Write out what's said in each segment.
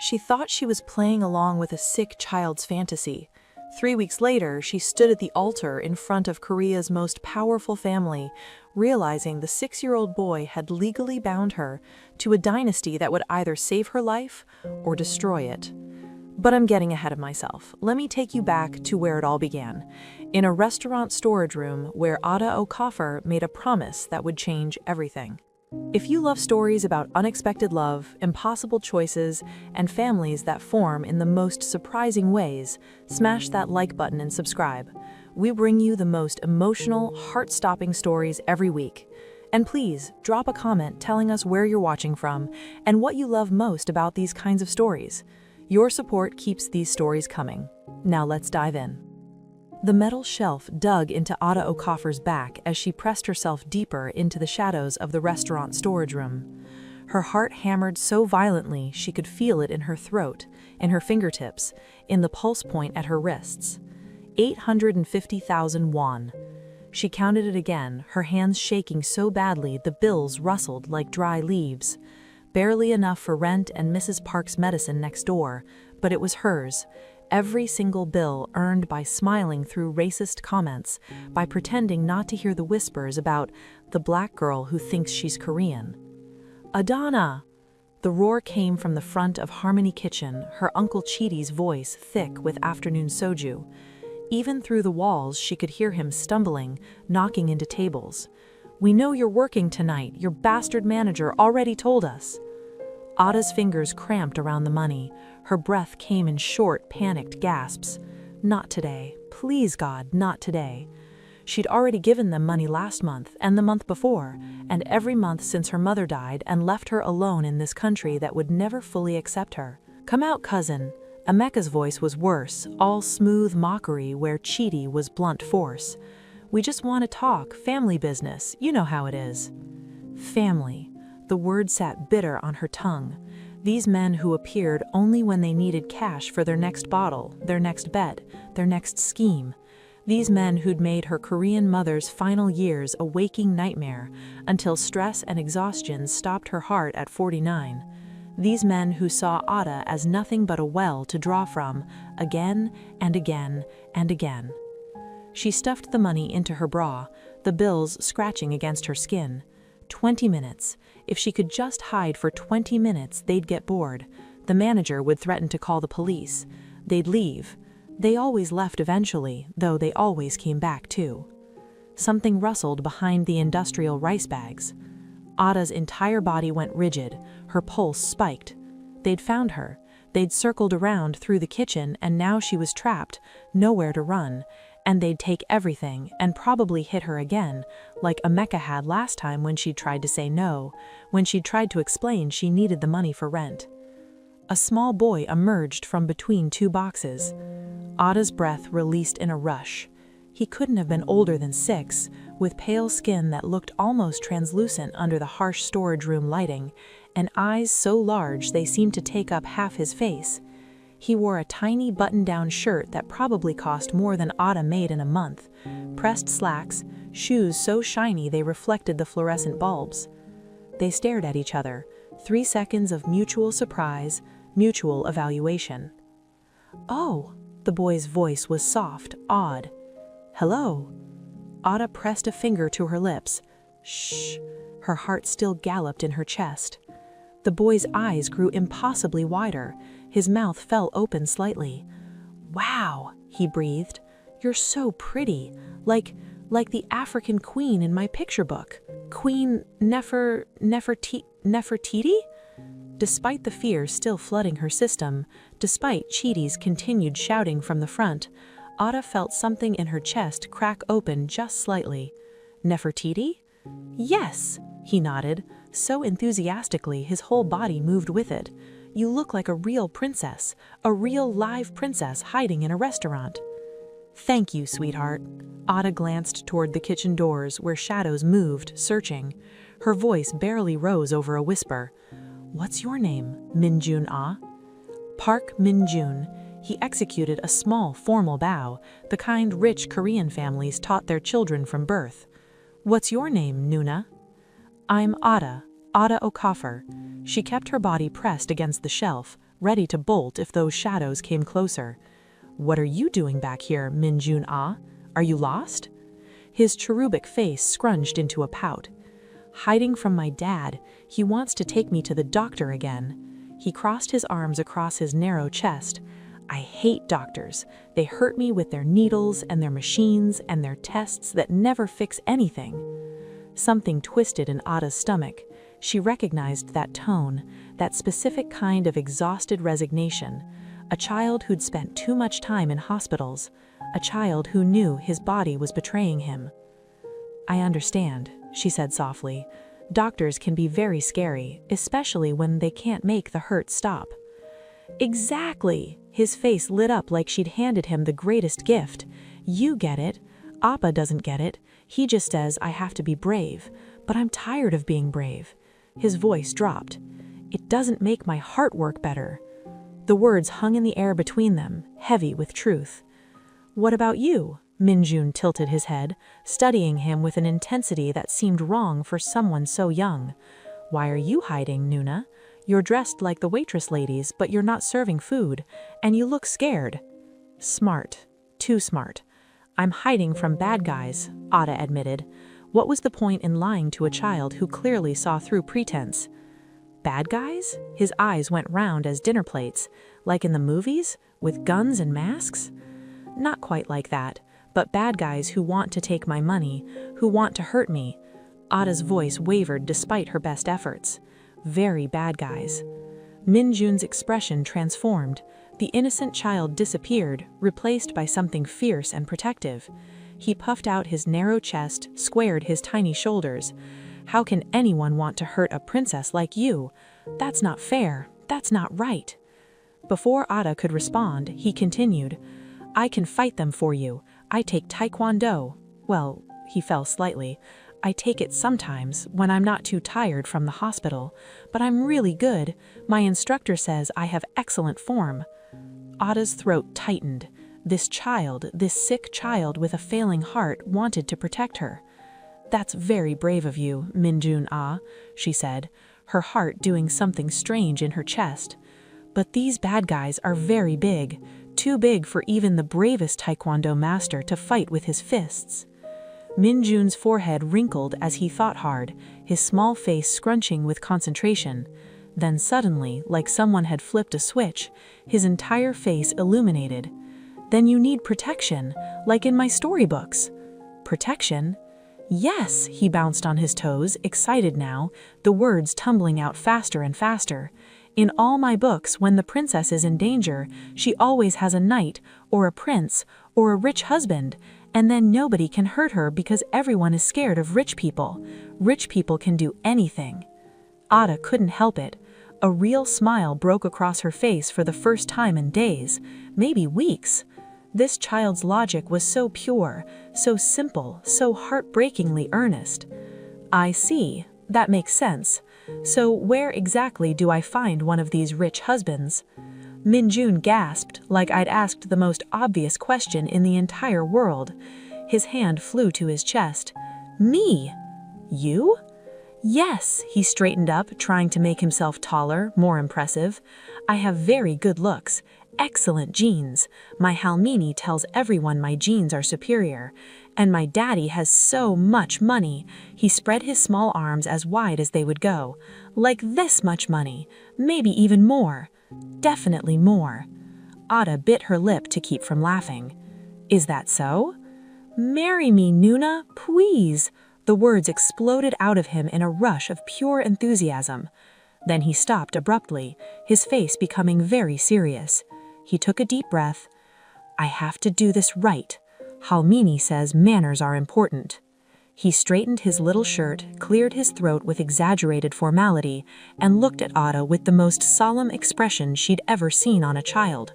She thought she was playing along with a sick child's fantasy. 3 weeks later, she stood at the altar in front of Korea's most powerful family, realizing the 6-year-old boy had legally bound her to a dynasty that would either save her life or destroy it. But I'm getting ahead of myself. Let me take you back to where it all began, in a restaurant storage room where Ada Okafor made a promise that would change everything. If you love stories about unexpected love, impossible choices, and families that form in the most surprising ways, smash that like button and subscribe. We bring you the most emotional, heart-stopping stories every week. And please, drop a comment telling us where you're watching from and what you love most about these kinds of stories. Your support keeps these stories coming. Now let's dive in. The metal shelf dug into Ada Okafor's back as she pressed herself deeper into the shadows of the restaurant storage room. Her heart hammered so violently she could feel it in her throat, in her fingertips, in the pulse point at her wrists. 850,000 won. She counted it again, her hands shaking so badly the bills rustled like dry leaves. Barely enough for rent and Mrs. Park's medicine next door, but it was hers. Every single bill earned by smiling through racist comments, by pretending not to hear the whispers about the black girl who thinks she's Korean. Adana! The roar came from the front of Harmony Kitchen, her Uncle Chidi's voice thick with afternoon soju. Even through the walls she could hear him stumbling, knocking into tables. "We know you're working tonight, your bastard manager already told us." Ada's fingers cramped around the money. Her breath came in short, panicked gasps. Not today. Please, God, not today. She'd already given them money last month, and the month before, and every month since her mother died and left her alone in this country that would never fully accept her. "Come out, cousin." Emeka's voice was worse, all smooth mockery where Chidi was blunt force. "We just want to talk, family business, you know how it is." Family. The word sat bitter on her tongue. These men who appeared only when they needed cash for their next bottle, their next bed, their next scheme. These men who'd made her Korean mother's final years a waking nightmare until stress and exhaustion stopped her heart at 49. These men who saw Ada as nothing but a well to draw from, again and again and again. She stuffed the money into her bra, the bills scratching against her skin. 20 minutes. If she could just hide for 20 minutes, they'd get bored. The manager would threaten to call the police. They'd leave. They always left eventually, though they always came back too. Something rustled behind the industrial rice bags. Ada's entire body went rigid, her pulse spiked. They'd found her. They'd circled around through the kitchen, and now she was trapped, nowhere to run. And they'd take everything and probably hit her again, like Emeka had last time when she tried to say no, when she tried to explain she needed the money for rent. A small boy emerged from between two boxes. Ada's breath released in a rush. He couldn't have been older than 6, with pale skin that looked almost translucent under the harsh storage room lighting, and eyes so large they seemed to take up half his face. He wore a tiny button-down shirt that probably cost more than Ada made in a month, pressed slacks, shoes so shiny they reflected the fluorescent bulbs. They stared at each other, 3 seconds of mutual surprise, mutual evaluation. "Oh," the boy's voice was soft, odd. "Hello." Ada pressed a finger to her lips. Shh. Her heart still galloped in her chest. The boy's eyes grew impossibly wider. His mouth fell open slightti. "Wow," he breathed. "You're so pretty, like the African queen in my picture book. Queen Nefertiti?" Despite the fear still flooding her system, despite Chidi's continued shouting from the front, Ada felt something in her chest crack open just slightly. "Nefertiti?" "Yes," he nodded, so enthusiastically his whole body moved with it. "You look like a real princess, a real live princess hiding in a restaurant." "Thank you, sweetheart." Ada glanced toward the kitchen doors where shadows moved, searching. Her voice barely rose over a whisper. "What's your name, Minjun ah?" Park Minjun. He executed a small, formal bow, the kind rich Korean families taught their children from birth. "What's your name, Nuna?" "I'm Ada Okafor." She kept her body pressed against the shelf, ready to bolt if those shadows came closer. "What are you doing back here, Minjun Ah? Are you lost?" His cherubic face scrunched into a pout. "Hiding from my dad. He wants to take me to the doctor again." He crossed his arms across his narrow chest. "I hate doctors. They hurt me with their needles and their machines and their tests that never fix anything." Something twisted in Ada's stomach. She recognized that tone, that specific kind of exhausted resignation. A child who'd spent too much time in hospitals. A child who knew his body was betraying him. "I understand," she said softly. "Doctors can be very scary, especially when they can't make the hurt stop." "Exactly!" His face lit up like she'd handed him the greatest gift. "You get it. Appa doesn't get it. He just says I have to be brave. But I'm tired of being brave." His voice dropped. "It doesn't make my heart work better." The words hung in the air between them, heavy with truth. "What about you?" Minjun tilted his head, studying him with an intensity that seemed wrong for someone so young. "Why are you hiding, Nuna? You're dressed like the waitress ladies, but you're not serving food, and you look scared." "Smart. Too smart. I'm hiding from bad guys," Ada admitted. What was the point in lying to a child who clearly saw through pretense? "Bad guys?" His eyes went round as dinner plates. "Like in the movies? With guns and masks?" "Not quite like that, but bad guys who want to take my money, who want to hurt me." Ada's voice wavered despite her best efforts. "Very bad guys." Minjun's expression transformed. The innocent child disappeared, replaced by something fierce and protective. He puffed out his narrow chest, squared his tiny shoulders. "How can anyone want to hurt a princess like you? That's not fair. That's not right." Before Ada could respond, he continued, "I can fight them for you. I take taekwondo. Well," he fell slightly. "I take it sometimes, when I'm not too tired from the hospital. But I'm really good. My instructor says I have excellent form." Ada's throat tightened. This child, this sick child with a failing heart, wanted to protect her. "That's very brave of you, Minjun Ah," she said, her heart doing something strange in her chest. "But these bad guys are very big, too big for even the bravest taekwondo master to fight with his fists." Minjun's forehead wrinkled as he thought hard, his small face scrunching with concentration. Then suddenly, like someone had flipped a switch, his entire face illuminated. "Then you need protection, like in my storybooks." "Protection?" "Yes," he bounced on his toes, excited now, the words tumbling out faster and faster. "In all my books, when the princess is in danger, she always has a knight, or a prince, or a rich husband, and then nobody can hurt her because everyone is scared of rich people. Rich people can do anything." Ada couldn't help it. A real smile broke across her face for the first time in days, maybe weeks. This child's logic was so pure, so simple, so heartbreakingly earnest. "I see. That makes sense. So where exactly do I find one of these rich husbands?" Minjun gasped, like I'd asked the most obvious question in the entire world. His hand flew to his chest. "Me? You?" "Yes," he straightened up, trying to make himself taller, more impressive. "I have very good looks. Excellent genes. My Halmini tells everyone my genes are superior. And my daddy has so much money." He spread his small arms as wide as they would go. "Like this much money. Maybe even more. Definitely more." Ada bit her lip to keep from laughing. "Is that so?" "Marry me, Nuna, please." The words exploded out of him in a rush of pure enthusiasm. Then he stopped abruptly, his face becoming very serious. He took a deep breath. "I have to do this right. Halmini says manners are important." He straightened his little shirt, cleared his throat with exaggerated formality, and looked at Ada with the most solemn expression she'd ever seen on a child.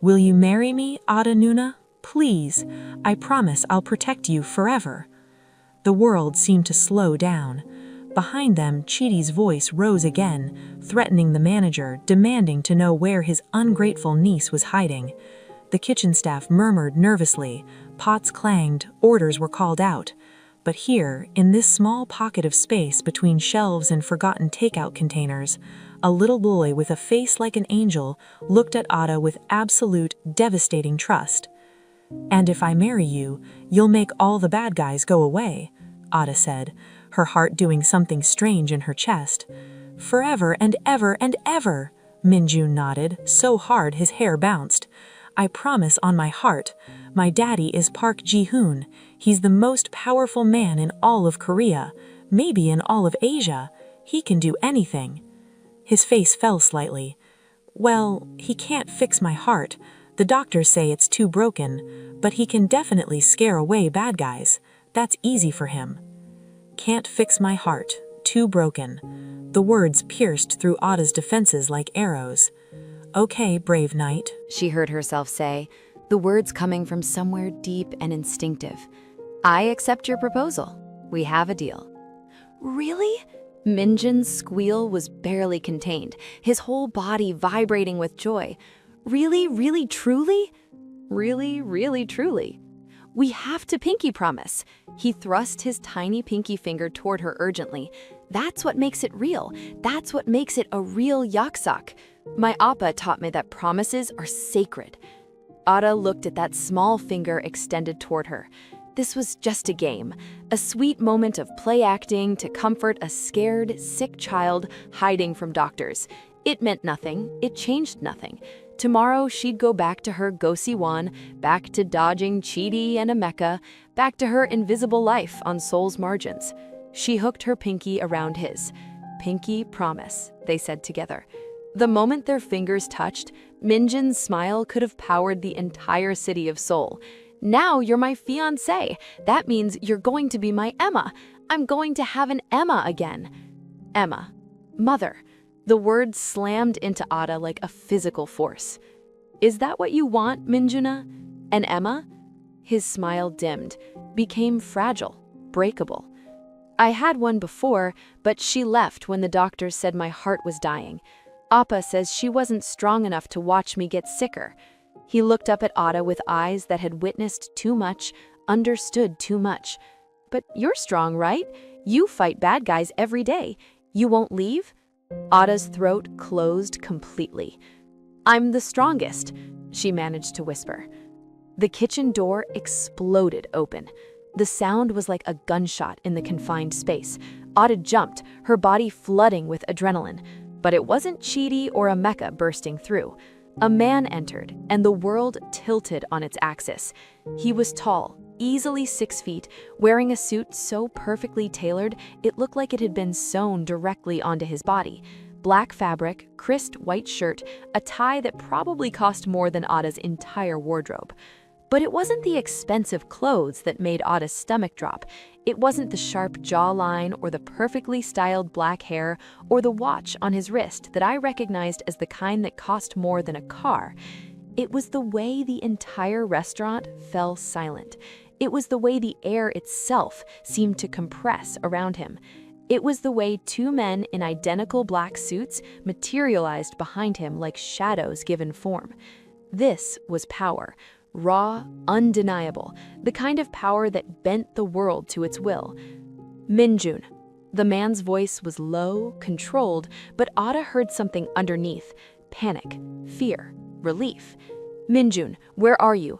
"Will you marry me, Ada Nuna? Please. I promise I'll protect you forever." The world seemed to slow down. Behind them, Chidi's voice rose again, threatening the manager, demanding to know where his ungrateful niece was hiding. The kitchen staff murmured nervously, pots clanged, orders were called out. But here, in this small pocket of space between shelves and forgotten takeout containers, A little boy with a face like an angel looked at Ada with absolute, devastating trust. "And if I marry you, you'll make all the bad guys go away," Ada said, her heart doing something strange in her chest. "Forever and ever and ever," Minjun nodded, so hard his hair bounced. "I promise on my heart. My daddy is Park Jihoon. He's the most powerful man in all of Korea, maybe in all of Asia. He can do anything." His face fell slightly. "Well, he can't fix my heart. The doctors say it's too broken, but he can definitely scare away bad guys. That's easy for him." "Can't fix my heart. Too broken." The words pierced through Ada's defenses like arrows. "Okay, brave knight," she heard herself say, the words coming from somewhere deep and instinctive. "I accept your proposal. We have a deal." "Really?" Minjun's squeal was barely contained, his whole body vibrating with joy. "Really, really, truly?" "Really, really, truly." "We have to pinky promise." He thrust his tiny pinky finger toward her urgently. "That's what makes it real. That's what makes it a real yaksak. My appa taught me that promises are sacred." Ada looked at that small finger extended toward her. This was just a game, a sweet moment of play acting to comfort a scared, sick child hiding from doctors. It meant nothing. It changed nothing. Tomorrow she'd go back to her Gosiwan, back to dodging Chidi and Emeka, back to her invisible life on Seoul's margins. She hooked her pinky around his. "Pinky promise," they said together. The moment their fingers touched, Minjun's smile could have powered the entire city of Seoul. "Now you're my fiancé. That means you're going to be my Emma. I'm going to have an Emma again." Emma. Mother. The word slammed into Ada like a physical force. "Is that what you want, Minjuna? An Emma?" His smile dimmed, became fragile, breakable. "I had one before, but she left when the doctors said my heart was dying. Appa says she wasn't strong enough to watch me get sicker." He looked up at Ada with eyes that had witnessed too much, understood too much. "But you're strong, right? You fight bad guys every day. You won't leave?" Ada's throat closed completely. "I'm the strongest," she managed to whisper. The kitchen door exploded open. The sound was like a gunshot in the confined space. Ada jumped, her body flooding with adrenaline. But it wasn't Chidi or Emeka bursting through. A man entered, and the world tilted on its axis. He was tall, easily 6 feet, wearing a suit so perfectly tailored it looked like it had been sewn directly onto his body. Black fabric, crisp white shirt, a tie that probably cost more than Ada's entire wardrobe. But it wasn't the expensive clothes that made Ada's stomach drop. It wasn't the sharp jawline or the perfectly styled black hair or the watch on his wrist that I recognized as the kind that cost more than a car. It was the way the entire restaurant fell silent. It was the way the air itself seemed to compress around him. It was the way two men in identical black suits materialized behind him like shadows given form. This was power. Raw, undeniable, the kind of power that bent the world to its will. "Minjun." The man's voice was low, controlled, but Ada heard something underneath. Panic, fear, relief. "Minjun, where are you?"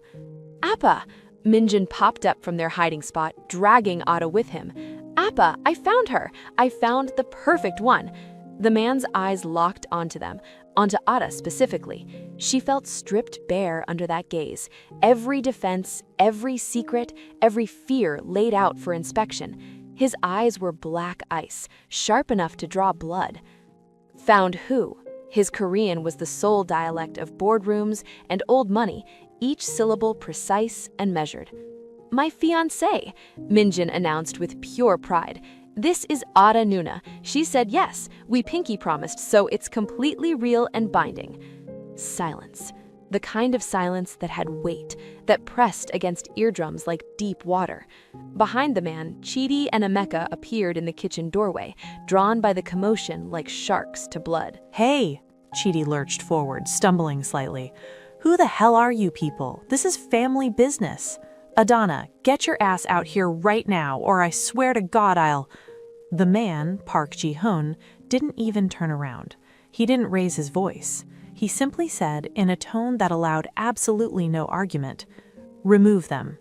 "Appa!" Minjun popped up from their hiding spot, dragging Ada with him. "Appa, I found her! I found the perfect one!" The man's eyes locked onto them, onto Ada specifically. She felt stripped bare under that gaze. Every defense, every secret, every fear laid out for inspection. His eyes were black ice, sharp enough to draw blood. "Found who?" His Korean was the sole dialect of boardrooms and old money, each syllable precise and measured. "My fiancé," Minjun announced with pure pride. "This is Ada Nuna. She said yes. We pinky promised, so it's completely real and binding." Silence. The kind of silence that had weight, that pressed against eardrums like deep water. Behind the man, Chidi and Emeka appeared in the kitchen doorway, drawn by the commotion like sharks to blood. "Hey!" Chidi lurched forward, stumbling slightly. "Who the hell are you people? This is family business. Adana, get your ass out here right now, or I swear to God I'll—" The man, Park Jihoon, didn't even turn around. He didn't raise his voice. He simply said, in a tone that allowed absolutely no argument, "Remove them."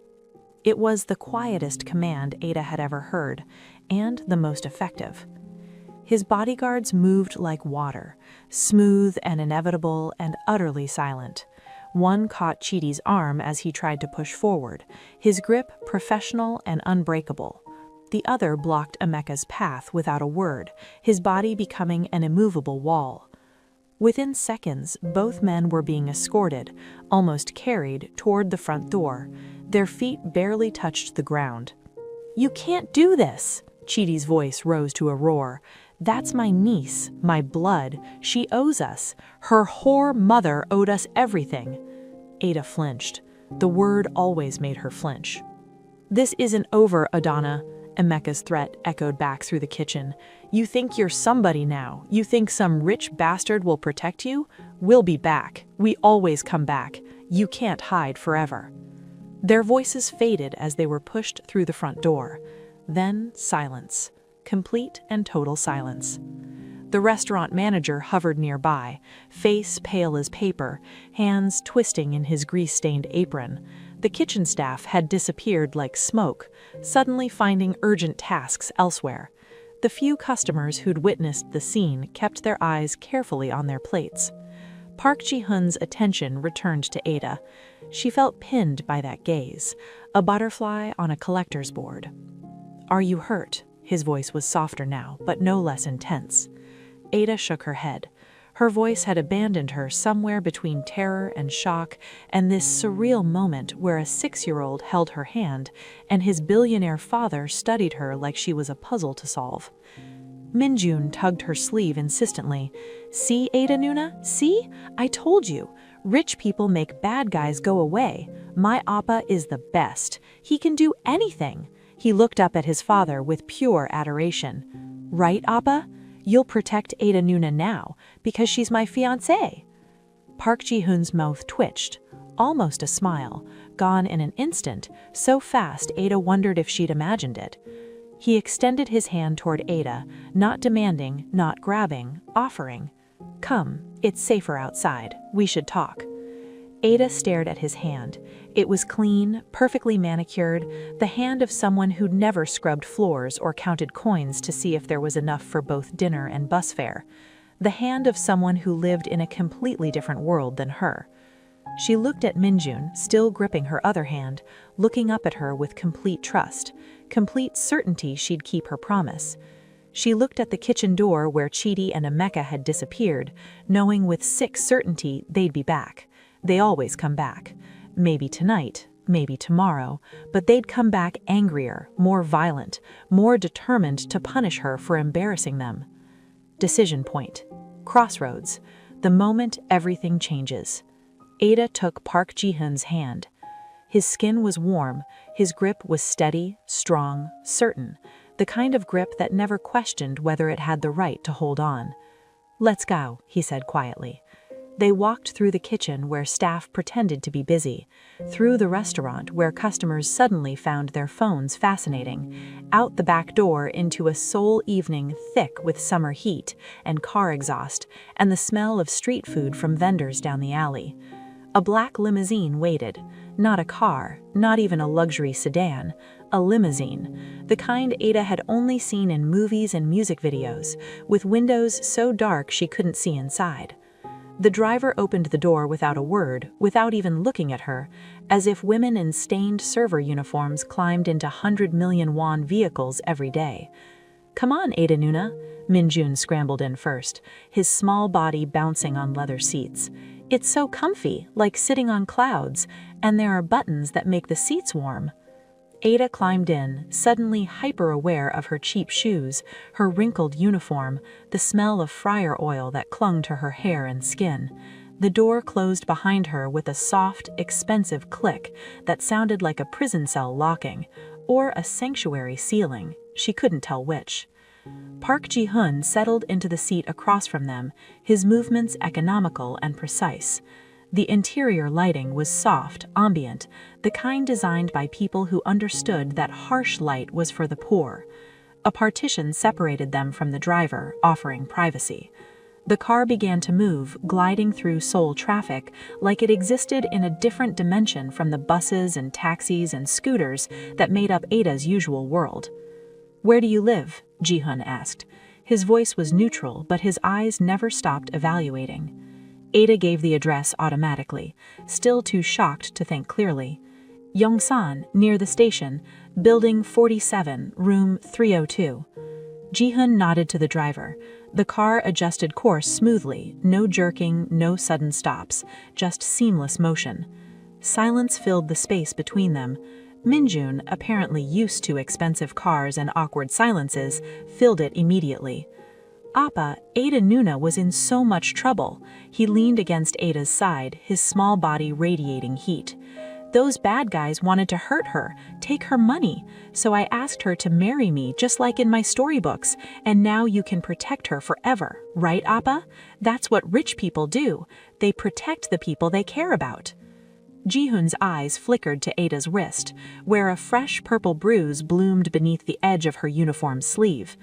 It was the quietest command Ada had ever heard, and the most effective. His bodyguards moved like water, smooth and inevitable and utterly silent. One caught Chidi's arm as he tried to push forward, his grip professional and unbreakable. The other blocked Emeka's path without a word, his body becoming an immovable wall. Within seconds, both men were being escorted, almost carried, toward the front door. Their feet barely touched the ground. "You can't do this!" Chidi's voice rose to a roar. "That's my niece, my blood. She owes us. Her whore mother owed us everything." Ada flinched. The word always made her flinch. "This isn't over, Adana," Emeka's threat echoed back through the kitchen. "You think you're somebody now? You think some rich bastard will protect you? We'll be back. We always come back. You can't hide forever." Their voices faded as they were pushed through the front door. Then silence. Complete and total silence. The restaurant manager hovered nearby, face pale as paper, hands twisting in his grease-stained apron. The kitchen staff had disappeared like smoke, suddenly finding urgent tasks elsewhere. The few customers who'd witnessed the scene kept their eyes carefully on their plates. Park Jihoon's attention returned to Ada. She felt pinned by that gaze, a butterfly on a collector's board. "Are you hurt?" His voice was softer now, but no less intense. Ada shook her head. Her voice had abandoned her somewhere between terror and shock and this surreal moment where a 6-year-old held her hand and his billionaire father studied her like she was a puzzle to solve. Minjun tugged her sleeve insistently. "See, Ada Nuna? See? I told you. Rich people make bad guys go away. My Appa is the best. He can do anything." He looked up at his father with pure adoration. "Right, Appa? You'll protect Ada Nuna now, because she's my fiancée." Park Ji-hoon's mouth twitched, almost a smile, gone in an instant, so fast Ada wondered if she'd imagined it. He extended his hand toward Ada, not demanding, not grabbing, offering. "Come, it's safer outside. We should talk." Ada stared at his hand. It was clean, perfectly manicured, the hand of someone who'd never scrubbed floors or counted coins to see if there was enough for both dinner and bus fare. The hand of someone who lived in a completely different world than her. She looked at Minjun, still gripping her other hand, looking up at her with complete trust, complete certainty she'd keep her promise. She looked at the kitchen door where Chidi and Emeka had disappeared, knowing with sick certainty they'd be back. They always come back. Maybe tonight, maybe tomorrow, but they'd come back angrier, more violent, more determined to punish her for embarrassing them. Decision point. Crossroads. The moment everything changes. Ada took Park Ji-hoon's hand. His skin was warm, his grip was steady, strong, certain, the kind of grip that never questioned whether it had the right to hold on. "Let's go," he said quietly. They walked through the kitchen where staff pretended to be busy, through the restaurant where customers suddenly found their phones fascinating, out the back door into a Seoul evening thick with summer heat and car exhaust and the smell of street food from vendors down the alley. A black limousine waited, not a car, not even a luxury sedan, a limousine, the kind Ada had only seen in movies and music videos, with windows so dark she couldn't see inside. The driver opened the door without a word, without even looking at her, as if women in stained server uniforms climbed into 100 million won vehicles every day. "Come on, Ada Nuna." Minjun scrambled in first, his small body bouncing on leather seats. "It's so comfy, like sitting on clouds, and there are buttons that make the seats warm." Ada climbed in, suddenly hyper-aware of her cheap shoes, her wrinkled uniform, the smell of fryer oil that clung to her hair and skin. The door closed behind her with a soft, expensive click that sounded like a prison cell locking, or a sanctuary sealing. She couldn't tell which. Park Ji-hoon settled into the seat across from them, his movements economical and precise. The interior lighting was soft, ambient, the kind designed by people who understood that harsh light was for the poor. A partition separated them from the driver, offering privacy. The car began to move, gliding through Seoul traffic like it existed in a different dimension from the buses and taxis and scooters that made up Ada's usual world. "Where do you live?" Jihoon asked. His voice was neutral, but his eyes never stopped evaluating. Ada gave the address automatically, still too shocked to think clearly. "Yongsan, near the station, building 47, room 302. Jihoon nodded to the driver. The car adjusted course smoothly, no jerking, no sudden stops, just seamless motion. Silence filled the space between them. Minjun, apparently used to expensive cars and awkward silences, filled it immediately. "Appa, Ada Nuna was in so much trouble." He leaned against Ada's side, his small body radiating heat. "Those bad guys wanted to hurt her, take her money, so I asked her to marry me just like in my storybooks, and now you can protect her forever, right, Appa? That's what rich people do. They protect the people they care about." Jihoon's eyes flickered to Ada's wrist, where a fresh purple bruise bloomed beneath the edge of her uniform sleeve.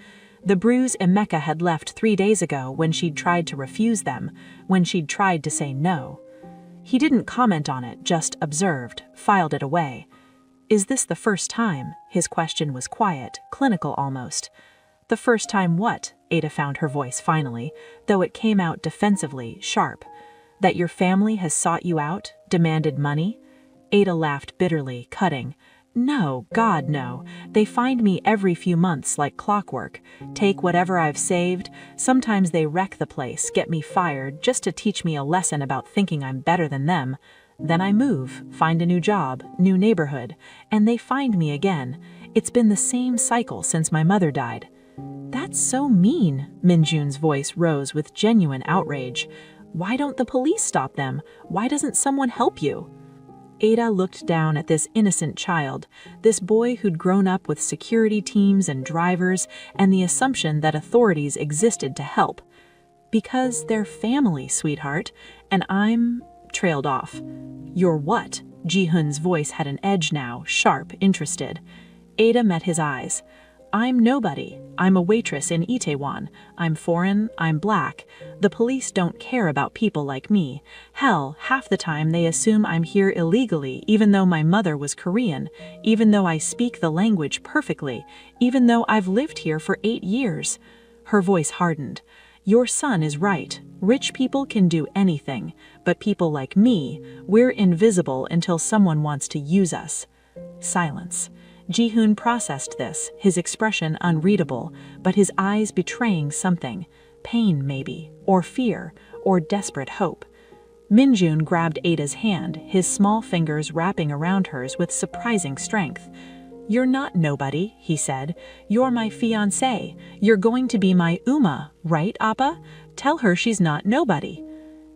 The bruise Emeka had left 3 days ago when she'd tried to refuse them, when she'd tried to say no. He didn't comment on it, just observed, filed it away. "Is this the first time?" His question was quiet, clinical almost. "The first time what?" Ada found her voice finally, though it came out defensively, sharp. "That your family has sought you out, demanded money?" Ada laughed bitterly, cutting. "No, God, no. They find me every few months like clockwork, take whatever I've saved. Sometimes they wreck the place, get me fired, just to teach me a lesson about thinking I'm better than them. Then I move, find a new job, new neighborhood, and they find me again. It's been the same cycle since my mother died." "That's so mean." Minjun's voice rose with genuine outrage. "Why don't the police stop them? Why doesn't someone help you?" Ada looked down at this innocent child, this boy who'd grown up with security teams and drivers and the assumption that authorities existed to help. "Because they're family, sweetheart, and I'm—" trailed off. "You're what?" Jihoon's voice had an edge now, sharp, interested. Ada met his eyes. "I'm nobody. I'm a waitress in Itaewon. I'm foreign, I'm black. The police don't care about people like me. Hell, half the time they assume I'm here illegally, even though my mother was Korean, even though I speak the language perfectly, even though I've lived here for 8 years. Her voice hardened. "Your son is right. Rich people can do anything, but people like me, we're invisible until someone wants to use us." Silence. Jihoon processed this, his expression unreadable, but his eyes betraying something. Pain, maybe, or fear, or desperate hope. Minjun grabbed Ada's hand, his small fingers wrapping around hers with surprising strength. "You're not nobody," he said. "You're my fiancé. You're going to be my Uma, right, Appa? Tell her she's not nobody."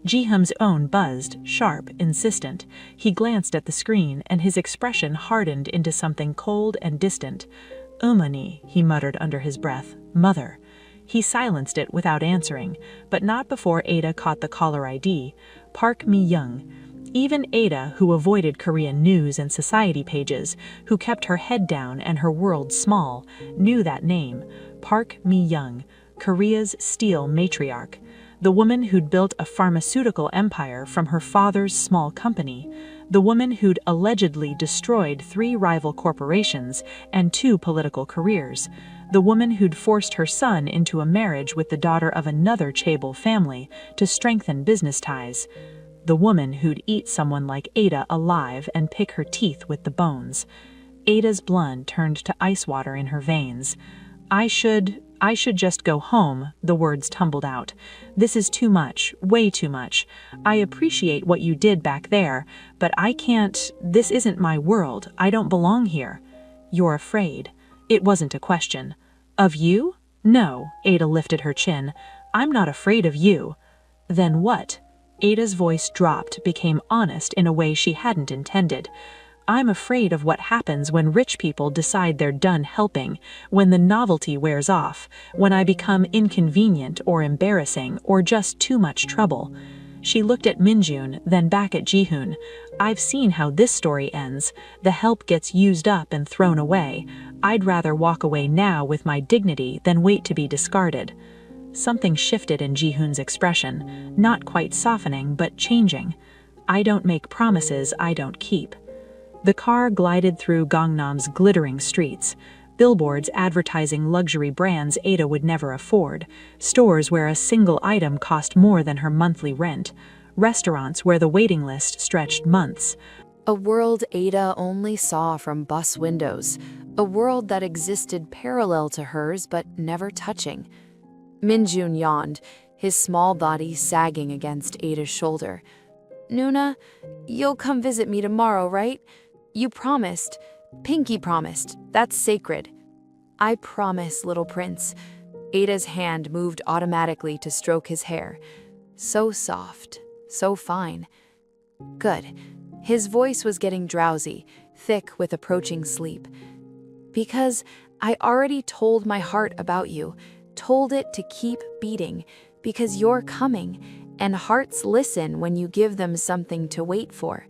Jihoon's own buzzed, sharp, insistent. He glanced at the screen, and his expression hardened into something cold and distant. "Umani," he muttered under his breath. "Mother." He silenced it without answering, but not before Ada caught the caller ID. Park Mi-young. Even Ada, who avoided Korean news and society pages, who kept her head down and her world small, knew that name. Park Mi-young, Korea's steel matriarch. The woman who'd built a pharmaceutical empire from her father's small company. The woman who'd allegedly destroyed 3 rival corporations and 2 political careers. The woman who'd forced her son into a marriage with the daughter of another chaebol family to strengthen business ties. The woman who'd eat someone like Ada alive and pick her teeth with the bones. Ada's blood turned to ice water in her veins. I should just go home," the words tumbled out. "This is too much, way too much. I appreciate what you did back there, but I can't, this isn't my world, I don't belong here." "You're afraid." It wasn't a question. "Of you?" "No," Ada lifted her chin. "I'm not afraid of you." "Then what?" Ada's voice dropped, became honest in a way she hadn't intended. "I'm afraid of what happens when rich people decide they're done helping, when the novelty wears off, when I become inconvenient or embarrassing or just too much trouble." She looked at Minjun, then back at Jihoon. "I've seen how this story ends. The help gets used up and thrown away. I'd rather walk away now with my dignity than wait to be discarded." Something shifted in Jihoon's expression, not quite softening, but changing. I don't make promises I don't keep. The car glided through Gangnam's glittering streets, billboards advertising luxury brands Ada would never afford, stores where a single item cost more than her monthly rent, restaurants where the waiting list stretched months. A world Ada only saw from bus windows, a world that existed parallel to hers but never touching. Minjun yawned, his small body sagging against Ada's shoulder. "Nuna, you'll come visit me tomorrow, right? You promised. Pinky promised. That's sacred." "I promise, little prince." Ada's hand moved automatically to stroke his hair. So soft, so fine. "Good." His voice was getting drowsy, thick with approaching sleep. "Because I already told my heart about you, told it to keep beating, because you're coming, and hearts listen when you give them something to wait for."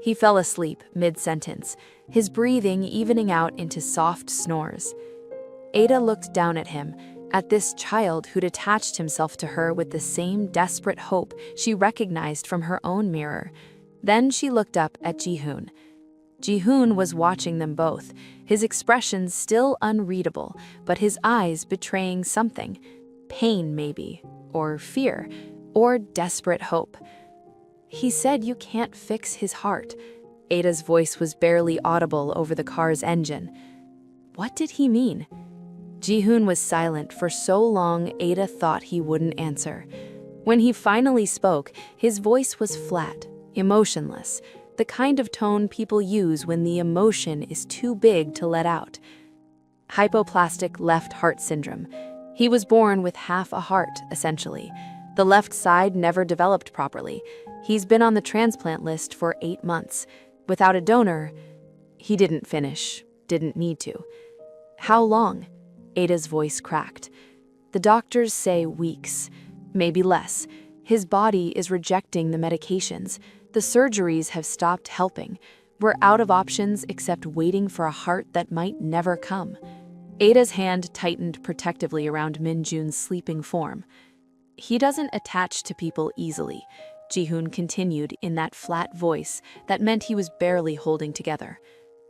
He fell asleep mid-sentence, his breathing evening out into soft snores. Ada looked down at him, at this child who'd attached himself to her with the same desperate hope she recognized from her own mirror. Then she looked up at Jihoon. Jihoon was watching them both, his expression still unreadable, but his eyes betraying something. Pain, maybe, or fear, or desperate hope. "He said you can't fix his heart." Ada's voice was barely audible over the car's engine. What did he mean? Jihoon was silent for so long Ada thought he wouldn't answer. When he finally spoke, his voice was flat, emotionless, the kind of tone people use when the emotion is too big to let out. Hypoplastic left heart syndrome. He was born with half a heart, essentially. The left side never developed properly. He's been on the transplant list for 8 months. Without a donor, he didn't finish, didn't need to. "How long?" Ada's voice cracked. "The doctors say weeks, maybe less. His body is rejecting the medications. The surgeries have stopped helping. We're out of options except waiting for a heart that might never come." Ada's hand tightened protectively around Minjun's sleeping form. "He doesn't attach to people easily," Jihoon continued in that flat voice that meant he was barely holding together.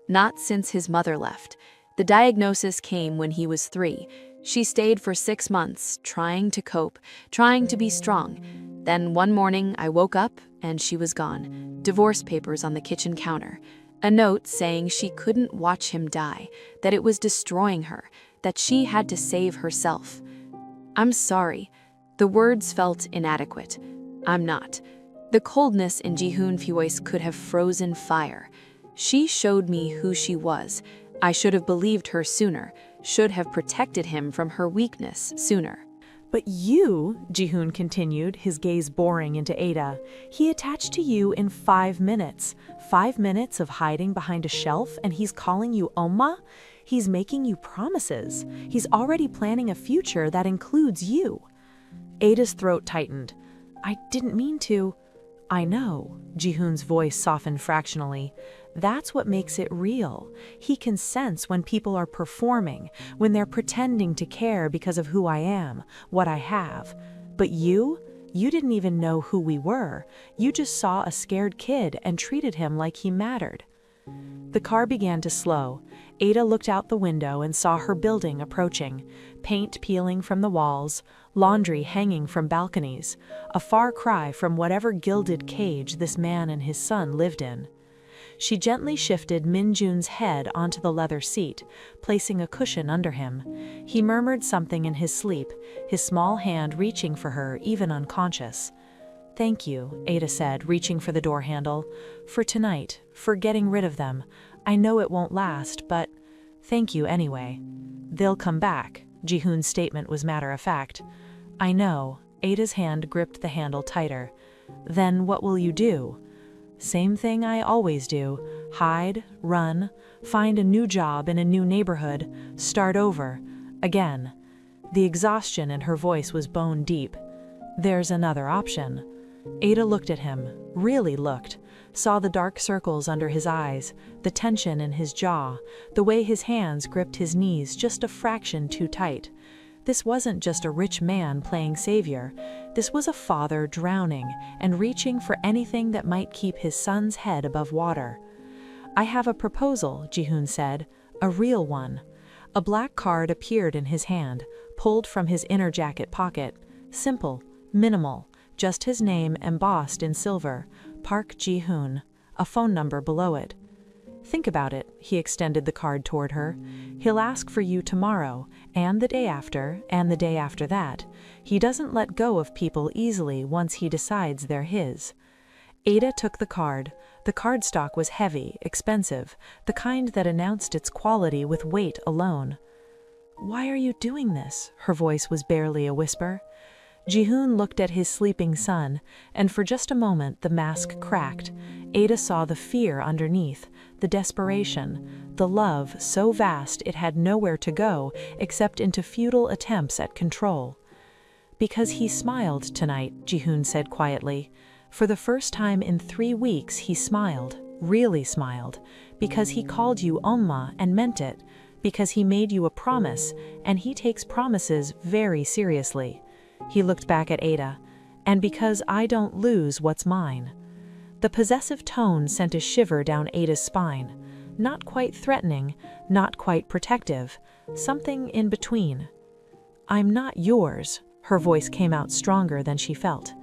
"Not since his mother left. The diagnosis came when he was 3. She stayed for 6 months, trying to cope, trying to be strong. Then one morning I woke up and she was gone. Divorce papers on the kitchen counter. A note saying she couldn't watch him die, that it was destroying her, that she had to save herself. I'm sorry." The words felt inadequate. "I'm not." The coldness in Jihoon's voice could have frozen fire. "She showed me who she was. I should have believed her sooner, should have protected him from her weakness sooner." "But you," Jihoon continued, his gaze boring into Ada, "he attached to you in 5 minutes. 5 minutes of hiding behind a shelf and he's calling you Oma? He's making you promises. He's already planning a future that includes you." Ada's throat tightened. "I didn't mean to." "I know," Jihoon's voice softened fractionally. "That's what makes it real. He can sense when people are performing, when they're pretending to care because of who I am, what I have. But you didn't even know who we were. You just saw a scared kid and treated him like he mattered." The car began to slow. Ada looked out the window and saw her building approaching, paint peeling from the walls, laundry hanging from balconies, a far cry from whatever gilded cage this man and his son lived in. She gently shifted Minjun's head onto the leather seat, placing a cushion under him. He murmured something in his sleep, his small hand reaching for her, even unconscious. "Thank you," Ada said, reaching for the door handle. "For tonight, for getting rid of them. I know it won't last, but thank you anyway." "They'll come back," Jihoon's statement was matter-of-fact. "I know." Ada's hand gripped the handle tighter. "Then what will you do?" "Same thing I always do. Hide, run, find a new job in a new neighborhood, start over, again." The exhaustion in her voice was bone deep. "There's another option." Ada looked at him, really looked, saw the dark circles under his eyes, the tension in his jaw, the way his hands gripped his knees just a fraction too tight. This wasn't just a rich man playing savior. This was a father drowning and reaching for anything that might keep his son's head above water. "I have a proposal," Jihoon said, "a real one." A black card appeared in his hand, pulled from his inner jacket pocket. Simple, minimal, just his name embossed in silver, Park Jihoon, a phone number below it. "Think about it," he extended the card toward her. "He'll ask for you tomorrow, and the day after, and the day after that. He doesn't let go of people easily once he decides they're his." Ada took the card. The cardstock was heavy, expensive, the kind that announced its quality with weight alone. "Why are you doing this?" Her voice was barely a whisper. Jihoon looked at his sleeping son, and for just a moment the mask cracked. Ada saw the fear underneath, the desperation, the love so vast it had nowhere to go except into futile attempts at control. "Because he smiled tonight," Jihoon said quietly. "For the first time in 3 weeks he smiled, really smiled. Because he called you Omma and meant it. Because he made you a promise, and he takes promises very seriously." He looked back at Ada. "And because I don't lose what's mine." The possessive tone sent a shiver down Ada's spine. Not quite threatening, not quite protective, something in between. "I'm not yours," her voice came out stronger than she felt.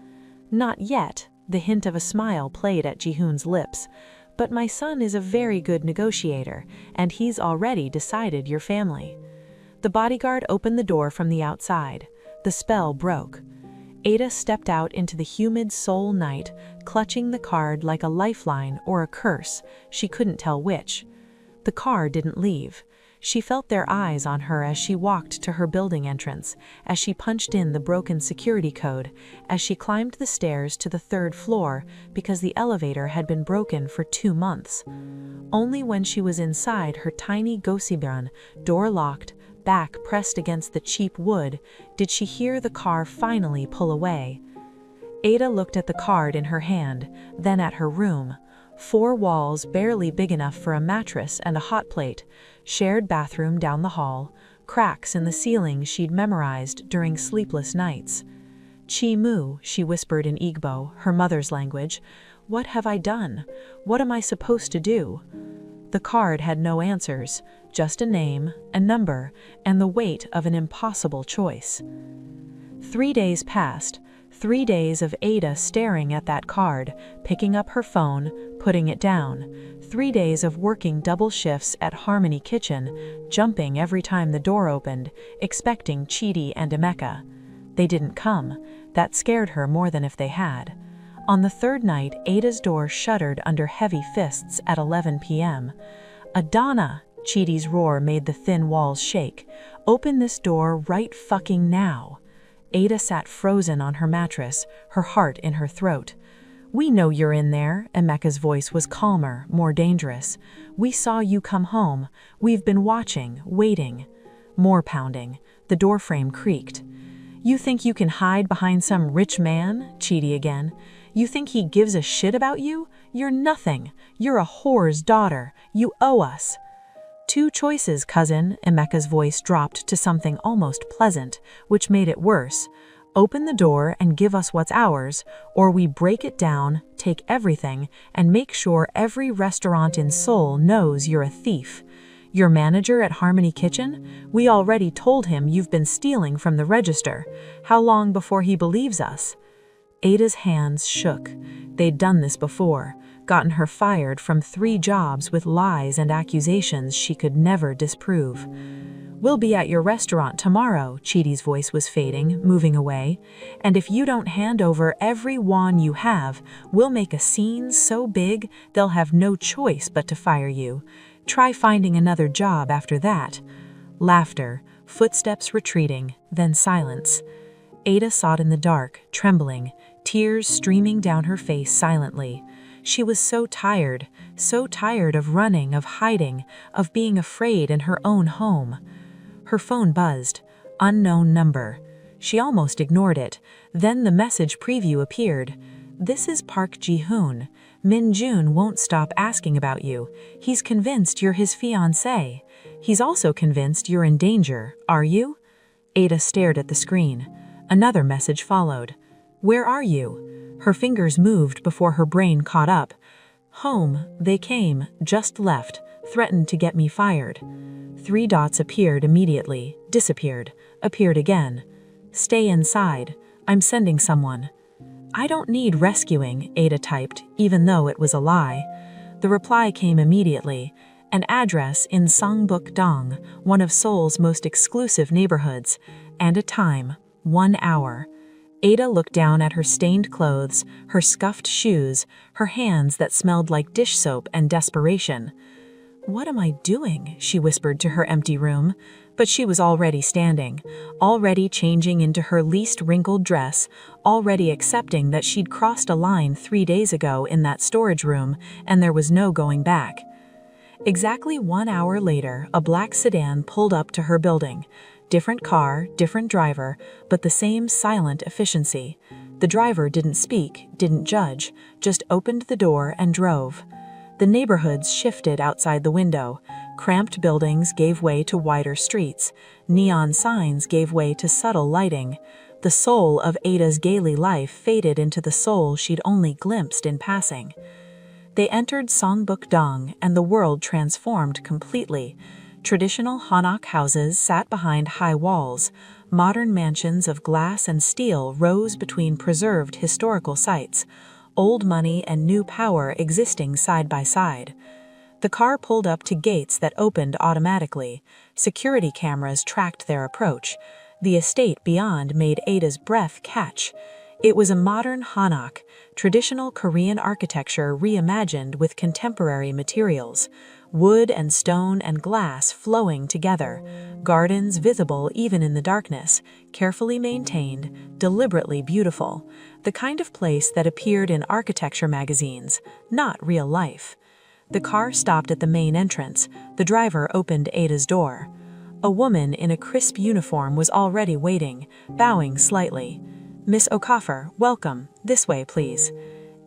"Not yet," the hint of a smile played at Jihoon's lips. "But my son is a very good negotiator, and he's already decided your family." The bodyguard opened the door from the outside. The spell broke. Ada stepped out into the humid soul night, clutching the card like a lifeline or a curse, she couldn't tell which. The car didn't leave. She felt their eyes on her as she walked to her building entrance, as she punched in the broken security code, as she climbed the stairs to the 3rd floor because the elevator had been broken for 2 months. Only when she was inside her tiny gosibran, door locked, back pressed against the cheap wood, did she hear the car finally pull away. Ada looked at the card in her hand, then at her room. 4 walls barely big enough for a mattress and a hot plate, shared bathroom down the hall, cracks in the ceiling she'd memorized during sleepless nights. "Chi Mu," she whispered in Igbo, her mother's language. "What have I done? What am I supposed to do?" The card had no answers, just a name, a number, and the weight of an impossible choice. 3 days passed, 3 days of Ada staring at that card, picking up her phone, putting it down. 3 days of working double shifts at Harmony Kitchen, jumping every time the door opened, expecting Chidi and Emeka. They didn't come. That scared her more than if they had. On the 3rd night, Ada's door shuddered under heavy fists at 11 p.m. "Adana!" Chidi's roar made the thin walls shake. "Open this door right fucking now." Ada sat frozen on her mattress, her heart in her throat. "We know you're in there," Emeka's voice was calmer, more dangerous. "We saw you come home. We've been watching, waiting." More pounding. The doorframe creaked. "You think you can hide behind some rich man?" Chidi again. "You think he gives a shit about you? You're nothing. You're a whore's daughter. You owe us." "2 choices, cousin," Emeka's voice dropped to something almost pleasant, which made it worse. "Open the door and give us what's ours, or we break it down, take everything, and make sure every restaurant in Seoul knows you're a thief. Your manager at Harmony Kitchen? We already told him you've been stealing from the register. How long before he believes us?" Ada's hands shook. They'd done this before, gotten her fired from 3 jobs with lies and accusations she could never disprove. "We'll be at your restaurant tomorrow," Chidi's voice was fading, moving away. "And if you don't hand over every won you have, we'll make a scene so big they'll have no choice but to fire you. Try finding another job after that." Laughter, footsteps retreating, then silence. Ada sat in the dark, trembling, tears streaming down her face silently. She was so tired of running, of hiding, of being afraid in her own home. Her phone buzzed. Unknown number. She almost ignored it. Then the message preview appeared. "This is Park Jihoon. Minjun won't stop asking about you. He's convinced you're his fiancé. He's also convinced you're in danger. Are you?" Ada stared at the screen. Another message followed. "Where are you?" Her fingers moved before her brain caught up. "Home, they came, just left, threatened to get me fired." 3 dots appeared immediately, disappeared, appeared again. "Stay inside. I'm sending someone." "I don't need rescuing," Ada typed, even though it was a lie. The reply came immediately. An address in Songbuk-dong, one of Seoul's most exclusive neighborhoods, and a time, 1 hour. Ada looked down at her stained clothes, her scuffed shoes, her hands that smelled like dish soap and desperation. "What am I doing?" she whispered to her empty room. But she was already standing, already changing into her least wrinkled dress, already accepting that she'd crossed a line 3 days ago in that storage room, and there was no going back. Exactly 1 hour later, a black sedan pulled up to her building. Different car, different driver, but the same silent efficiency. The driver didn't speak, didn't judge, just opened the door and drove. The neighborhoods shifted outside the window. Cramped buildings gave way to wider streets. Neon signs gave way to subtle lighting. The soul of Ada's daily life faded into the soul she'd only glimpsed in passing. They entered Songbuk-dong, and the world transformed completely. Traditional Hanok houses sat behind high walls. Modern mansions of glass and steel rose between preserved historical sites. Old money and new power existing side by side. The car pulled up to gates that opened automatically. Security cameras tracked their approach. The estate beyond made Ada's breath catch. It was a modern Hanok, traditional Korean architecture reimagined with contemporary materials. Wood and stone and glass flowing together. Gardens visible even in the darkness, carefully maintained, deliberately beautiful. The kind of place that appeared in architecture magazines, not real life. The car stopped at the main entrance. The driver opened Ada's door. A woman in a crisp uniform was already waiting, bowing slightly. "Miss Okafor, welcome. This way, please."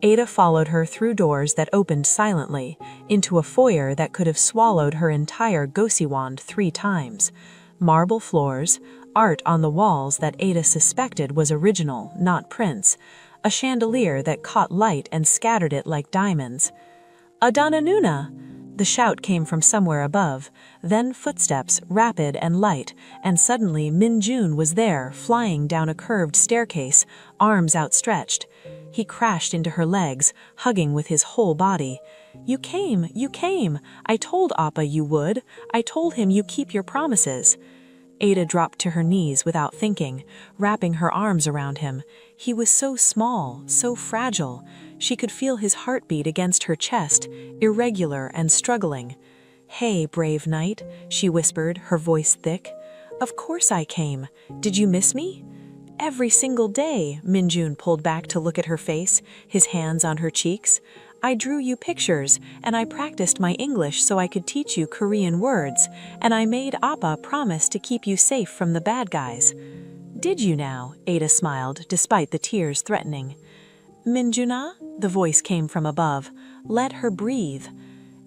Ada followed her through doors that opened silently, into a foyer that could have swallowed her entire gosiwand 3 times. Marble floors, art on the walls that Ada suspected was original, not prints. A chandelier that caught light and scattered it like diamonds. "Adana Nuna!" The shout came from somewhere above, then footsteps, rapid and light, and suddenly Minjun was there, flying down a curved staircase, arms outstretched. He crashed into her legs, hugging with his whole body. You came! I told Appa you would. I told him you keep your promises." Ada dropped to her knees without thinking, wrapping her arms around him. He was so small, so fragile. She could feel his heartbeat against her chest, irregular and struggling. "Hey, brave knight," she whispered, her voice thick. "Of course I came. Did you miss me?" "Every single day," Minjun pulled back to look at her face, his hands on her cheeks. "I drew you pictures, and I practiced my English so I could teach you Korean words, and I made Appa promise to keep you safe from the bad guys." "Did you now?" Ada smiled, despite the tears threatening. "Minjuna?" The voice came from above. "Let her breathe."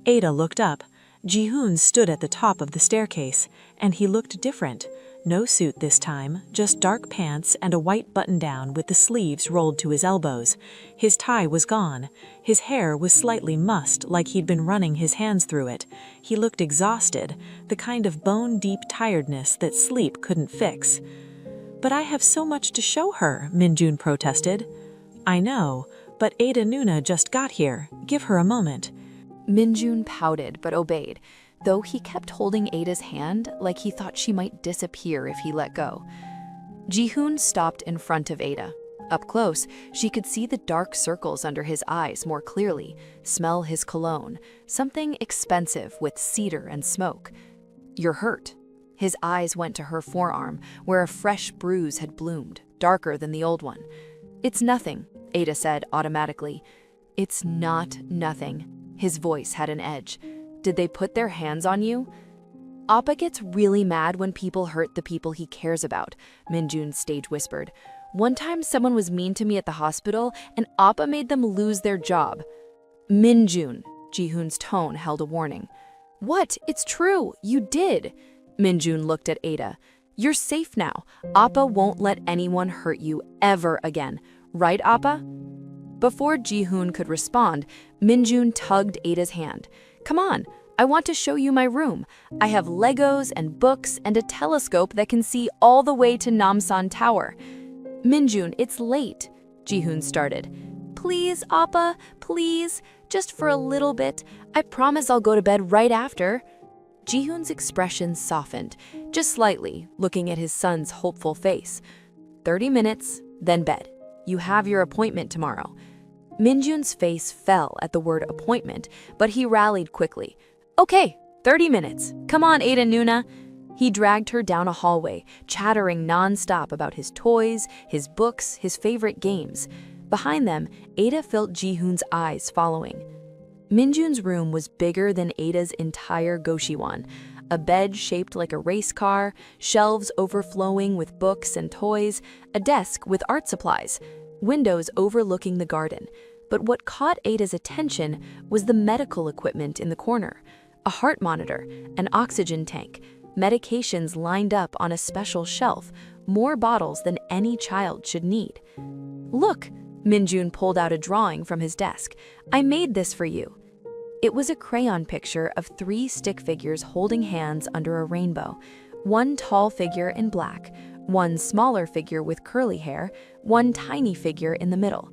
Ada looked up. Jihoon stood at the top of the staircase, and he looked different. No suit this time, just dark pants and a white button-down with the sleeves rolled to his elbows. His tie was gone. His hair was slightly mussed, like he'd been running his hands through it. He looked exhausted, the kind of bone-deep tiredness that sleep couldn't fix. "But I have so much to show her," Minjun protested. "I know, but Ada Nuna just got here. Give her a moment." Minjun pouted but obeyed, though he kept holding Ada's hand like he thought she might disappear if he let go. Jihoon stopped in front of Ada. Up close, she could see the dark circles under his eyes more clearly, smell his cologne, something expensive with cedar and smoke. "You're hurt." His eyes went to her forearm, where a fresh bruise had bloomed, darker than the old one. "It's nothing," Ada said automatically. "It's not nothing." His voice had an edge. "Did they put their hands on you?" "Appa gets really mad when people hurt the people he cares about," Minjun stage whispered. "One time someone was mean to me at the hospital, and Appa made them lose their job." "Minjun," Jihoon's tone held a warning. "What? It's true. You did." Minjun looked at Ada. You're safe now. Appa won't let anyone hurt you ever again. Right, Appa? Before Jihoon could respond, Minjun tugged Ada's hand. Come on, I want to show you my room. I have Legos and books and a telescope that can see all the way to Namsan Tower. Minjun, it's late, Jihoon started. Please, Appa, please, just for a little bit. I promise I'll go to bed right after. Jihoon's expression softened, just slightly, looking at his son's hopeful face. 30 minutes, then bed. You have your appointment tomorrow. Minjun's face fell at the word appointment, but he rallied quickly. Okay, 30 minutes. Come on, Ada Nuna. He dragged her down a hallway, chattering non-stop about his toys, his books, his favorite games. Behind them, Ada felt Jihoon's eyes following. Minjun's room was bigger than Ada's entire Goshiwon. A bed shaped like a race car, shelves overflowing with books and toys, a desk with art supplies, windows overlooking the garden. But what caught Ada's attention was the medical equipment in the corner. A heart monitor, an oxygen tank, medications lined up on a special shelf, more bottles than any child should need. Look, Minjun pulled out a drawing from his desk. I made this for you. It was a crayon picture of 3 stick figures holding hands under a rainbow. One tall figure in black, one smaller figure with curly hair, one tiny figure in the middle.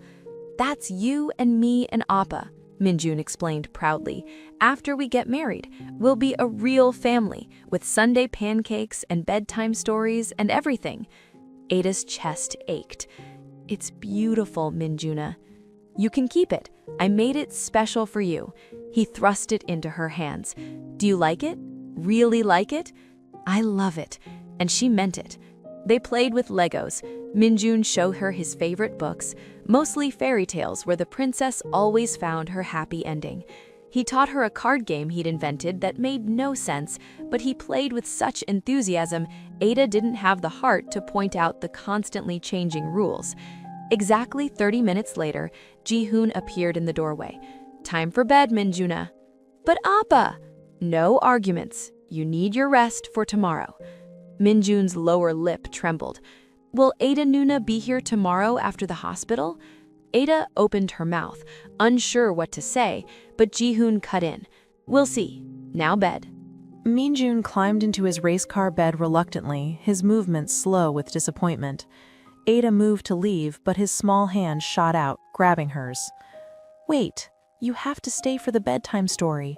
That's you and me and Appa, Minjun explained proudly. After we get married, we'll be a real family with Sunday pancakes and bedtime stories and everything. Ada's chest ached. It's beautiful, Minjuna. You can keep it. I made it special for you. He thrust it into her hands. Do you like it? Really like it? I love it. And she meant it. They played with Legos. Minjun showed her his favorite books, mostly fairy tales where the princess always found her happy ending. He taught her a card game he'd invented that made no sense, but he played with such enthusiasm, Ada didn't have the heart to point out the constantly changing rules. Exactly 30 minutes later, Jihoon appeared in the doorway. Time for bed, Minjuna. But Appa! No arguments. You need your rest for tomorrow. Minjun's lower lip trembled. Will Ada Nuna be here tomorrow after the hospital? Ada opened her mouth, unsure what to say, but Jihoon cut in. We'll see. Now bed. Minjun climbed into his race car bed reluctantly, his movements slow with disappointment. Ada moved to leave, but his small hand shot out, grabbing hers. Wait, you have to stay for the bedtime story.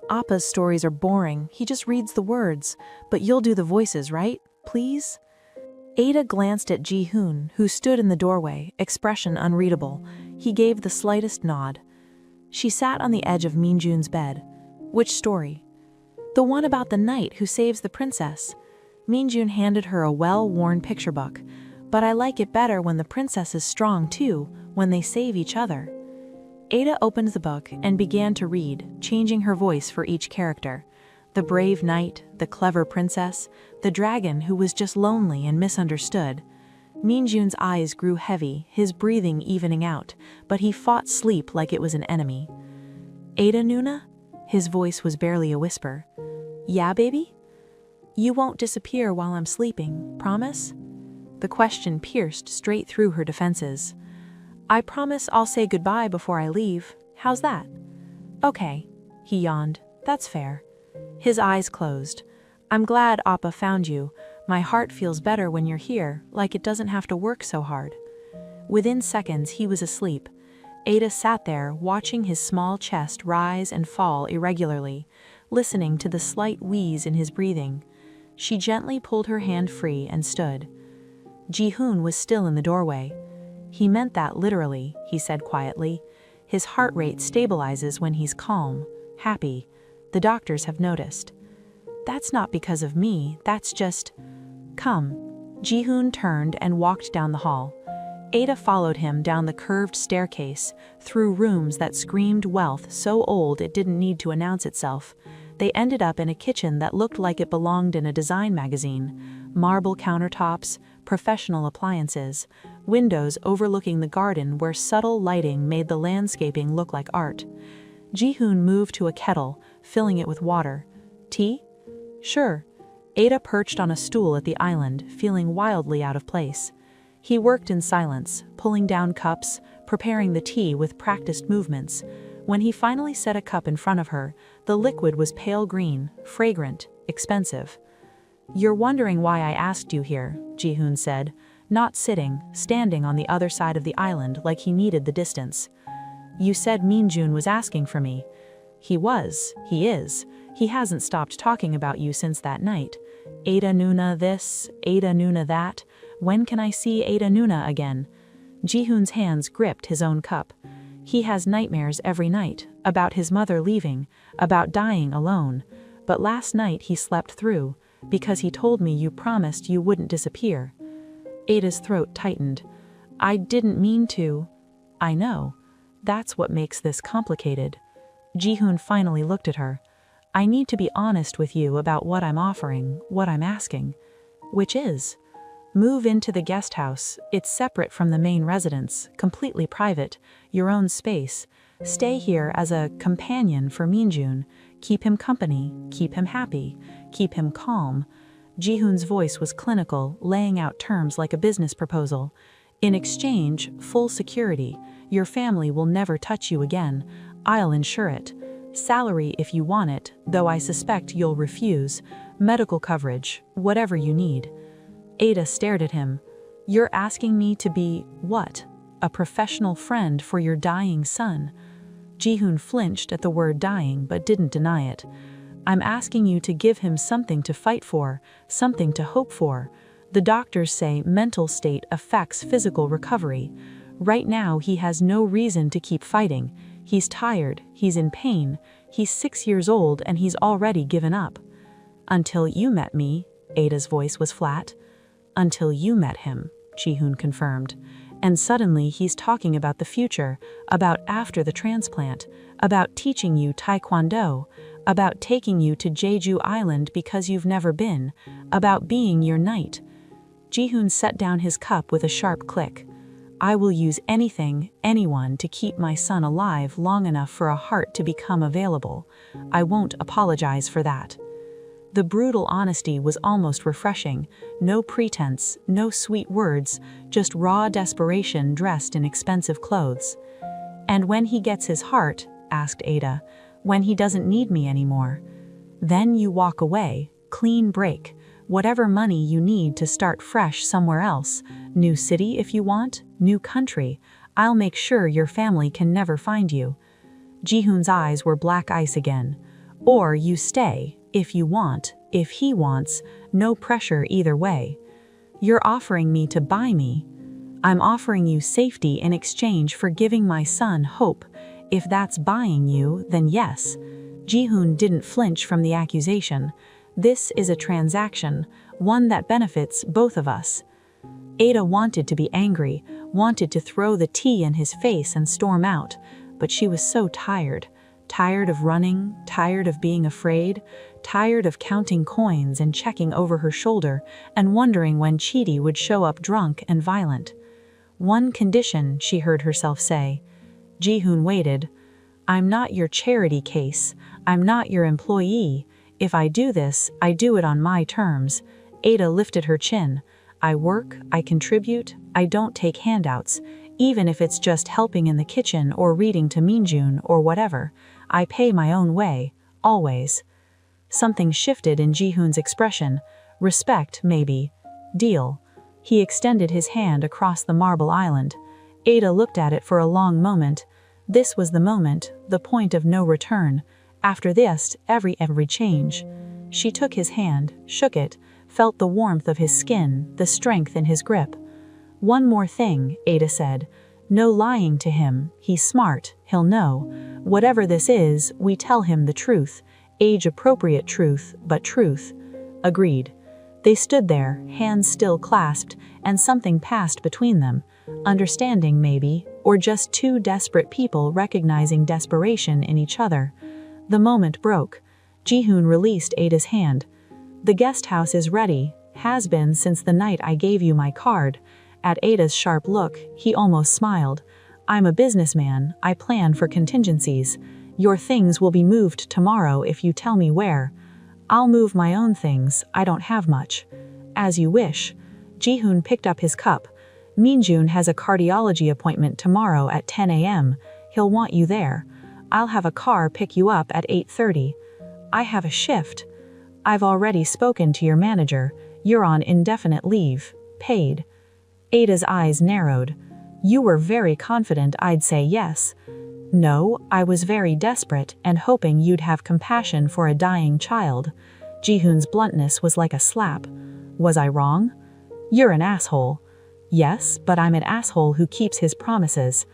Appa's stories are boring, he just reads the words, but you'll do the voices, right? Please? Ada glanced at Jihoon, who stood in the doorway, expression unreadable. He gave the slightest nod. She sat on the edge of Minjun's bed. Which story? The one about the knight who saves the princess. Minjun handed her a well-worn picture book. But I like it better when the princess is strong too, when they save each other. Ada opened the book and began to read, changing her voice for each character. The brave knight, the clever princess, the dragon who was just lonely and misunderstood. Minjun's eyes grew heavy, his breathing evening out, but he fought sleep like it was an enemy. Ada Nuna? His voice was barely a whisper. Yeah, baby? You won't disappear while I'm sleeping, promise? The question pierced straight through her defenses. I promise I'll say goodbye before I leave. How's that? Okay, he yawned. That's fair. His eyes closed. I'm glad Appa found you. My heart feels better when you're here, like it doesn't have to work so hard. Within seconds, he was asleep. Ada sat there, watching his small chest rise and fall irregularly, listening to the slight wheeze in his breathing. She gently pulled her hand free and stood. Jihoon was still in the doorway. He meant that literally, he said quietly. His heart rate stabilizes when he's calm, happy. The doctors have noticed. That's not because of me, that's just... Come. Jihoon turned and walked down the hall. Ada followed him down the curved staircase, through rooms that screamed wealth so old it didn't need to announce itself. They ended up in a kitchen that looked like it belonged in a design magazine. Marble countertops, professional appliances, windows overlooking the garden where subtle lighting made the landscaping look like art. Jihoon moved to a kettle, filling it with water. Tea? Sure. Ada perched on a stool at the island, feeling wildly out of place. He worked in silence, pulling down cups, preparing the tea with practiced movements. When he finally set a cup in front of her, the liquid was pale green, fragrant, expensive. "You're wondering why I asked you here," Jihoon said, not sitting, standing on the other side of the island like he needed the distance. "You said Minjun was asking for me." "He was. He is. He hasn't stopped talking about you since that night. Ada Nuna this, Ada Nuna that. When can I see Ada Nuna again?" Jihoon's hands gripped his own cup. "He has nightmares every night, about his mother leaving, about dying alone. But last night he slept through, because he told me you promised you wouldn't disappear." Ada's throat tightened. "I didn't mean to." "I know. That's what makes this complicated." Jihoon finally looked at her. "I need to be honest with you about what I'm offering, what I'm asking." "Which is?" "Move into the guest house. It's separate from the main residence, completely private, your own space. Stay here as a companion for Minjun. Keep him company, keep him happy, keep him calm." Jihoon's voice was clinical, laying out terms like a business proposal. "In exchange, full security. Your family will never touch you again. I'll ensure it. Salary if you want it, though I suspect you'll refuse. Medical coverage, whatever you need." Ada stared at him. "You're asking me to be, what? A professional friend for your dying son?" Jihoon flinched at the word dying but didn't deny it. "I'm asking you to give him something to fight for, something to hope for. The doctors say mental state affects physical recovery. Right now he has no reason to keep fighting. He's tired, he's in pain, he's 6 years old and he's already given up." "Until you met me," Ada's voice was flat. "Until you met him," Jihoon confirmed. "And suddenly he's talking about the future, about after the transplant, about teaching you Taekwondo, about taking you to Jeju Island because you've never been, about being your knight." Jihoon set down his cup with a sharp click. "I will use anything, anyone to keep my son alive long enough for a heart to become available. I won't apologize for that." The brutal honesty was almost refreshing. No pretense, no sweet words, just raw desperation dressed in expensive clothes. "And when he gets his heart," asked Ada, "when he doesn't need me anymore?" "Then you walk away, clean break, whatever money you need to start fresh somewhere else. New city if you want, new country. I'll make sure your family can never find you." Jihoon's eyes were black ice again. "Or you stay, if you want, if he wants, no pressure either way." "You're offering me to buy me." "I'm offering you safety in exchange for giving my son hope. If that's buying you, then yes." Jihoon didn't flinch from the accusation. "This is a transaction, one that benefits both of us." Ada wanted to be angry, wanted to throw the tea in his face and storm out, but she was so tired. Tired of running, tired of being afraid, tired of counting coins and checking over her shoulder and wondering when Chidi would show up drunk and violent. "One condition," she heard herself say. Jihoon waited. "I'm not your charity case. I'm not your employee. If I do this, I do it on my terms." Ada lifted her chin. "I work, I contribute, I don't take handouts, even if it's just helping in the kitchen or reading to Minjun or whatever. I pay my own way, always." Something shifted in Jihoon's expression. Respect, maybe. Deal. He extended his hand across the marble island. Ada looked at it for a long moment. This was the moment, the point of no return. After this, every change. She took his hand, shook it, felt the warmth of his skin, the strength in his grip. "One more thing," Ada said. "No lying to him. He's smart. He'll know. Whatever this is, we tell him the truth. Age-appropriate truth, but truth." Agreed. They stood there, hands still clasped, and something passed between them. Understanding, maybe, or just two desperate people recognizing desperation in each other. The moment broke. Jihoon released Ada's hand. "The guest house is ready, has been since the night I gave you my card." At Ada's sharp look, he almost smiled. "I'm a businessman, I plan for contingencies. Your things will be moved tomorrow if you tell me where." I'll move my own things, I don't have much. As you wish. Jihoon picked up his cup. Minjun has a cardiology appointment tomorrow at 10 a.m. He'll want you there. I'll have a car pick you up at 8:30. I have a shift. I've already spoken to your manager. You're on indefinite leave. Paid. Ada's eyes narrowed. You were very confident I'd say yes. No, I was very desperate and hoping you'd have compassion for a dying child. Jihoon's bluntness was like a slap. Was I wrong? You're an asshole. Yes, but I'm an asshole who keeps his promises.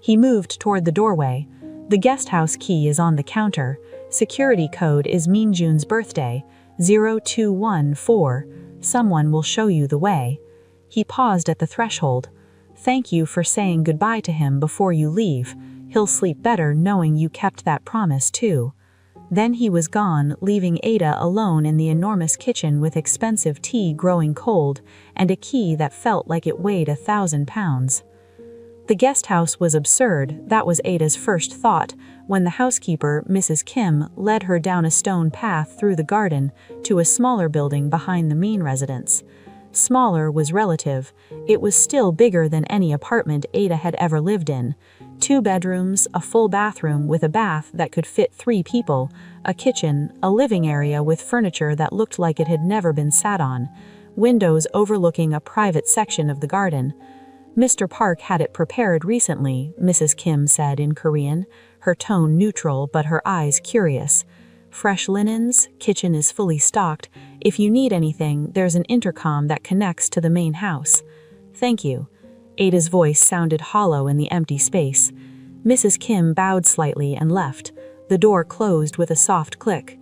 He moved toward the doorway. The guest house key is on the counter. Security code is Minjun's birthday, 0214. Someone will show you the way. He paused at the threshold. Thank you for saying goodbye to him before you leave. He'll sleep better knowing you kept that promise too. Then he was gone, leaving Ada alone in the enormous kitchen with expensive tea growing cold and a key that felt like it weighed 1,000 pounds. The guest house was absurd, that was Ada's first thought, when the housekeeper, Mrs. Kim, led her down a stone path through the garden to a smaller building behind the main residence. Smaller was relative. It was still bigger than any apartment Ada had ever lived in. 2 bedrooms, a full bathroom with a bath that could fit 3 people, a kitchen, a living area with furniture that looked like it had never been sat on, windows overlooking a private section of the garden. Mr. Park had it prepared recently, Mrs. Kim said in Korean, her tone neutral but her eyes curious. Fresh linens, kitchen is fully stocked. If you need anything, there's an intercom that connects to the main house. Thank you. Ada's voice sounded hollow in the empty space. Mrs. Kim bowed slightly and left. The door closed with a soft click.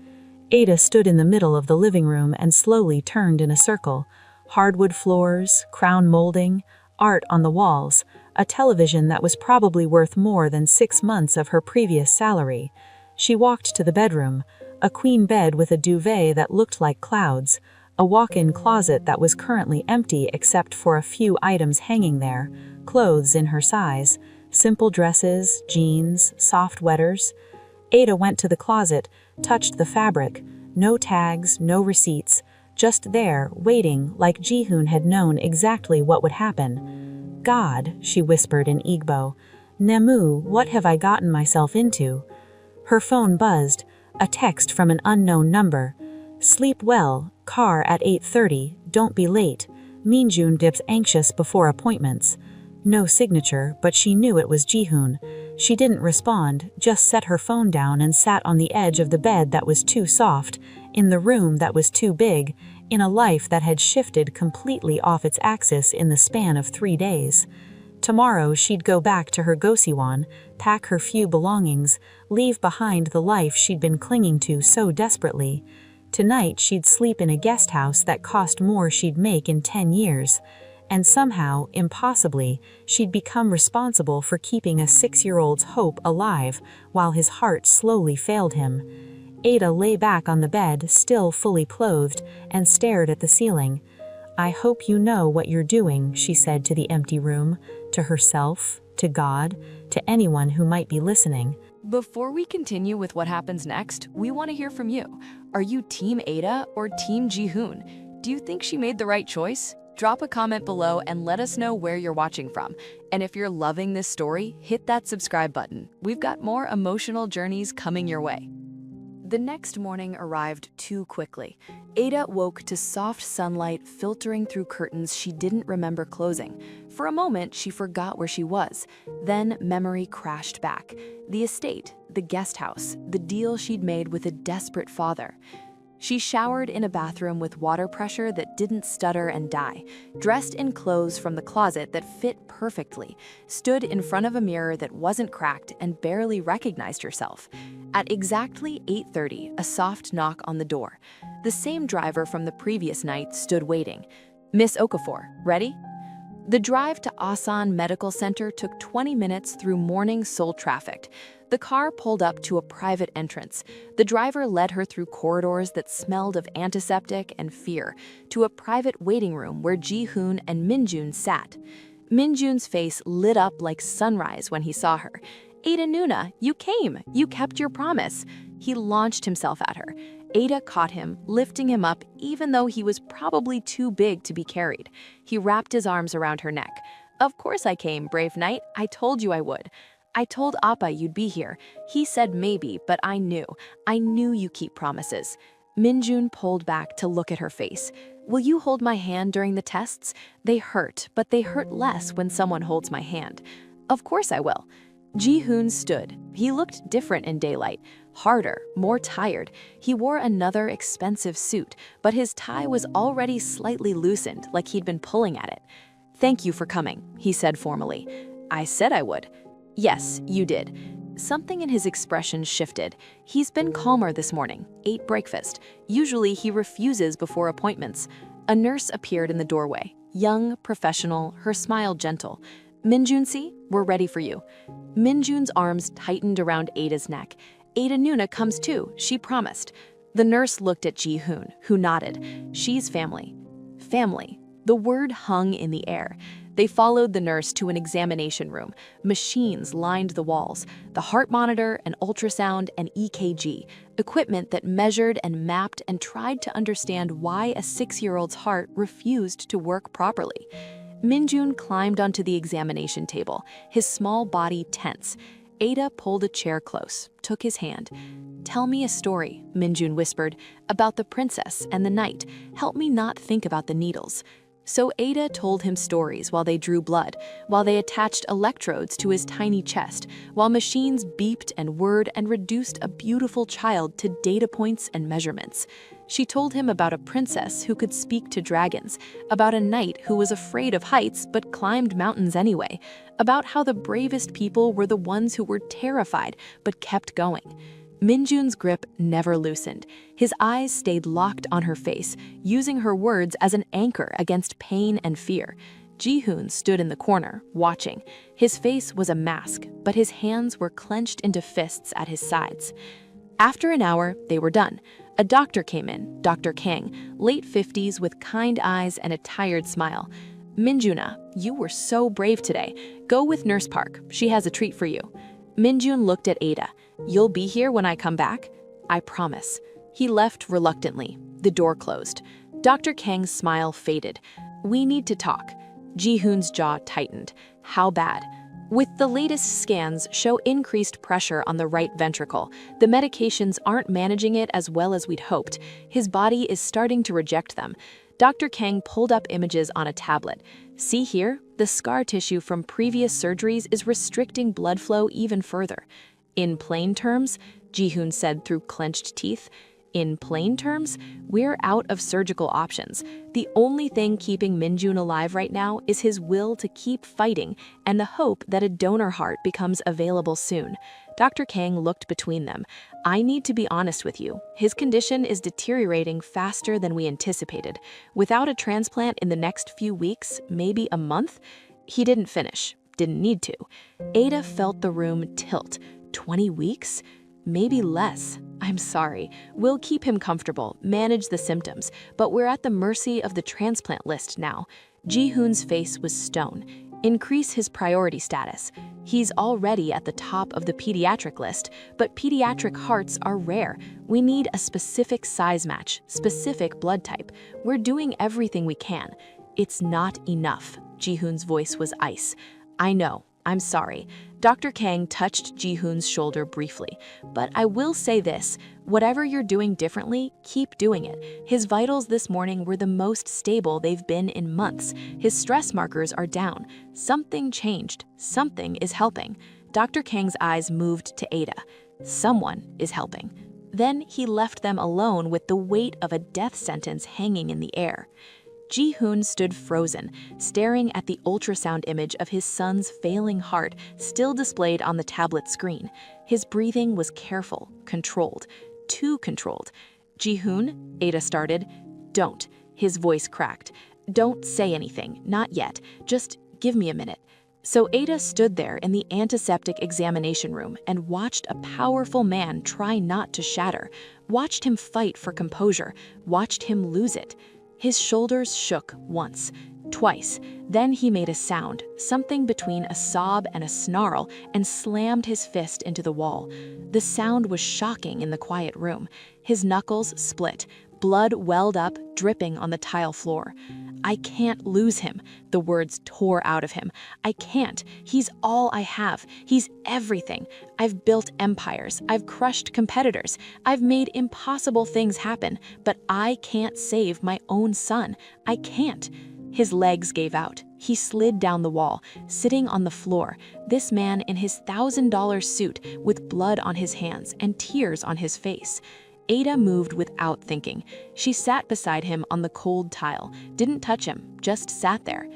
Ada stood in the middle of the living room and slowly turned in a circle. Hardwood floors, crown molding, art on the walls, a television that was probably worth more than 6 months of her previous salary. She walked to the bedroom, a queen bed with a duvet that looked like clouds, a walk-in closet that was currently empty except for a few items hanging there, clothes in her size, simple dresses, jeans, soft sweaters. Ada went to the closet, touched the fabric, no tags, no receipts, just there, waiting, like Jihoon had known exactly what would happen. God, she whispered in Igbo, Nemu, what have I gotten myself into? Her phone buzzed, a text from an unknown number. Sleep well, car at 8:30, don't be late. Minjun dips anxious before appointments. No signature, but she knew it was Jihoon. She didn't respond, just set her phone down and sat on the edge of the bed that was too soft, in the room that was too big, in a life that had shifted completely off its axis in the span of 3 days. Tomorrow she'd go back to her Gosiwon, pack her few belongings, leave behind the life she'd been clinging to so desperately. Tonight she'd sleep in a guest house that cost more she'd make in 10 years. And somehow, impossibly, she'd become responsible for keeping a 6-year-old's hope alive while his heart slowly failed him. Ada lay back on the bed, still fully clothed, and stared at the ceiling. I hope you know what you're doing, she said to the empty room, to herself, to God, to anyone who might be listening. Before we continue with what happens next, we want to hear from you. Are you Team Ada or Team Jihoon? Do you think she made the right choice? Drop a comment below and let us know where you're watching from. And if you're loving this story, hit that subscribe button. We've got more emotional journeys coming your way. The next morning arrived too quickly. Ada woke to soft sunlight filtering through curtains she didn't remember closing. For a moment, she forgot where she was. Then memory crashed back. The estate, the guest house, the deal she'd made with a desperate father. She showered in a bathroom with water pressure that didn't stutter and die, dressed in clothes from the closet that fit perfectly, stood in front of a mirror that wasn't cracked and barely recognized herself. At exactly 8:30, a soft knock on the door. The same driver from the previous night stood waiting. Miss Okafor, ready? The drive to Asan Medical Center took 20 minutes through morning Seoul traffic. The car pulled up to a private entrance. The driver led her through corridors that smelled of antiseptic and fear to a private waiting room where Jihoon and Minjun sat. Minjun's face lit up like sunrise when he saw her. Ada Nuna, you came. You kept your promise. He launched himself at her. Ada caught him, lifting him up even though he was probably too big to be carried. He wrapped his arms around her neck. "Of course I came, brave knight. I told you I would. I told Appa you'd be here. He said maybe, but I knew. I knew you keep promises." Minjun pulled back to look at her face. "Will you hold my hand during the tests? They hurt, but they hurt less when someone holds my hand." "Of course I will." Jihoon stood. He looked different in daylight, harder, more tired. He wore another expensive suit, but his tie was already slightly loosened, like he'd been pulling at it. "Thank you for coming," he said formally. "I said I would." "Yes, you did." Something in his expression shifted. He's been calmer this morning, ate breakfast. Usually he refuses before appointments. A nurse appeared in the doorway, young, professional, her smile gentle. "Minjun, see, we're ready for you." Minjun's arms tightened around Ada's neck. "Ada Nuna comes too, she promised." The nurse looked at Jihoon, who nodded. "She's family." Family. The word hung in the air. They followed the nurse to an examination room. Machines lined the walls. The heart monitor, an ultrasound, and EKG. Equipment that measured and mapped and tried to understand why a 6-year-old's heart refused to work properly. Minjun climbed onto the examination table, his small body tense. Ada pulled a chair close, took his hand. "Tell me a story," Minjun whispered, "about the princess and the knight. Help me not think about the needles." So Ada told him stories while they drew blood, while they attached electrodes to his tiny chest, while machines beeped and whirred and reduced a beautiful child to data points and measurements. She told him about a princess who could speak to dragons, about a knight who was afraid of heights but climbed mountains anyway, about how the bravest people were the ones who were terrified but kept going. Minjun's grip never loosened. His eyes stayed locked on her face, using her words as an anchor against pain and fear. Jihoon stood in the corner, watching. His face was a mask, but his hands were clenched into fists at his sides. After an hour, they were done. A doctor came in, Dr. Kang, late 50s with kind eyes and a tired smile. "Minjuna, you were so brave today. Go with Nurse Park. She has a treat for you." Minjun looked at Ada. "You'll be here when I come back?" "I promise." He left reluctantly. The door closed. Dr. Kang's smile faded. "We need to talk." Jihoon's jaw tightened. "How bad?" "With the latest scans show increased pressure on the right ventricle. The medications aren't managing it as well as we'd hoped. His body is starting to reject them." Dr. Kang pulled up images on a tablet. "See here, the scar tissue from previous surgeries is restricting blood flow even further." "In plain terms," Jihoon said through clenched teeth, "in plain terms, we're out of surgical options. The only thing keeping Minjun alive right now is his will to keep fighting and the hope that a donor heart becomes available soon." Dr. Kang looked between them. "I need to be honest with you. His condition is deteriorating faster than we anticipated. Without a transplant in the next few weeks, maybe a month." He didn't finish. Didn't need to. Ada felt the room tilt. 20 weeks? Maybe less. "I'm sorry. We'll keep him comfortable, manage the symptoms, but we're at the mercy of the transplant list now." Jihoon's face was stone. "Increase his priority status. He's already at the top of the pediatric list, but pediatric hearts are rare. We need a specific size match, specific blood type. We're doing everything we can." "It's not enough." Jihoon's voice was ice. "I know. I'm sorry." Dr. Kang touched Jihoon's shoulder briefly. "But I will say this, whatever you're doing differently, keep doing it. His vitals this morning were the most stable they've been in months. His stress markers are down. Something changed. Something is helping." Dr. Kang's eyes moved to Ada. "Someone is helping." Then he left them alone with the weight of a death sentence hanging in the air. Jihoon stood frozen, staring at the ultrasound image of his son's failing heart still displayed on the tablet screen. His breathing was careful, controlled, too controlled. "Jihoon," Ada started. "Don't." His voice cracked. "Don't say anything, not yet. Just give me a minute." So Ada stood there in the antiseptic examination room and watched a powerful man try not to shatter, watched him fight for composure, watched him lose it. His shoulders shook once. twice. Then he made a sound, something between a sob and a snarl, and slammed his fist into the wall. The sound was shocking in the quiet room. His knuckles split. Blood welled up, dripping on the tile floor. "I can't lose him," the words tore out of him. "I can't. He's all I have. He's everything. I've built empires. I've crushed competitors. I've made impossible things happen, but I can't save my own son. I can't." His legs gave out. He slid down the wall, sitting on the floor, this man in his $1,000 suit with blood on his hands and tears on his face. Ada moved without thinking. She sat beside him on the cold tile, didn't touch him, just sat there.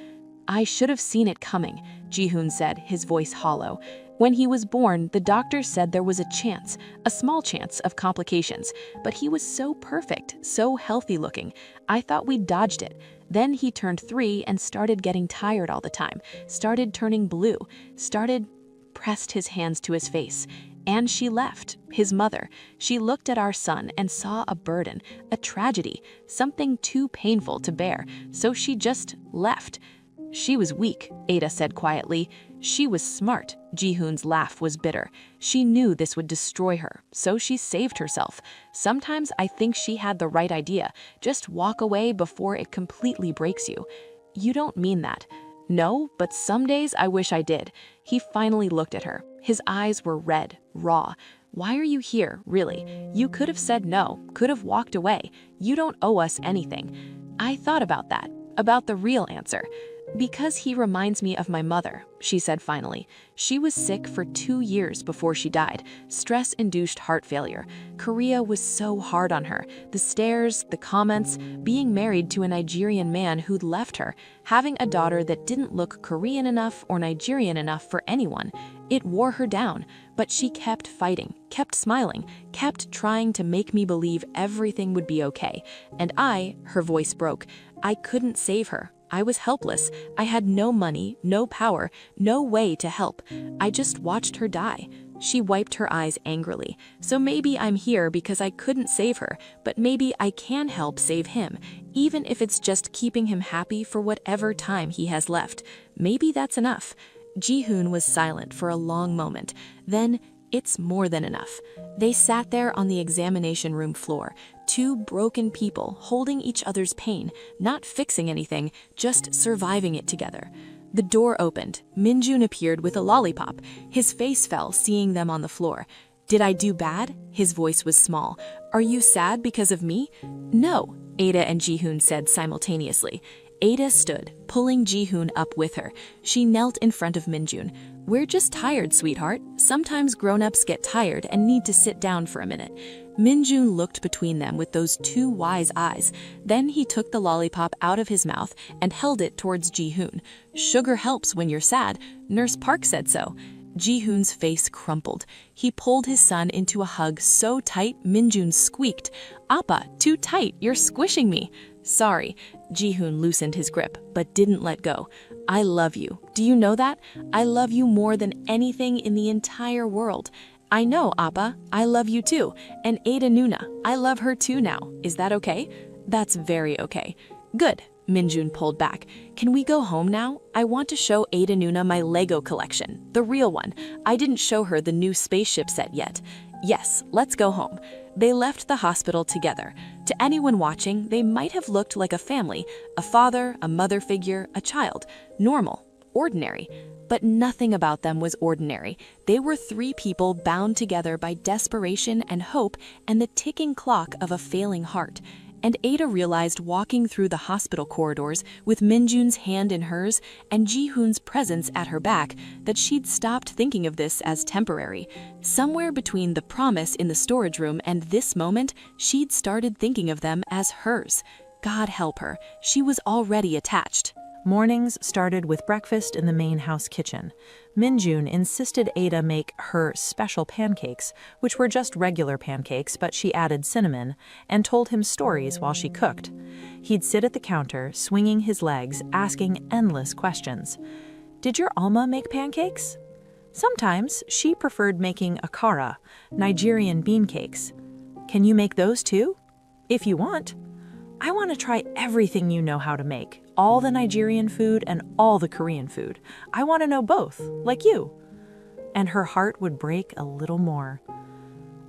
"I should have seen it coming," Jihoon said, his voice hollow. "When he was born, the doctor said there was a chance, a small chance of complications, but he was so perfect, so healthy looking. I thought we'd dodged it. Then he turned 3 and started getting tired all the time, started turning blue, pressed his hands to his face. And she left, his mother. She looked at our son and saw a burden, a tragedy, something too painful to bear, so she just left." "She was weak," Ada said quietly. "She was smart." Jihoon's laugh was bitter. "She knew this would destroy her, so she saved herself. Sometimes I think she had the right idea. Just walk away before it completely breaks you." "You don't mean that." "No, but some days I wish I did." He finally looked at her. His eyes were red, raw. "Why are you here, really? You could have said no, could have walked away. You don't owe us anything." "I thought about that, about the real answer." "Because he reminds me of my mother," she said finally. "She was sick for 2 years before she died, stress-induced heart failure. Korea was so hard on her. The stares, the comments, being married to a Nigerian man who'd left her, having a daughter that didn't look Korean enough or Nigerian enough for anyone. It wore her down, but she kept fighting, kept smiling, kept trying to make me believe everything would be okay. And her voice broke, I couldn't save her. I was helpless. I had no money, no power, no way to help. I just watched her die." She wiped her eyes angrily. "So maybe I'm here because I couldn't save her, but maybe I can help save him, even if it's just keeping him happy for whatever time he has left. Maybe that's enough." Jihoon was silent for a long moment. Then, "It's more than enough." They sat there on the examination room floor, 2 broken people holding each other's pain, not fixing anything, just surviving it together. The door opened. Minjun appeared with a lollipop. His face fell, seeing them on the floor. "Did I do bad?" His voice was small. "Are you sad because of me?" "No," Ada and Jihoon said simultaneously. Ada stood, pulling Jihoon up with her. She knelt in front of Minjun. "We're just tired, sweetheart. Sometimes grown-ups get tired and need to sit down for a minute." Minjun looked between them with those 2 wise eyes. Then he took the lollipop out of his mouth and held it towards Jihoon. "Sugar helps when you're sad. Nurse Park said so." Jihoon's face crumpled. He pulled his son into a hug so tight Minjun squeaked, "Appa, too tight, you're squishing me." "Sorry." Jihoon loosened his grip, but didn't let go. "I love you. Do you know that? I love you more than anything in the entire world." "I know, Appa. I love you too. And Ada Nuna, I love her too now. Is that okay?" "That's very okay." "Good." Minjun pulled back. "Can we go home now? I want to show Ada Nuna my Lego collection, the real one. I didn't show her the new spaceship set yet." "Yes, let's go home." They left the hospital together. To anyone watching, they might have looked like a family, a father, a mother figure, a child. Normal, ordinary. But nothing about them was ordinary. They were 3 people bound together by desperation and hope and the ticking clock of a failing heart. And Ada realized walking through the hospital corridors with Minjun's hand in hers and Jihoon's presence at her back that she'd stopped thinking of this as temporary. Somewhere between the promise in the storage room and this moment, she'd started thinking of them as hers. God help her, she was already attached. Mornings started with breakfast in the main house kitchen. Minjun insisted Ada make her special pancakes, which were just regular pancakes, but she added cinnamon, and told him stories while she cooked. He'd sit at the counter, swinging his legs, asking endless questions. "Did your Alma make pancakes?" Sometimes she preferred making akara, Nigerian bean cakes. "Can you make those too?" "If you want." "I want to try everything you know how to make. all the Nigerian food and all the Korean food. I want to know both, like you." And her heart would break a little more.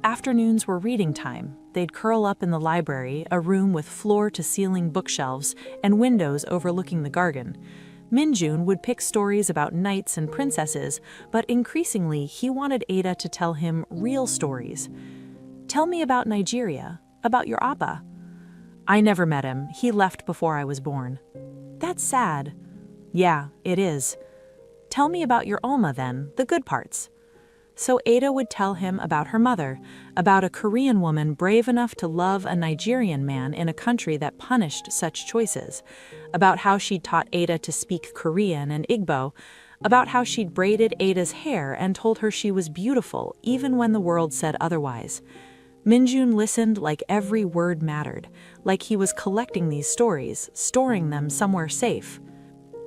Afternoons were reading time. They'd curl up in the library, a room with floor-to-ceiling bookshelves and windows overlooking the garden. Minjun would pick stories about knights and princesses, but increasingly he wanted Ada to tell him real stories. "Tell me about Nigeria, about your Appa." "I never met him. He left before I was born." "That's sad." "Yeah, it is." "Tell me about your Oma then, the good parts." So Ada would tell him about her mother, about a Korean woman brave enough to love a Nigerian man in a country that punished such choices, about how she'd taught Ada to speak Korean and Igbo, about how she'd braided Ada's hair and told her she was beautiful even when the world said otherwise. Minjun listened like every word mattered, like he was collecting these stories, storing them somewhere safe.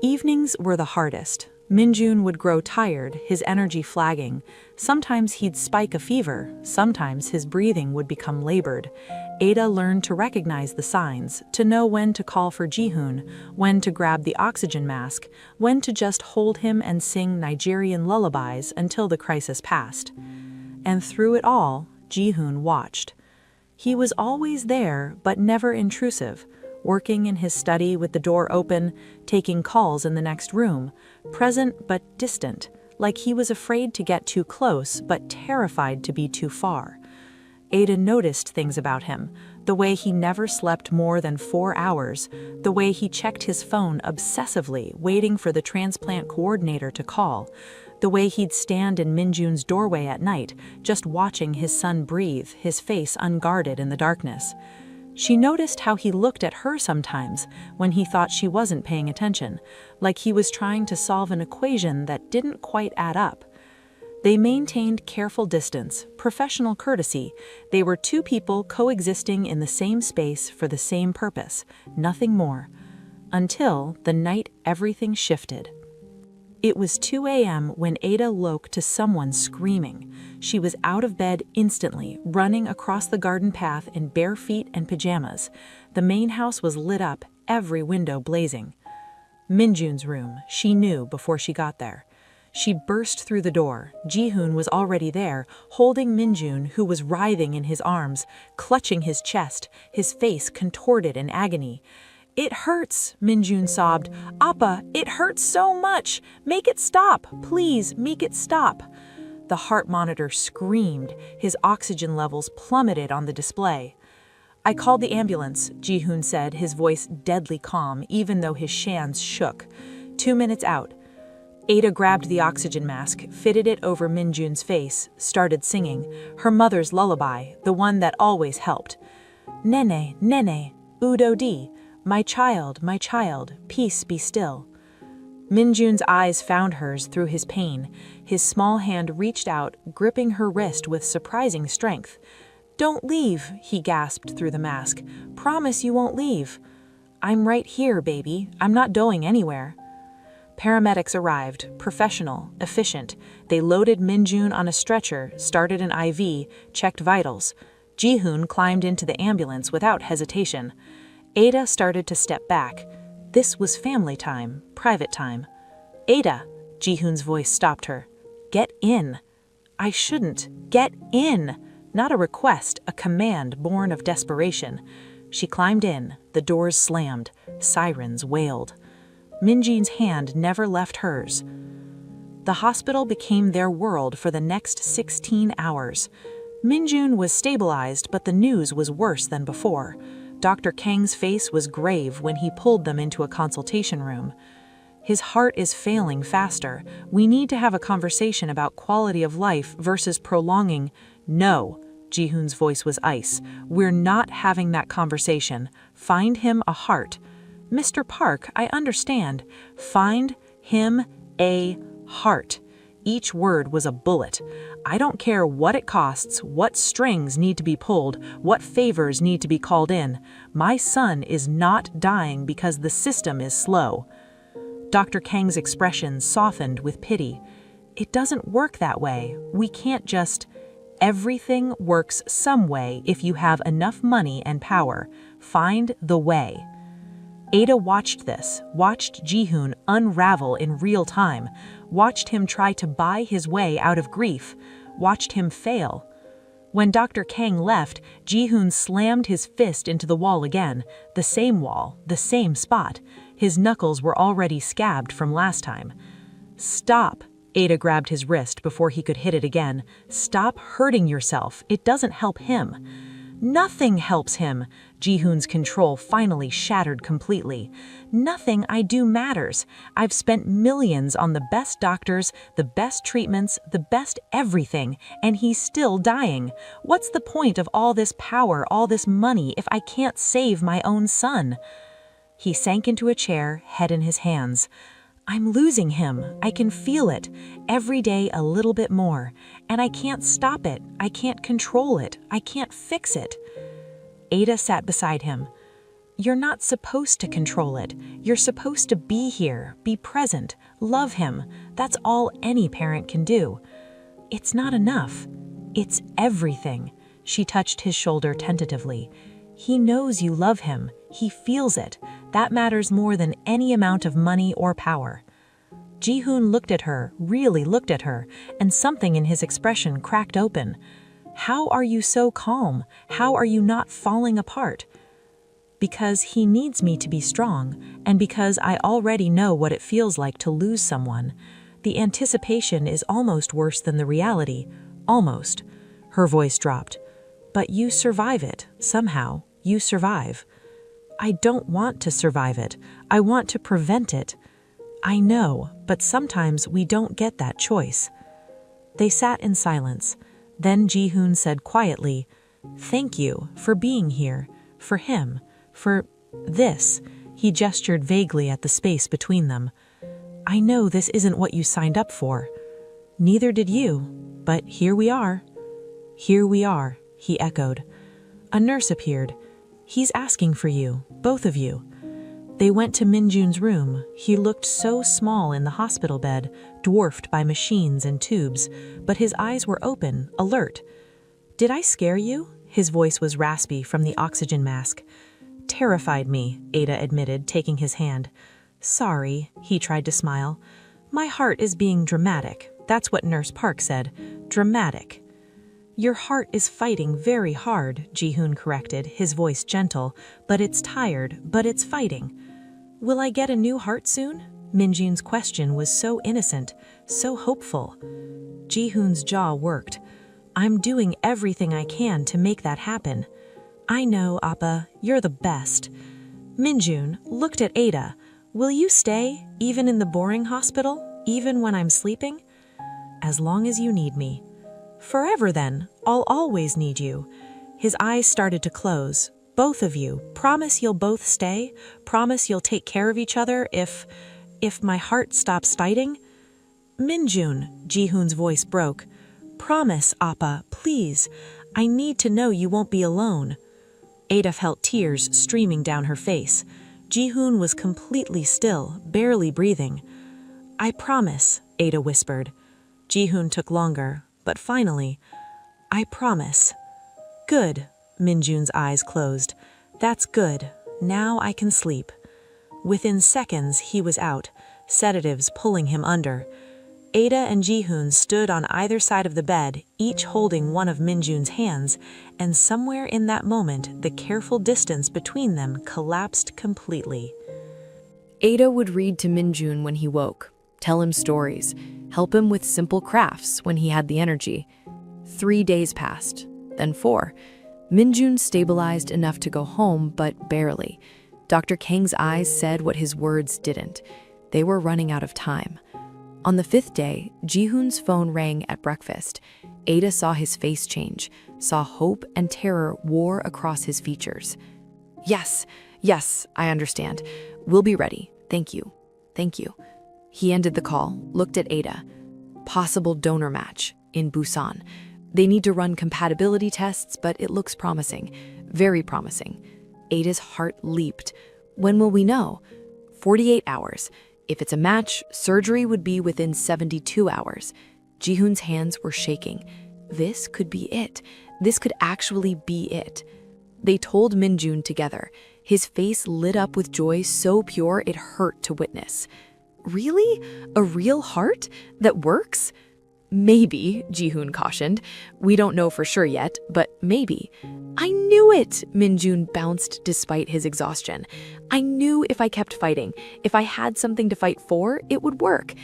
Evenings were the hardest. Minjun would grow tired, his energy flagging. Sometimes he'd spike a fever, sometimes his breathing would become labored. Ada learned to recognize the signs, to know when to call for Jihoon, when to grab the oxygen mask, when to just hold him and sing Nigerian lullabies until the crisis passed. And through it all, Jihoon watched. He was always there, but never intrusive, working in his study with the door open, taking calls in the next room, present but distant, like he was afraid to get too close but terrified to be too far. Ada noticed things about him, the way he never slept more than 4 hours, the way he checked his phone obsessively, waiting for the transplant coordinator to call, the way he'd stand in Minjun's doorway at night, just watching his son breathe, his face unguarded in the darkness. She noticed how he looked at her sometimes when he thought she wasn't paying attention, like he was trying to solve an equation that didn't quite add up. They maintained careful distance, professional courtesy. They were two people coexisting in the same space for the same purpose, nothing more. Until the night everything shifted. It was 2 a.m. when Ada woke to someone screaming. She was out of bed instantly, running across the garden path in bare feet and pajamas. The main house was lit up, every window blazing. Minjun's room, she knew before she got there. She burst through the door. Jihoon was already there, holding Minjun, who was writhing in his arms, clutching his chest, his face contorted in agony. "It hurts," Minjun sobbed. "Appa, it hurts so much. Make it stop. Please, make it stop." The heart monitor screamed. His oxygen levels plummeted on the display. "I called the ambulance," Jihoon said, his voice deadly calm, even though his shands shook. 2 minutes out. Ada grabbed the oxygen mask, fitted it over Minjun's face, started singing, her mother's lullaby, the one that always helped. "Nene, nene, udo di. My child, peace be still." Minjun's eyes found hers through his pain. His small hand reached out, gripping her wrist with surprising strength. "Don't leave," he gasped through the mask. "Promise you won't leave." "I'm right here, baby. I'm not going anywhere." Paramedics arrived, professional, efficient. They loaded Minjun on a stretcher, started an IV, checked vitals. Jihoon climbed into the ambulance without hesitation. Ada started to step back. This was family time, private time. "Ada," Jihoon's voice stopped her. "Get in." "I shouldn't. Get in." Not a request, a command born of desperation. She climbed in. The doors slammed. Sirens wailed. Minjun's hand never left hers. The hospital became their world for the next 16 hours. Minjun was stabilized, but the news was worse than before. Dr. Kang's face was grave when he pulled them into a consultation room. "His heart is failing faster. We need to have a conversation about quality of life versus prolonging." "No," Jihoon's voice was ice. "We're not having that conversation. Find him a heart." "Mr. Park, I understand. Find him a heart." Each word was a bullet. "I don't care what it costs, what strings need to be pulled, what favors need to be called in. My son is not dying because the system is slow." Dr. Kang's expression softened with pity. "It doesn't work that way. We can't just—" "Everything works some way if you have enough money and power. Find the way." Ada watched this, watched Jihoon unravel in real time, watched him try to buy his way out of grief, watched him fail. When Dr. Kang left, Jihoon slammed his fist into the wall again, the same wall, the same spot. His knuckles were already scabbed from last time. "Stop!" Ada grabbed his wrist before he could hit it again. "Stop hurting yourself. It doesn't help him." "Nothing helps him." Jihoon's control finally shattered completely. "Nothing I do matters. I've spent millions on the best doctors, the best treatments, the best everything, and he's still dying. What's the point of all this power, all this money, if I can't save my own son?" He sank into a chair, head in his hands. "I'm losing him. I can feel it. Every day a little bit more. And I can't stop it. I can't control it. I can't fix it." Ada sat beside him. "You're not supposed to control it. You're supposed to be here, be present, love him. That's all any parent can do." "It's not enough. It's everything." She touched his shoulder tentatively. "He knows you love him. He feels it. That matters more than any amount of money or power." Jihoon looked at her, really looked at her, and something in his expression cracked open. "How are you so calm? How are you not falling apart?" "Because he needs me to be strong, and because I already know what it feels like to lose someone. The anticipation is almost worse than the reality. Almost." Her voice dropped. "But you survive it, somehow. You survive." "I don't want to survive it. I want to prevent it." "I know, but sometimes we don't get that choice." They sat in silence. Then Jihoon said quietly, "Thank you for being here, for him, for this." He gestured vaguely at the space between them. "I know this isn't what you signed up for. Neither did you, but here we are." "Here we are," he echoed. A nurse appeared. "He's asking for you, both of you." They went to Minjun's room. He looked so small in the hospital bed, dwarfed by machines and tubes, but his eyes were open, alert. "Did I scare you?" His voice was raspy from the oxygen mask. "Terrified me," Ada admitted, taking his hand. "Sorry," he tried to smile. "My heart is being dramatic. That's what Nurse Park said. Dramatic." "Your heart is fighting very hard," Jihoon corrected, his voice gentle. "But it's tired, but it's fighting." "Will I get a new heart soon?" Minjun's question was so innocent, so hopeful. Jihoon's jaw worked. "I'm doing everything I can to make that happen." "I know, Appa. You're the best." Minjun looked at Ada. "Will you stay, even in the boring hospital, even when I'm sleeping?" "As long as you need me." "Forever then. I'll always need you." His eyes started to close. "Both of you. Promise you'll both stay? Promise you'll take care of each other if my heart stops fighting?" "Minjun," Jihoon's voice broke. "Promise, Appa, please. I need to know you won't be alone." Ada felt tears streaming down her face. Jihoon was completely still, barely breathing. "I promise," Ada whispered. Jihoon took longer, but finally, "I promise." "Good." Minjun's eyes closed. "That's good. Now I can sleep." Within seconds, he was out, sedatives pulling him under. Ada and Jihoon stood on either side of the bed, each holding one of Minjun's hands, and somewhere in that moment, the careful distance between them collapsed completely. Ada would read to Minjun when he woke, tell him stories, help him with simple crafts when he had the energy. 3 days passed, then 4. Minjun stabilized enough to go home, but barely. Dr. Kang's eyes said what his words didn't. They were running out of time. On the 5th day, Jihoon's phone rang at breakfast. Ada saw his face change, saw hope and terror war across his features. Yes, I understand. We'll be ready. Thank you. He ended the call, looked at Ada. Possible donor match in Busan. They need to run compatibility tests, but it looks promising. Very promising. Ada's heart leaped. When will we know? 48 hours. If it's a match, surgery would be within 72 hours. Jihoon's hands were shaking. This could be it. This could actually be it. They told Minjun together. His face lit up with joy so pure it hurt to witness. Really? A real heart that works? Maybe, Jihoon cautioned. We don't know for sure yet, but maybe. I knew it, Minjun bounced despite his exhaustion. I knew if I kept fighting, if I had something to fight for, it would work.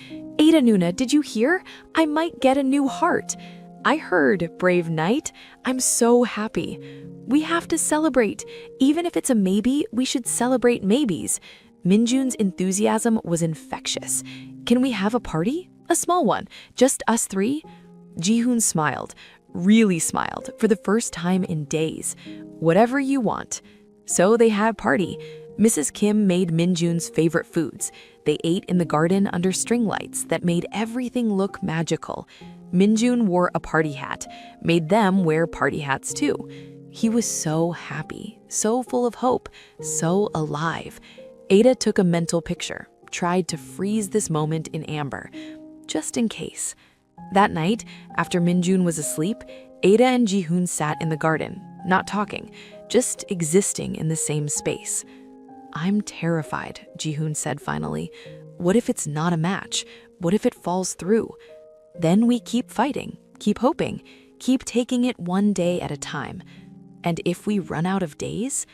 Ada Nuna, did you hear? I might get a new heart. I heard, brave knight. I'm so happy. We have to celebrate. Even if it's a maybe, we should celebrate maybes. Minjun's enthusiasm was infectious. Can we have a party? A small one, just us three? Jihoon smiled, really smiled, for the first time in days. Whatever you want. So they had a party. Mrs. Kim made Minjun's favorite foods. They ate in the garden under string lights that made everything look magical. Minjun wore a party hat, made them wear party hats too. He was so happy, so full of hope, so alive. Ada took a mental picture, tried to freeze this moment in amber, just in case. That night, after Minjun was asleep, Ada and Jihoon sat in the garden, not talking, just existing in the same space. I'm terrified, Jihoon said finally. What if it's not a match? What if it falls through? Then we keep fighting, keep hoping, keep taking it one day at a time. And if we run out of days?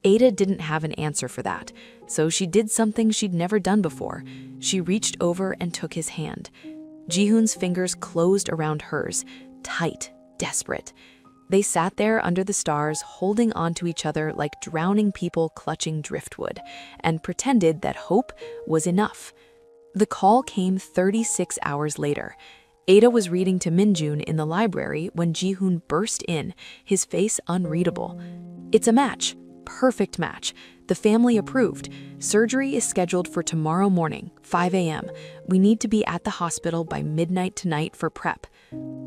Ada didn't have an answer for that, so she did something she'd never done before. She reached over and took his hand. Jihoon's fingers closed around hers, tight, desperate. They sat there under the stars, holding onto each other like drowning people clutching driftwood, and pretended that hope was enough. The call came 36 hours later. Ada was reading to Minjun in the library when Jihoon burst in, his face unreadable. It's a match. Perfect match. The family approved. Surgery is scheduled for tomorrow morning, 5 a.m. We need to be at the hospital by midnight tonight for prep.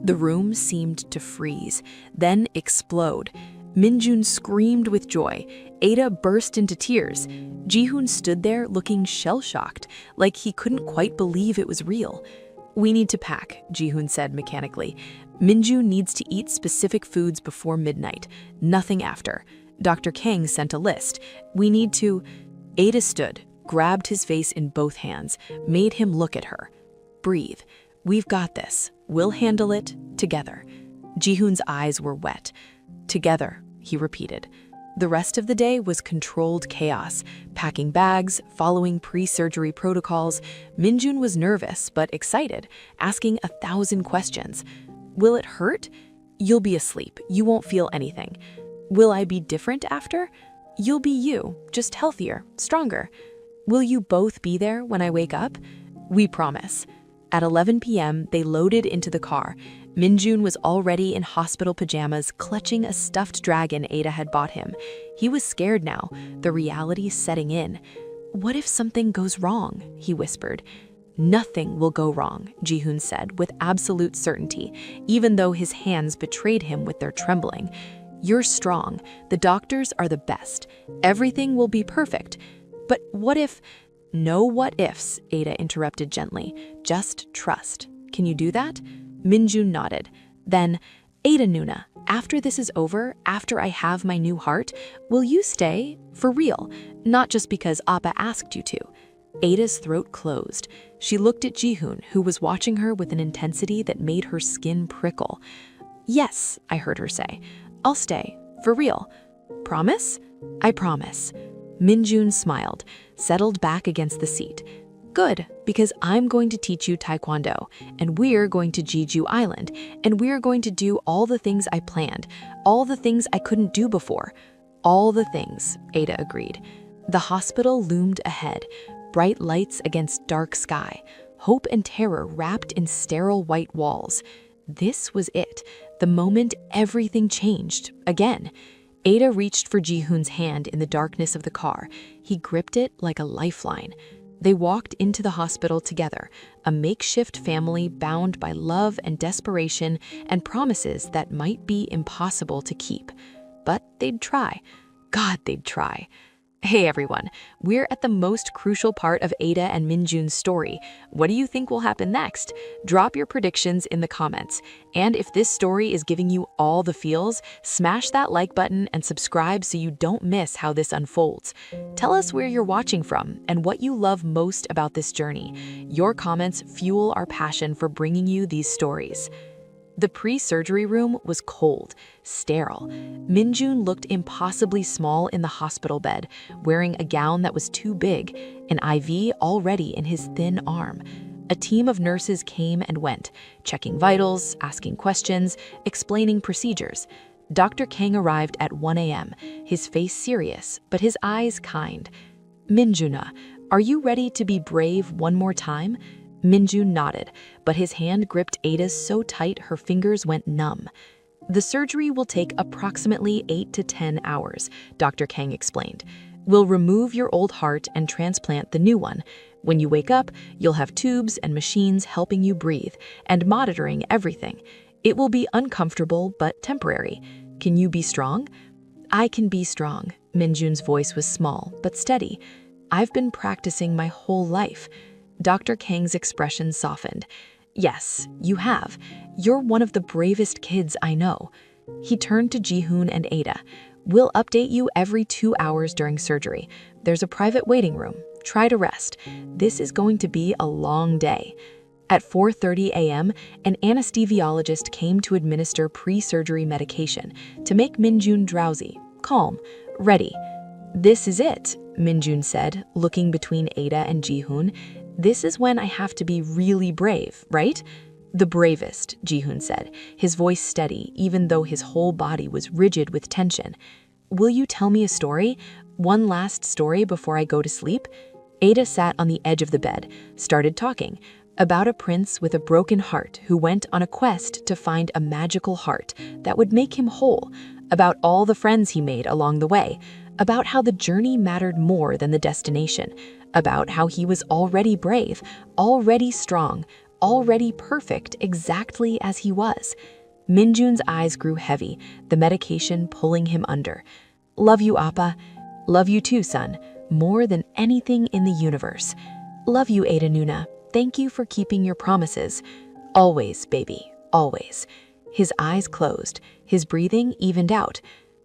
The room seemed to freeze, then explode. Minjun screamed with joy. Ada burst into tears. Jihoon stood there looking shell-shocked, like he couldn't quite believe it was real. We need to pack, Jihoon said mechanically. Minjun needs to eat specific foods before midnight, nothing after. Dr. Kang sent a list. We need to... Ada stood, grabbed his face in both hands, made him look at her. Breathe. We've got this. We'll handle it together. Jihoon's eyes were wet. Together, he repeated. The rest of the day was controlled chaos, packing bags, following pre-surgery protocols. Minjun was nervous but excited, asking 1,000 questions. Will it hurt? You'll be asleep. You won't feel anything. Will I be different after? You'll be you, just healthier, stronger. Will you both be there when I wake up? We promise. At 11 p.m., they loaded into the car. Minjun was already in hospital pajamas, clutching a stuffed dragon Ada had bought him. He was scared now, the reality setting in. What if something goes wrong? He whispered. Nothing will go wrong, Jihoon said with absolute certainty, even though his hands betrayed him with their trembling. You're strong. The doctors are the best. Everything will be perfect. But what if... No what ifs, Ada interrupted gently. Just trust. Can you do that? Minjun nodded. Then, Ada Nuna, after this is over, after I have my new heart, will you stay? For real. Not just because Appa asked you to. Ada's throat closed. She looked at Jihoon, who was watching her with an intensity that made her skin prickle. Yes, I heard her say. I'll stay. For real. Promise? I promise. Minjun smiled, settled back against the seat. Good, because I'm going to teach you Taekwondo, and we're going to Jeju Island, and we're going to do all the things I planned, all the things I couldn't do before. All the things, Ada agreed. The hospital loomed ahead, bright lights against dark sky, hope and terror wrapped in sterile white walls. This was it, the moment everything changed, again. Ada reached for Jihoon's hand in the darkness of the car. He gripped it like a lifeline. They walked into the hospital together, a makeshift family bound by love and desperation and promises that might be impossible to keep. But they'd try. God, they'd try. Hey everyone, we're at the most crucial part of Ada and Minjun's story. What do you think will happen next? Drop your predictions in the comments. And if this story is giving you all the feels, smash that like button and subscribe so you don't miss how this unfolds. Tell us where you're watching from and what you love most about this journey. Your comments fuel our passion for bringing you these stories. The pre-surgery room was cold, sterile. Minjun looked impossibly small in the hospital bed, wearing a gown that was too big, an IV already in his thin arm. A team of nurses came and went, checking vitals, asking questions, explaining procedures. Dr. Kang arrived at 1 a.m., his face serious, but his eyes kind. "Minjuna, are you ready to be brave one more time?" Minjun nodded, but his hand gripped Ada's so tight her fingers went numb. "The surgery will take approximately 8 to 10 hours, Dr. Kang explained. We'll remove your old heart and transplant the new one. When you wake up, you'll have tubes and machines helping you breathe and monitoring everything. It will be uncomfortable but temporary. Can you be strong?" "I can be strong." Minjun's voice was small but steady. "I've been practicing my whole life." Dr. Kang's expression softened. "Yes, you have. You're one of the bravest kids I know." He turned to Jihoon and Ada. "We'll update you every 2 hours during surgery. There's a private waiting room. Try to rest. This is going to be a long day." At 4:30 a.m., an anesthesiologist came to administer pre-surgery medication to make Minjun drowsy, calm, ready. "This is it," Minjun said, looking between Ada and Jihoon. "This is when I have to be really brave, right?" "The bravest," Jihoon said, his voice steady, even though his whole body was rigid with tension. "Will you tell me a story? One last story before I go to sleep?" Ada sat on the edge of the bed, started talking about a prince with a broken heart who went on a quest to find a magical heart that would make him whole, about all the friends he made along the way, about how the journey mattered more than the destination, about how he was already brave, already strong, already perfect exactly as he was. Minjun's eyes grew heavy, the medication pulling him under. "Love you, Appa. Love you too, son, more than anything in the universe. Love you, Ada Nuna. Thank you for keeping your promises. Always, baby, always." His eyes closed, his breathing evened out.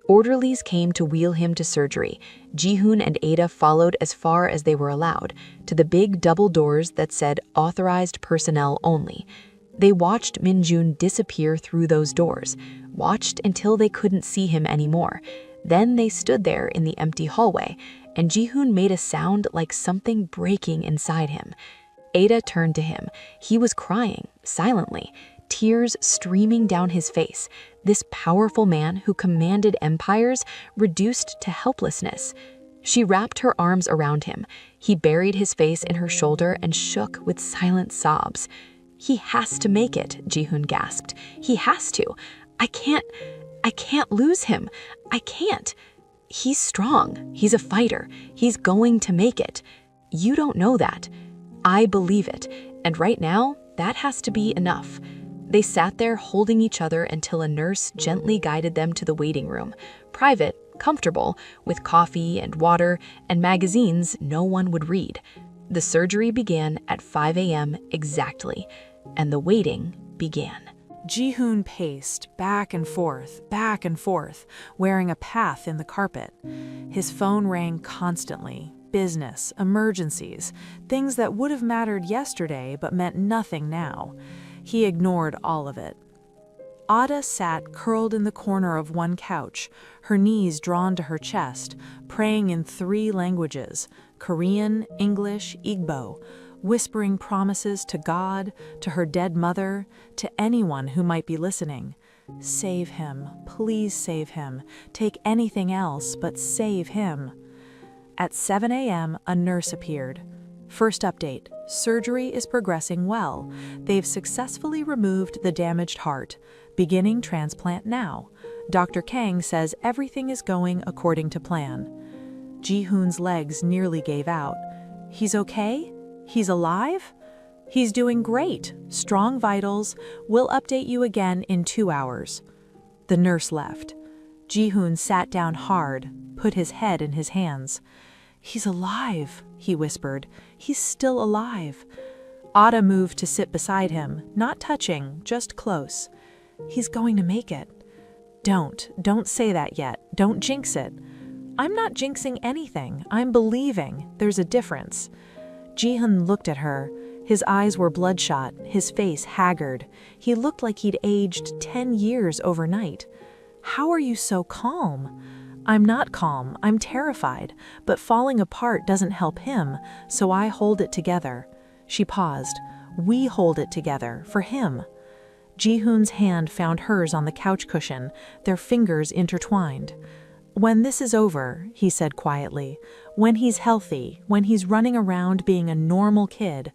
Orderlies came to wheel him to surgery. Jihoon and Ada followed as far as they were allowed, to the big double doors that said authorized personnel only. They watched Minjun disappear through those doors, watched until they couldn't see him anymore. Then they stood there in the empty hallway, and Jihoon made a sound like something breaking inside him. Ada turned to him. He was crying, silently, tears streaming down his face. This powerful man who commanded empires reduced to helplessness. She wrapped her arms around him. He buried his face in her shoulder and shook with silent sobs. "He has to make it," Jihoon gasped. "He has to. I can't lose him. I can't. He's strong. He's a fighter. He's going to make it. You don't know that. I believe it. And right now, that has to be enough." They sat there holding each other until a nurse gently guided them to the waiting room. Private, comfortable, with coffee and water and magazines no one would read. The surgery began at 5 a.m. exactly, and the waiting began. Jihoon paced back and forth, wearing a path in the carpet. His phone rang constantly. Business, emergencies, things that would have mattered yesterday but meant nothing now. He ignored all of it. Ada sat curled in the corner of one couch, her knees drawn to her chest, praying in 3 languages, Korean, English, Igbo, whispering promises to God, to her dead mother, to anyone who might be listening. Save him, please save him. Take anything else, but save him. At 7 a.m., a nurse appeared. First update, surgery is progressing well. They've successfully removed the damaged heart. Beginning transplant now. Dr. Kang says everything is going according to plan. Jihoon's legs nearly gave out. He's okay? He's alive? He's doing great. Strong vitals. We'll update you again in 2 hours. The nurse left. Jihoon sat down hard, put his head in his hands. "He's alive," he whispered. "He's still alive." Ada moved to sit beside him, not touching, just close. "He's going to make it." Don't say that yet. Don't jinx it." "I'm not jinxing anything. I'm believing. There's a difference." Jihoon looked at her. His eyes were bloodshot, his face haggard. He looked like he'd aged 10 years overnight. "How are you so calm?" "I'm not calm. I'm terrified. But falling apart doesn't help him, so I hold it together." She paused. "We hold it together, for him." Jihoon's hand found hers on the couch cushion, their fingers intertwined. "When this is over," he said quietly, "when he's healthy, when he's running around being a normal kid,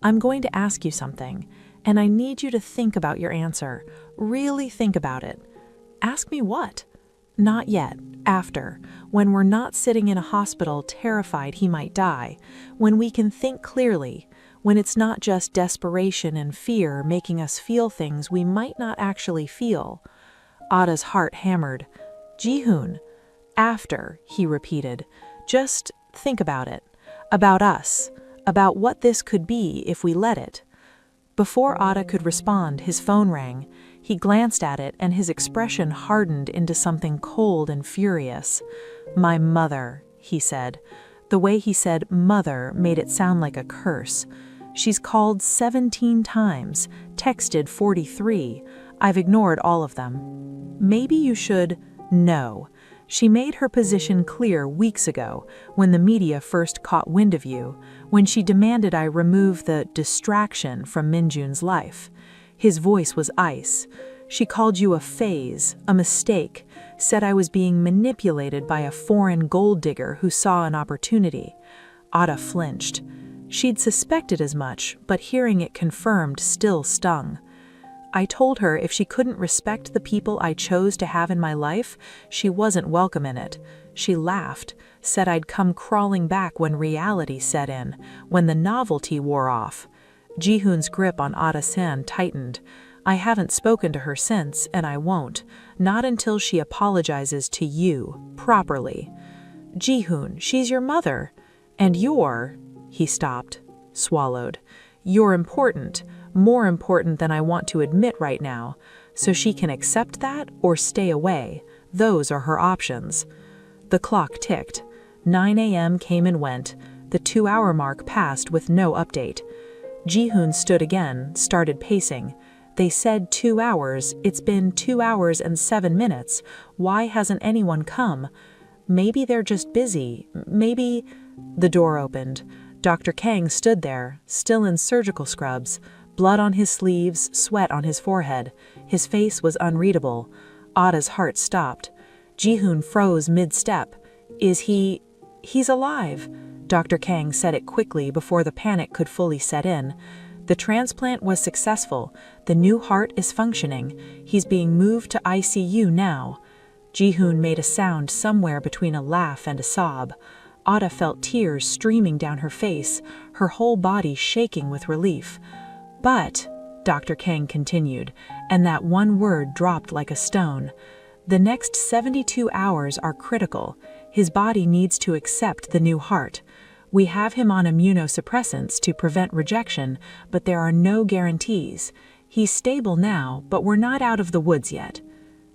I'm going to ask you something, and I need you to think about your answer. Really think about it." "Ask me what?" "Not yet. After. When we're not sitting in a hospital terrified he might die. When we can think clearly. When it's not just desperation and fear making us feel things we might not actually feel." Ada's heart hammered. "Jihoon." "After," he repeated. "Just think about it. About us. About what this could be if we let it." Before Ada could respond, his phone rang. He glanced at it, and his expression hardened into something cold and furious. "My mother," he said. The way he said mother made it sound like a curse. "She's called 17 times, texted 43. I've ignored all of them." "Maybe you should—" "No. She made her position clear weeks ago, when the media first caught wind of you, when she demanded I remove the distraction from Minjun's life." His voice was ice. "She called you a phase, a mistake, said I was being manipulated by a foreign gold digger who saw an opportunity." Ada flinched. She'd suspected as much, but hearing it confirmed still stung. "I told her if she couldn't respect the people I chose to have in my life, she wasn't welcome in it. She laughed, said I'd come crawling back when reality set in, when the novelty wore off." Jihoon's grip on Ada's hand tightened. "I haven't spoken to her since, and I won't. Not until she apologizes to you, properly." "Jihoon, she's your mother. And you're—" He stopped, swallowed. "You're important, more important than I want to admit right now. So she can accept that or stay away. Those are her options." The clock ticked. 9 a.m. came and went. The 2-hour mark passed with no update. Jihoon stood again, started pacing. "They said 2 hours. It's been 2 hours and 7 minutes. Why hasn't anyone come? Maybe they're just busy. Maybe—" The door opened. Dr. Kang stood there, still in surgical scrubs, blood on his sleeves, sweat on his forehead. His face was unreadable. Ada's heart stopped. Jihoon froze mid-step. "Is he—" "He's alive." Dr. Kang said it quickly before the panic could fully set in. "The transplant was successful. The new heart is functioning. He's being moved to ICU now." Jihoon made a sound somewhere between a laugh and a sob. Ada felt tears streaming down her face, her whole body shaking with relief. "But," Dr. Kang continued, and that one word dropped like a stone, "the next 72 hours are critical. His body needs to accept the new heart. We have him on immunosuppressants to prevent rejection, but there are no guarantees. He's stable now, but we're not out of the woods yet."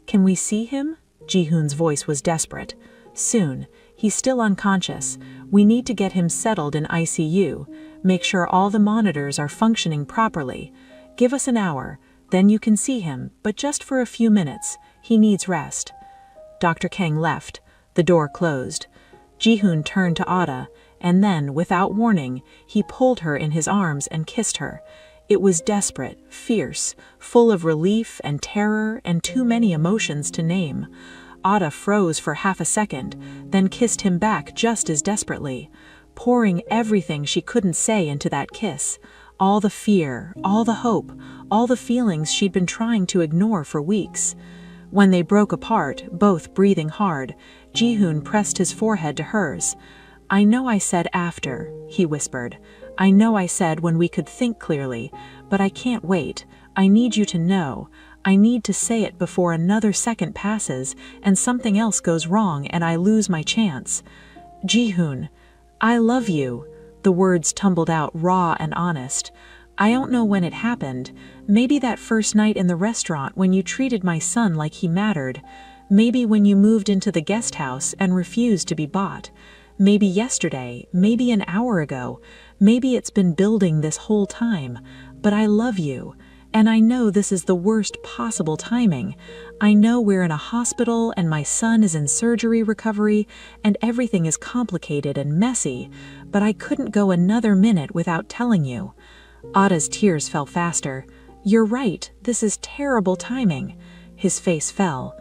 "Can we see him?" Jihoon's voice was desperate. "Soon. He's still unconscious. We need to get him settled in ICU. Make sure all the monitors are functioning properly. Give us an hour. Then you can see him, but just for a few minutes. He needs rest." Dr. Kang left. The door closed. Jihoon turned to Ada, and then, without warning, he pulled her in his arms and kissed her. It was desperate, fierce, full of relief and terror and too many emotions to name. Ada froze for half a second, then kissed him back just as desperately, pouring everything she couldn't say into that kiss. All the fear, all the hope, all the feelings she'd been trying to ignore for weeks. When they broke apart, both breathing hard, Jihoon pressed his forehead to hers. "I know I said after," he whispered. "I know I said when we could think clearly, but I can't wait. I need you to know. I need to say it before another second passes and something else goes wrong and I lose my chance. Jihoon, I love you. The words tumbled out raw and honest. I don't know when it happened. Maybe that first night in the restaurant when you treated my son like he mattered. Maybe when you moved into the guest house and refused to be bought. Maybe yesterday, maybe an hour ago. Maybe it's been building this whole time. But I love you. And I know this is the worst possible timing. I know we're in a hospital and my son is in surgery recovery and everything is complicated and messy, but I couldn't go another minute without telling you. Ada's tears fell faster. You're right, this is terrible timing. His face fell.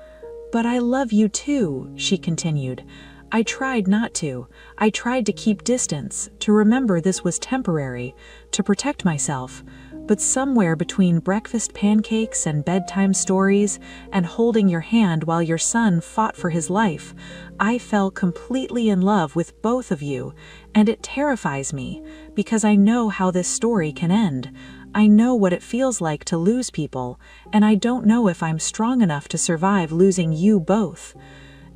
But I love you too, she continued. I tried not to. I tried to keep distance, to remember this was temporary, to protect myself. But somewhere between breakfast pancakes and bedtime stories and holding your hand while your son fought for his life, I fell completely in love with both of you, and it terrifies me because I know how this story can end. I know what it feels like to lose people, and I don't know if I'm strong enough to survive losing you both.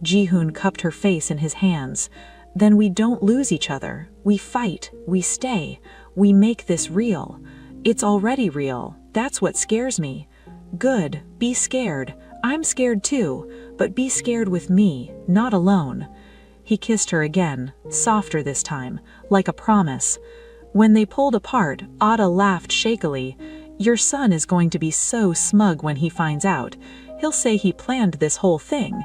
Jihoon cupped her face in his hands. Then we don't lose each other. We fight. We stay. We make this real. It's already real. That's what scares me. Good. Be scared. I'm scared too, but be scared with me, not alone. He kissed her again, softer this time, like a promise. When they pulled apart, Ada laughed shakily. Your son is going to be so smug when he finds out. He'll say he planned this whole thing.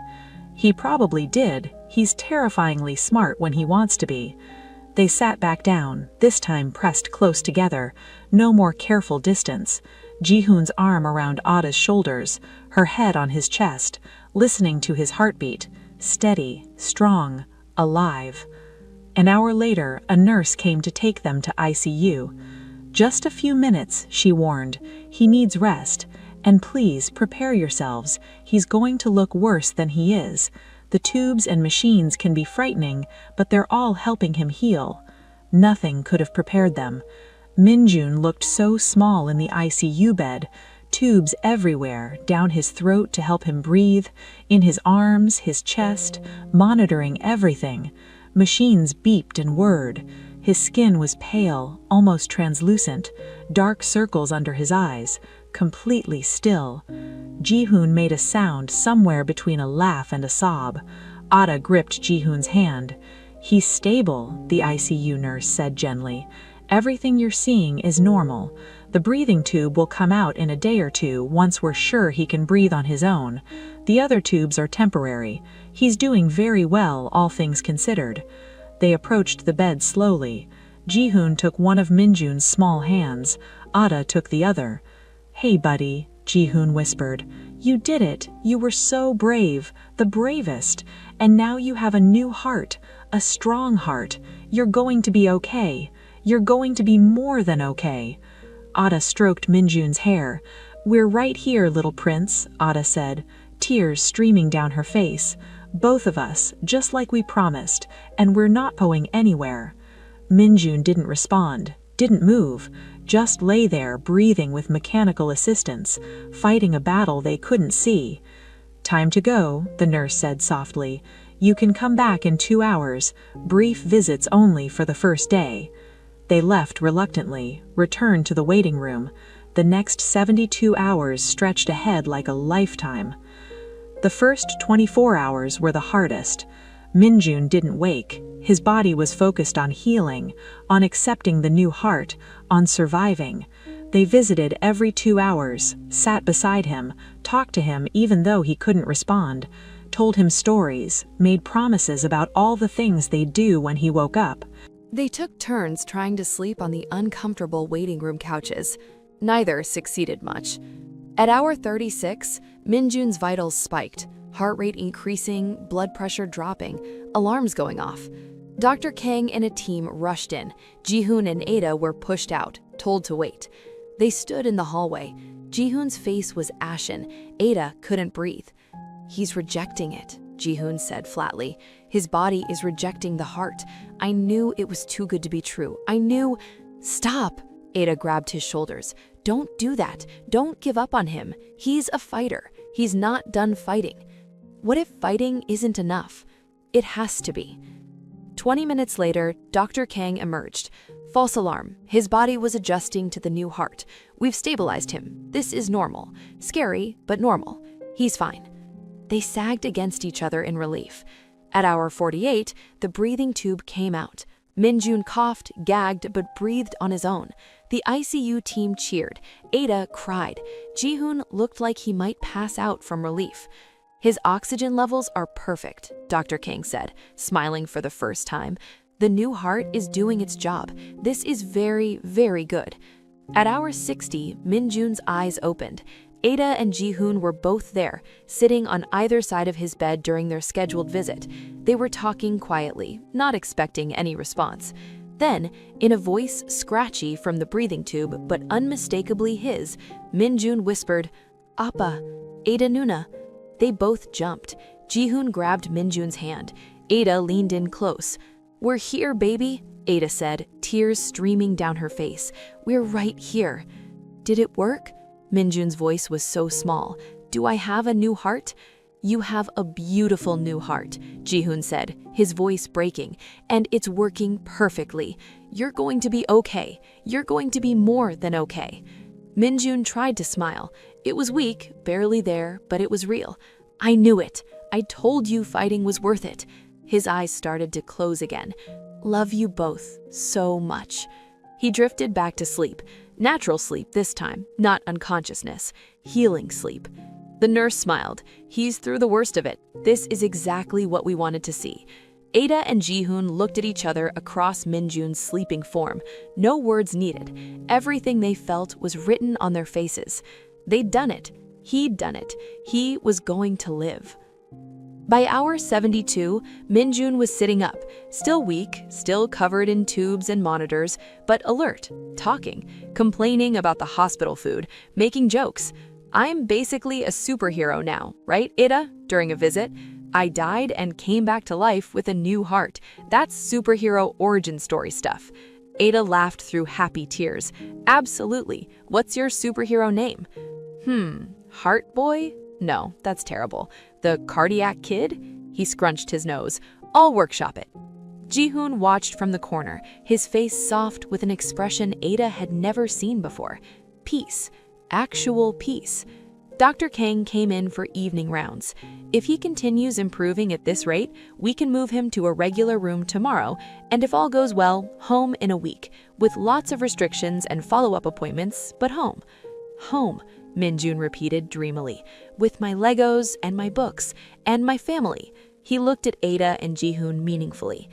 He probably did. He's terrifyingly smart when he wants to be. They sat back down, this time pressed close together. No more careful distance. Jihoon's arm around Ada's shoulders, her head on his chest, listening to his heartbeat. Steady, strong, alive. An hour later, a nurse came to take them to ICU. Just a few minutes, she warned. He needs rest. And please, prepare yourselves. He's going to look worse than he is. The tubes and machines can be frightening, but they're all helping him heal. Nothing could have prepared them. Minjun looked so small in the ICU bed, tubes everywhere, down his throat to help him breathe, in his arms, his chest, monitoring everything. Machines beeped and whirred. His skin was pale, almost translucent, dark circles under his eyes, completely still. Jihoon made a sound somewhere between a laugh and a sob. Ada gripped Jihoon's hand. He's stable, the ICU nurse said gently. Everything you're seeing is normal. The breathing tube will come out in a day or two once we're sure he can breathe on his own. The other tubes are temporary. He's doing very well, all things considered. They approached the bed slowly. Jihoon took one of Minjun's small hands. Ada took the other. Hey, buddy, Jihoon whispered. You did it. You were so brave, the bravest. And now you have a new heart, a strong heart. You're going to be okay. You're going to be more than okay. Ada stroked Minjun's hair. We're right here, little prince, Ada said, tears streaming down her face. Both of us, just like we promised, and we're not going anywhere. Minjun didn't respond, didn't move, just lay there breathing with mechanical assistance, fighting a battle they couldn't see. Time to go, the nurse said softly. You can come back in 2 hours, brief visits only for the first day. They left reluctantly, returned to the waiting room. The next 72 hours stretched ahead like a lifetime. The first 24 hours were the hardest. Minjun didn't wake. His body was focused on healing, on accepting the new heart, on surviving. They visited every 2 hours, sat beside him, talked to him even though he couldn't respond, told him stories, made promises about all the things they'd do when he woke up. They took turns trying to sleep on the uncomfortable waiting room couches. Neither succeeded much. At hour 36, Minjun's vitals spiked, heart rate increasing, blood pressure dropping, alarms going off. Dr. Kang and a team rushed in. Jihoon and Ada were pushed out, told to wait. They stood in the hallway. Jihoon's face was ashen. Ada couldn't breathe. He's rejecting it, Jihoon said flatly. His body is rejecting the heart. I knew it was too good to be true. I knew... Stop! Ada grabbed his shoulders. Don't do that. Don't give up on him. He's a fighter. He's not done fighting. What if fighting isn't enough? It has to be. 20 minutes later, Dr. Kang emerged. False alarm. His body was adjusting to the new heart. We've stabilized him. This is normal. Scary, but normal. He's fine. They sagged against each other in relief. At hour 48, the breathing tube came out. Minjun coughed, gagged, but breathed on his own. The ICU team cheered. Ada cried. Jihoon looked like he might pass out from relief. His oxygen levels are perfect, Dr. Kang said, smiling for the first time. The new heart is doing its job. This is very, very good. At hour 60, Minjun's eyes opened. Ada and Jihoon were both there, sitting on either side of his bed during their scheduled visit. They were talking quietly, not expecting any response. Then, in a voice scratchy from the breathing tube but unmistakably his, Minjun whispered, "Appa, Ada Nuna." They both jumped. Jihoon grabbed Minjun's hand. Ada leaned in close. "We're here, baby," Ada said, tears streaming down her face. "We're right here." "Did it work?" Minjun's voice was so small. "Do I have a new heart?" "You have a beautiful new heart," Jihoon said, his voice breaking, "and it's working perfectly. You're going to be okay. You're going to be more than okay." Minjun tried to smile. It was weak, barely there, but it was real. "I knew it. I told you fighting was worth it." His eyes started to close again. "Love you both so much." He drifted back to sleep. Natural sleep this time, not unconsciousness. Healing sleep. The nurse smiled. "He's through the worst of it. This is exactly what we wanted to see." Ada and Jihoon looked at each other across Minjun's sleeping form. No words needed. Everything they felt was written on their faces. They'd done it. He'd done it. He was going to live. By hour 72, Minjun was sitting up, still weak, still covered in tubes and monitors, but alert, talking, complaining about the hospital food, making jokes. "I'm basically a superhero now, right, Ada?" during a visit. "I died and came back to life with a new heart. That's superhero origin story stuff." Ada laughed through happy tears. "Absolutely. What's your superhero name?" Heart Boy? No, that's terrible. The Cardiac Kid? He scrunched his nose. "I'll workshop it." Jihoon watched from the corner, his face soft with an expression Ada had never seen before. Peace. Actual peace. Dr. Kang came in for evening rounds. If he continues improving at this rate, we can move him to a regular room tomorrow, and if all goes well, home in a week, with lots of restrictions and follow-up appointments, but home. Home, Minjun repeated dreamily, with my Legos and my books and my family. He looked at Ada and Jihoon meaningfully.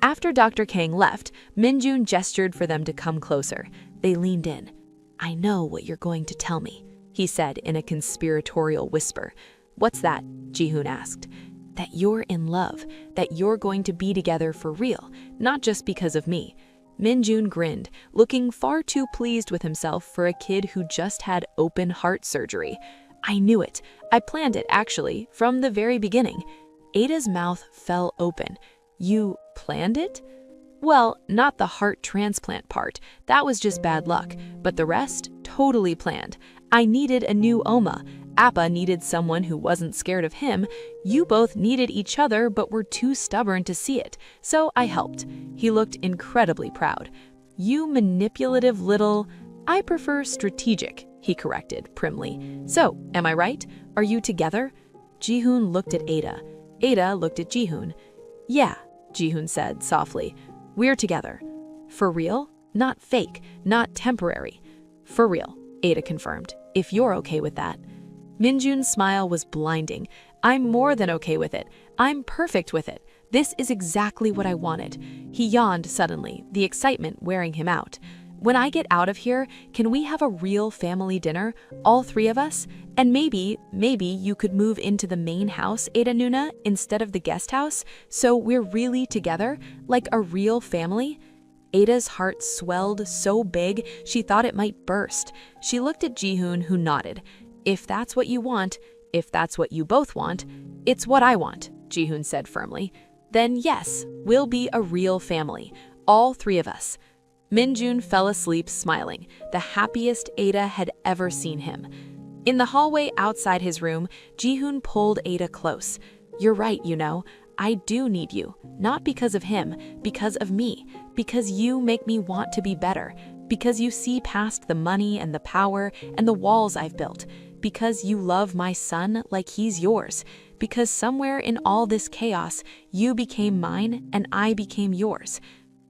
After Dr. Kang left, Minjun gestured for them to come closer. They leaned in. "I know what you're going to tell me," he said in a conspiratorial whisper. "What's that?" Jihoon asked. "That you're in love, that you're going to be together for real, not just because of me." Minjun grinned, looking far too pleased with himself for a kid who just had open heart surgery. "I knew it. I planned it, actually, from the very beginning." Ada's mouth fell open. "You planned it?" "Well, not the heart transplant part. That was just bad luck. But the rest, totally planned. I needed a new Oma. Appa needed someone who wasn't scared of him. You both needed each other but were too stubborn to see it. So I helped." He looked incredibly proud. "You manipulative little—" "I prefer strategic," he corrected primly. "So, am I right? Are you together?" Jihoon looked at Ada. Ada looked at Jihoon. "Yeah," Jihoon said softly. "We're together." "For real? Not fake, not temporary." "For real," Ada confirmed, "if you're okay with that." Minjun's smile was blinding. "I'm more than okay with it. I'm perfect with it. This is exactly what I wanted." He yawned suddenly, the excitement wearing him out. "When I get out of here, can we have a real family dinner, all three of us? And maybe you could move into the main house, Ada Nuna, instead of the guest house, so we're really together, like a real family?" Ada's heart swelled so big she thought it might burst. She looked at Jihoon, who nodded. "If that's what you want, if that's what you both want, it's what I want," Jihoon said firmly. "Then yes, we'll be a real family, all three of us." Minjun fell asleep smiling, the happiest Ada had ever seen him. In the hallway outside his room, Jihoon pulled Ada close. "You're right, you know. I do need you. Not because of him, because of me. Because you make me want to be better. Because you see past the money and the power and the walls I've built. Because you love my son like he's yours. Because somewhere in all this chaos, you became mine and I became yours.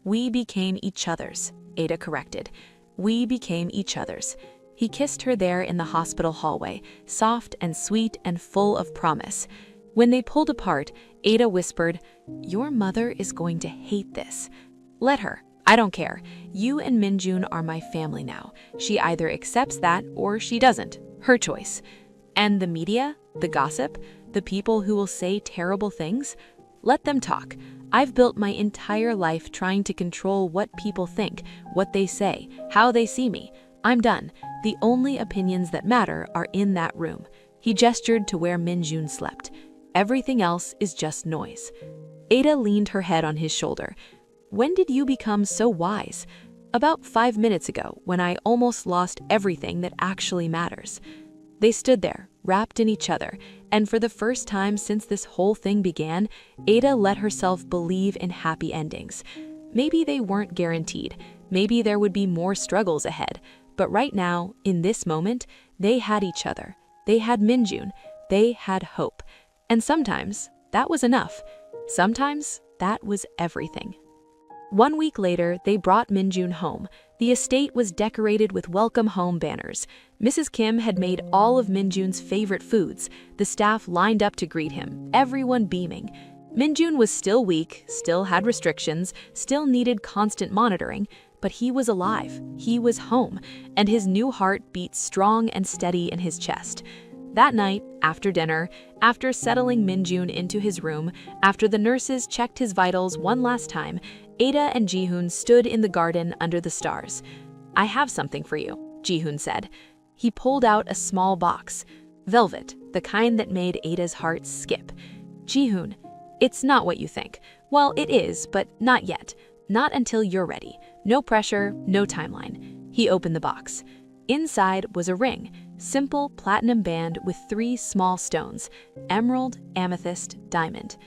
We became each other's," Ada corrected. "We became each other's." He kissed her there in the hospital hallway, soft and sweet and full of promise. When they pulled apart, Ada whispered, "Your mother is going to hate this." "Let her. I don't care. You and Minjun are my family now. She either accepts that or she doesn't. Her choice." "And the media, the gossip, the people who will say terrible things? Let them talk. I've built my entire life trying to control what people think, what they say, how they see me. I'm done. The only opinions that matter are in that room." He gestured to where Minjun slept. "Everything else is just noise." Ada leaned her head on his shoulder. "When did you become so wise?" "About 5 minutes ago, when I almost lost everything that actually matters." They stood there, wrapped in each other, and for the first time since this whole thing began, Ada let herself believe in happy endings. Maybe they weren't guaranteed. Maybe there would be more struggles ahead. But right now, in this moment, they had each other. They had Minjun. They had hope. And sometimes, that was enough. Sometimes, that was everything. 1 week later, they brought Minjun home. The estate was decorated with welcome home banners. Mrs. Kim had made all of Minjun's favorite foods. The staff lined up to greet him, everyone beaming. Minjun was still weak, still had restrictions, still needed constant monitoring, but he was alive, he was home, and his new heart beat strong and steady in his chest. That night, after dinner, after settling Minjun into his room, after the nurses checked his vitals one last time, Ada and Jihoon stood in the garden under the stars. "I have something for you," Jihoon said. He pulled out a small box. Velvet, the kind that made Ada's heart skip. "Jihoon, it's not what you think. Well, it is, but not yet. Not until you're ready. No pressure, no timeline." He opened the box. Inside was a ring, simple platinum band with 3 small stones, emerald, amethyst, diamond.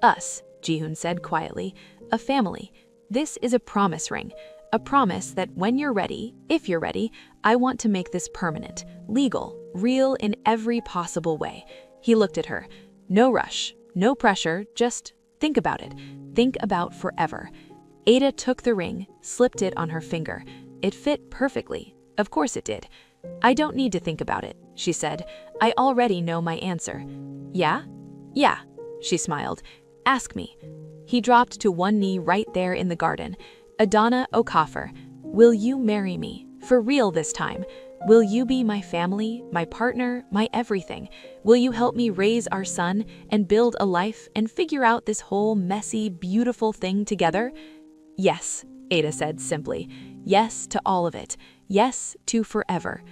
"Us," Jihoon said quietly, "a family. This is a promise ring. A promise that when you're ready, if you're ready, I want to make this permanent, legal, real in every possible way." He looked at her. "No rush, no pressure, just think about it. Think about forever." Ada took the ring, slipped it on her finger. It fit perfectly. Of course it did. "I don't need to think about it," she said. "I already know my answer." "Yeah?" "Yeah," she smiled. "Ask me." He dropped to one knee right there in the garden. "Adana Okafor, will you marry me? For real this time? Will you be my family, my partner, my everything? Will you help me raise our son and build a life and figure out this whole messy, beautiful thing together?" "Yes," Ada said simply. "Yes to all of it. Yes to forever."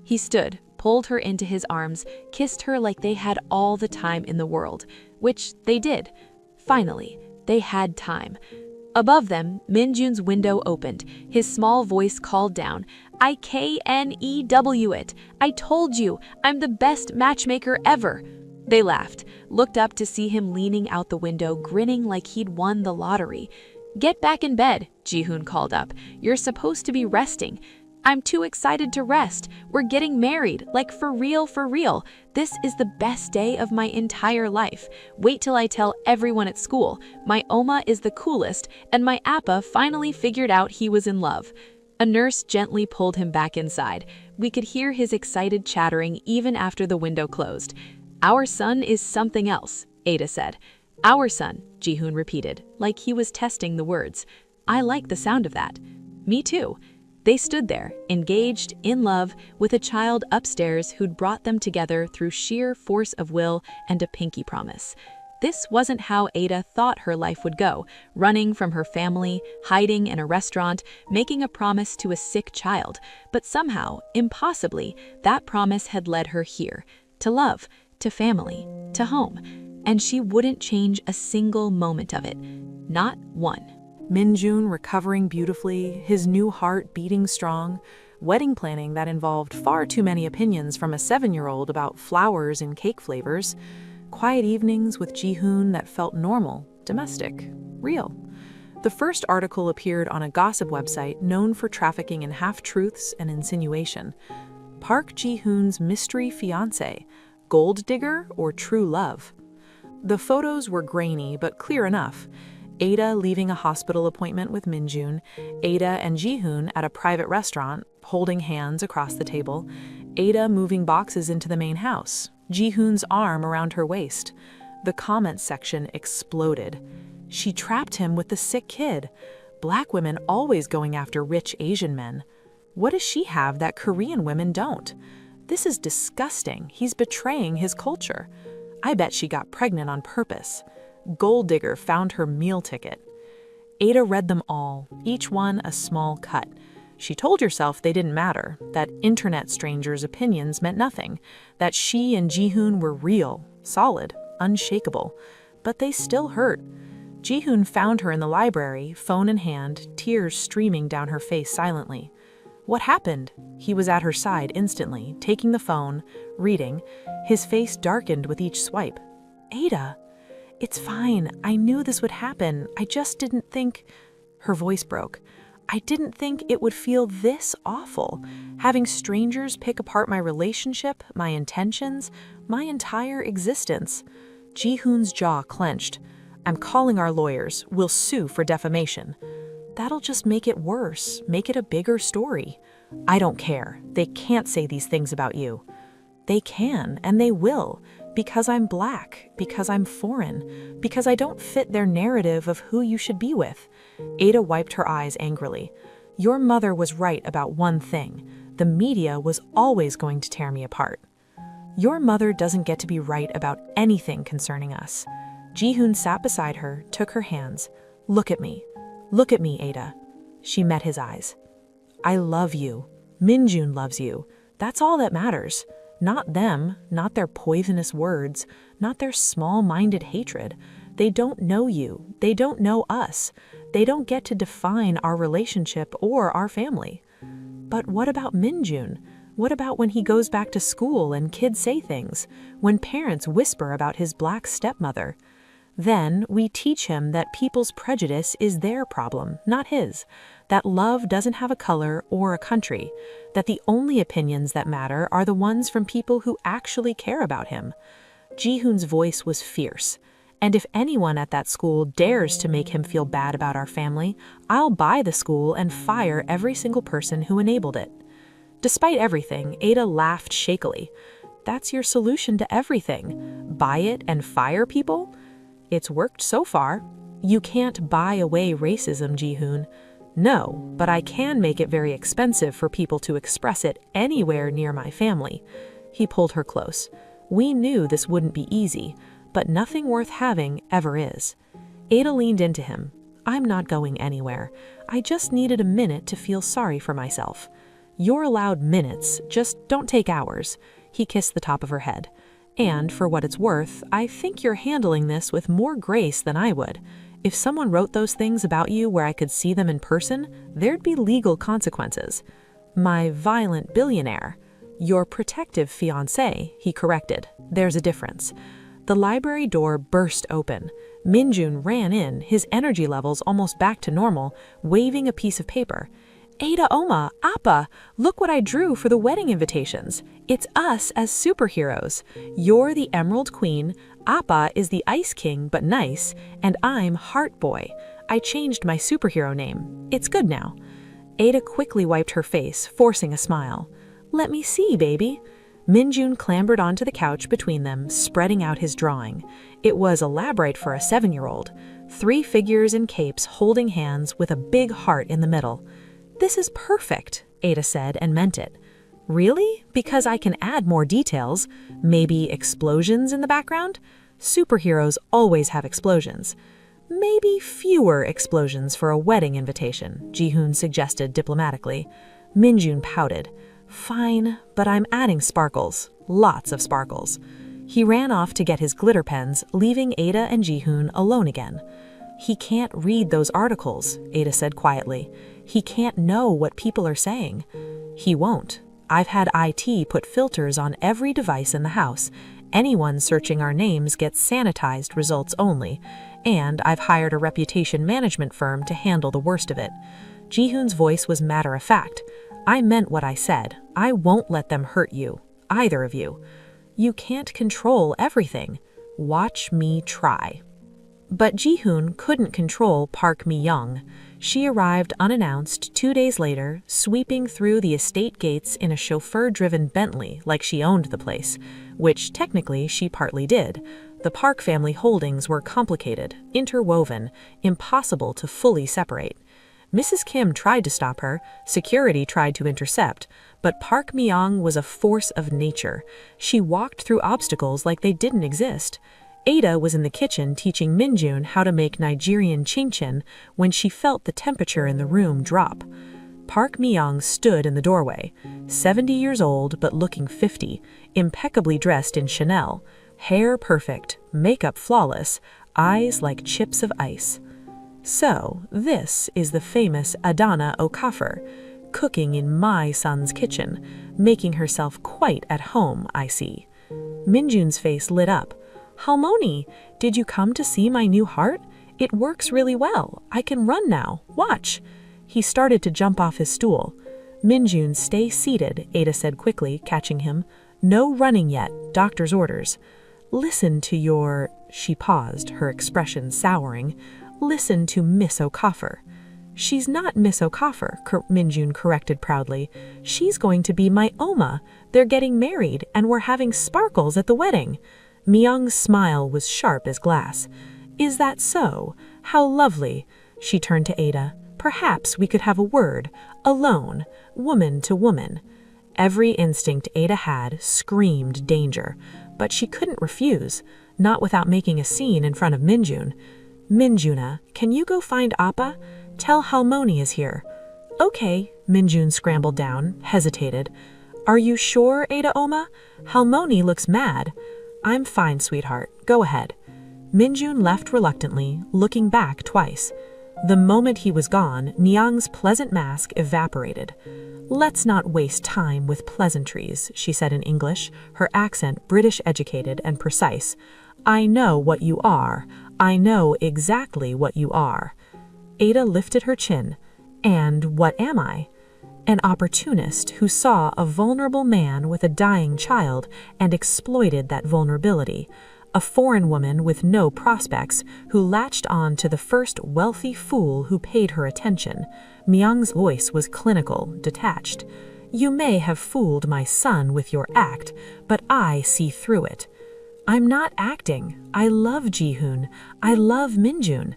He stood, pulled her into his arms, kissed her like they had all the time in the world, which they did. Finally, they had time. Above them, Minjun's window opened. His small voice called down, "I KNEW it. I told you, I'm the best matchmaker ever." They laughed, looked up to see him leaning out the window, grinning like he'd won the lottery. "Get back in bed," Jihoon called up. "You're supposed to be resting." "I'm too excited to rest. We're getting married, like for real, for real. This is the best day of my entire life. Wait till I tell everyone at school. My Oma is the coolest, and my Appa finally figured out he was in love." A nurse gently pulled him back inside. We could hear his excited chattering even after the window closed. "Our son is something else," Ada said. "Our son," Jihoon repeated, like he was testing the words. "I like the sound of that." "Me too." They stood there, engaged, in love, with a child upstairs who'd brought them together through sheer force of will and a pinky promise. This wasn't how Ada thought her life would go, running from her family, hiding in a restaurant, making a promise to a sick child. But somehow, impossibly, that promise had led her here, to love, to family, to home. And she wouldn't change a single moment of it. Not one. Minjun recovering beautifully, his new heart beating strong, wedding planning that involved far too many opinions from a 7-year-old about flowers and cake flavors, quiet evenings with Jihoon that felt normal, domestic, real. The first article appeared on a gossip website known for trafficking in half-truths and insinuation. Park Ji-hoon's mystery fiancé, gold digger or true love? The photos were grainy but clear enough. Ada leaving a hospital appointment with Minjun, Ada and Jihoon at a private restaurant, holding hands across the table, Ada moving boxes into the main house, Jihoon's arm around her waist. The comments section exploded. She trapped him with the sick kid. Black women always going after rich Asian men. What does she have that Korean women don't? This is disgusting. He's betraying his culture. I bet she got pregnant on purpose. Gold digger found her meal ticket. Ada read them all, each one a small cut. She told herself they didn't matter, that internet strangers' opinions meant nothing, that she and Jihoon were real, solid, unshakable. But they still hurt. Jihoon found her in the library, phone in hand, tears streaming down her face silently. What happened? He was at her side instantly, taking the phone, reading. His face darkened with each swipe. Ada, it's fine. I knew this would happen. I just didn't think... Her voice broke. I didn't think it would feel this awful. Having strangers pick apart my relationship, my intentions, my entire existence. Jihoon's jaw clenched. I'm calling our lawyers. We'll sue for defamation. That'll just make it worse, make it a bigger story. I don't care. They can't say these things about you. They can, and they will, because I'm black, because I'm foreign, because I don't fit their narrative of who you should be with. Ada wiped her eyes angrily. Your mother was right about one thing. The media was always going to tear me apart. Your mother doesn't get to be right about anything concerning us. Jihoon sat beside her, took her hands. Look at me. Look at me, Ada. She met his eyes. I love you. Minjun loves you. That's all that matters. Not them, not their poisonous words, not their small-minded hatred. They don't know you. They don't know us. They don't get to define our relationship or our family. But what about Minjun? What about when he goes back to school and kids say things? When parents whisper about his black stepmother? Then we teach him that people's prejudice is their problem, not his, that love doesn't have a color or a country, that the only opinions that matter are the ones from people who actually care about him. Jihoon's voice was fierce, and if anyone at that school dares to make him feel bad about our family, I'll buy the school and fire every single person who enabled it. Despite everything, Ada laughed shakily. That's your solution to everything? Buy it and fire people? It's worked so far. You can't buy away racism, Jihoon. No, but I can make it very expensive for people to express it anywhere near my family. He pulled her close. We knew this wouldn't be easy, but nothing worth having ever is. Ada leaned into him. I'm not going anywhere. I just needed a minute to feel sorry for myself. You're allowed minutes, just don't take hours. He kissed the top of her head. And, for what it's worth, I think you're handling this with more grace than I would. If someone wrote those things about you where I could see them in person, there'd be legal consequences. My violent billionaire. Your protective fiancé, he corrected. There's a difference. The library door burst open. Minjun ran in, his energy levels almost back to normal, waving a piece of paper. Ada Oma, Appa, look what I drew for the wedding invitations. It's us as superheroes. You're the Emerald Queen, Appa is the Ice King but nice, and I'm Heart Boy. I changed my superhero name. It's good now. Ada quickly wiped her face, forcing a smile. Let me see, baby. Minjun clambered onto the couch between them, spreading out his drawing. It was elaborate for a 7-year-old. 3 figures in capes holding hands with a big heart in the middle. This is perfect, Ada said and meant it. Really? Because I can add more details. Maybe explosions in the background? Superheroes always have explosions. Maybe fewer explosions for a wedding invitation, Jihoon suggested diplomatically. Minjun pouted. Fine, but I'm adding sparkles. Lots of sparkles. He ran off to get his glitter pens, leaving Ada and Jihoon alone again. He can't read those articles, Ada said quietly. He can't know what people are saying. He won't. I've had IT put filters on every device in the house. Anyone searching our names gets sanitized results only. And I've hired a reputation management firm to handle the worst of it. Jihoon's voice was matter-of-fact. I meant what I said. I won't let them hurt you. Either of you. You can't control everything. Watch me try. But Jihoon couldn't control Park Mi-young. She arrived unannounced 2 days later, sweeping through the estate gates in a chauffeur-driven Bentley like she owned the place, which technically she partly did. The Park family holdings were complicated, interwoven, impossible to fully separate. Mrs. Kim tried to stop her, security tried to intercept, but Park Mi-young was a force of nature. She walked through obstacles like they didn't exist. Ada was in the kitchen teaching Minjun how to make Nigerian chinchin when she felt the temperature in the room drop. Park Mi-young stood in the doorway, 70 years old but looking 50, impeccably dressed in Chanel, hair perfect, makeup flawless, eyes like chips of ice. So, this is the famous Adana Okafor, cooking in my son's kitchen, making herself quite at home, I see. Minjun's face lit up. Halmoni, did you come to see my new heart? It works really well. I can run now. Watch. He started to jump off his stool. Minjun, stay seated, Ada said quickly, catching him. No running yet. Doctor's orders. Listen to your... She paused, her expression souring. Listen to Miss Okafor. She's not Miss Okafor, Minjun corrected proudly. She's going to be my Oma. They're getting married, and we're having sparkles at the wedding. Mi-young's smile was sharp as glass. Is that so? How lovely. She turned to Ada. Perhaps we could have a word, alone, woman to woman. Every instinct Ada had screamed danger, but she couldn't refuse, not without making a scene in front of Minjun. Minjuna, can you go find Appa? Tell Halmoni is here. Okay, Minjun scrambled down, hesitated. Are you sure, Ada Oma? Halmoni looks mad. I'm fine, sweetheart. Go ahead. Minjun left reluctantly, looking back twice. The moment he was gone, Mi-young's pleasant mask evaporated. Let's not waste time with pleasantries, she said in English, her accent British educated and precise. I know what you are. I know exactly what you are. Ada lifted her chin. And what am I? An opportunist who saw a vulnerable man with a dying child and exploited that vulnerability. A foreign woman with no prospects who latched on to the first wealthy fool who paid her attention. Mi-young's voice was clinical, detached. You may have fooled my son with your act, but I see through it. I'm not acting. I love Jihoon. I love Minjun.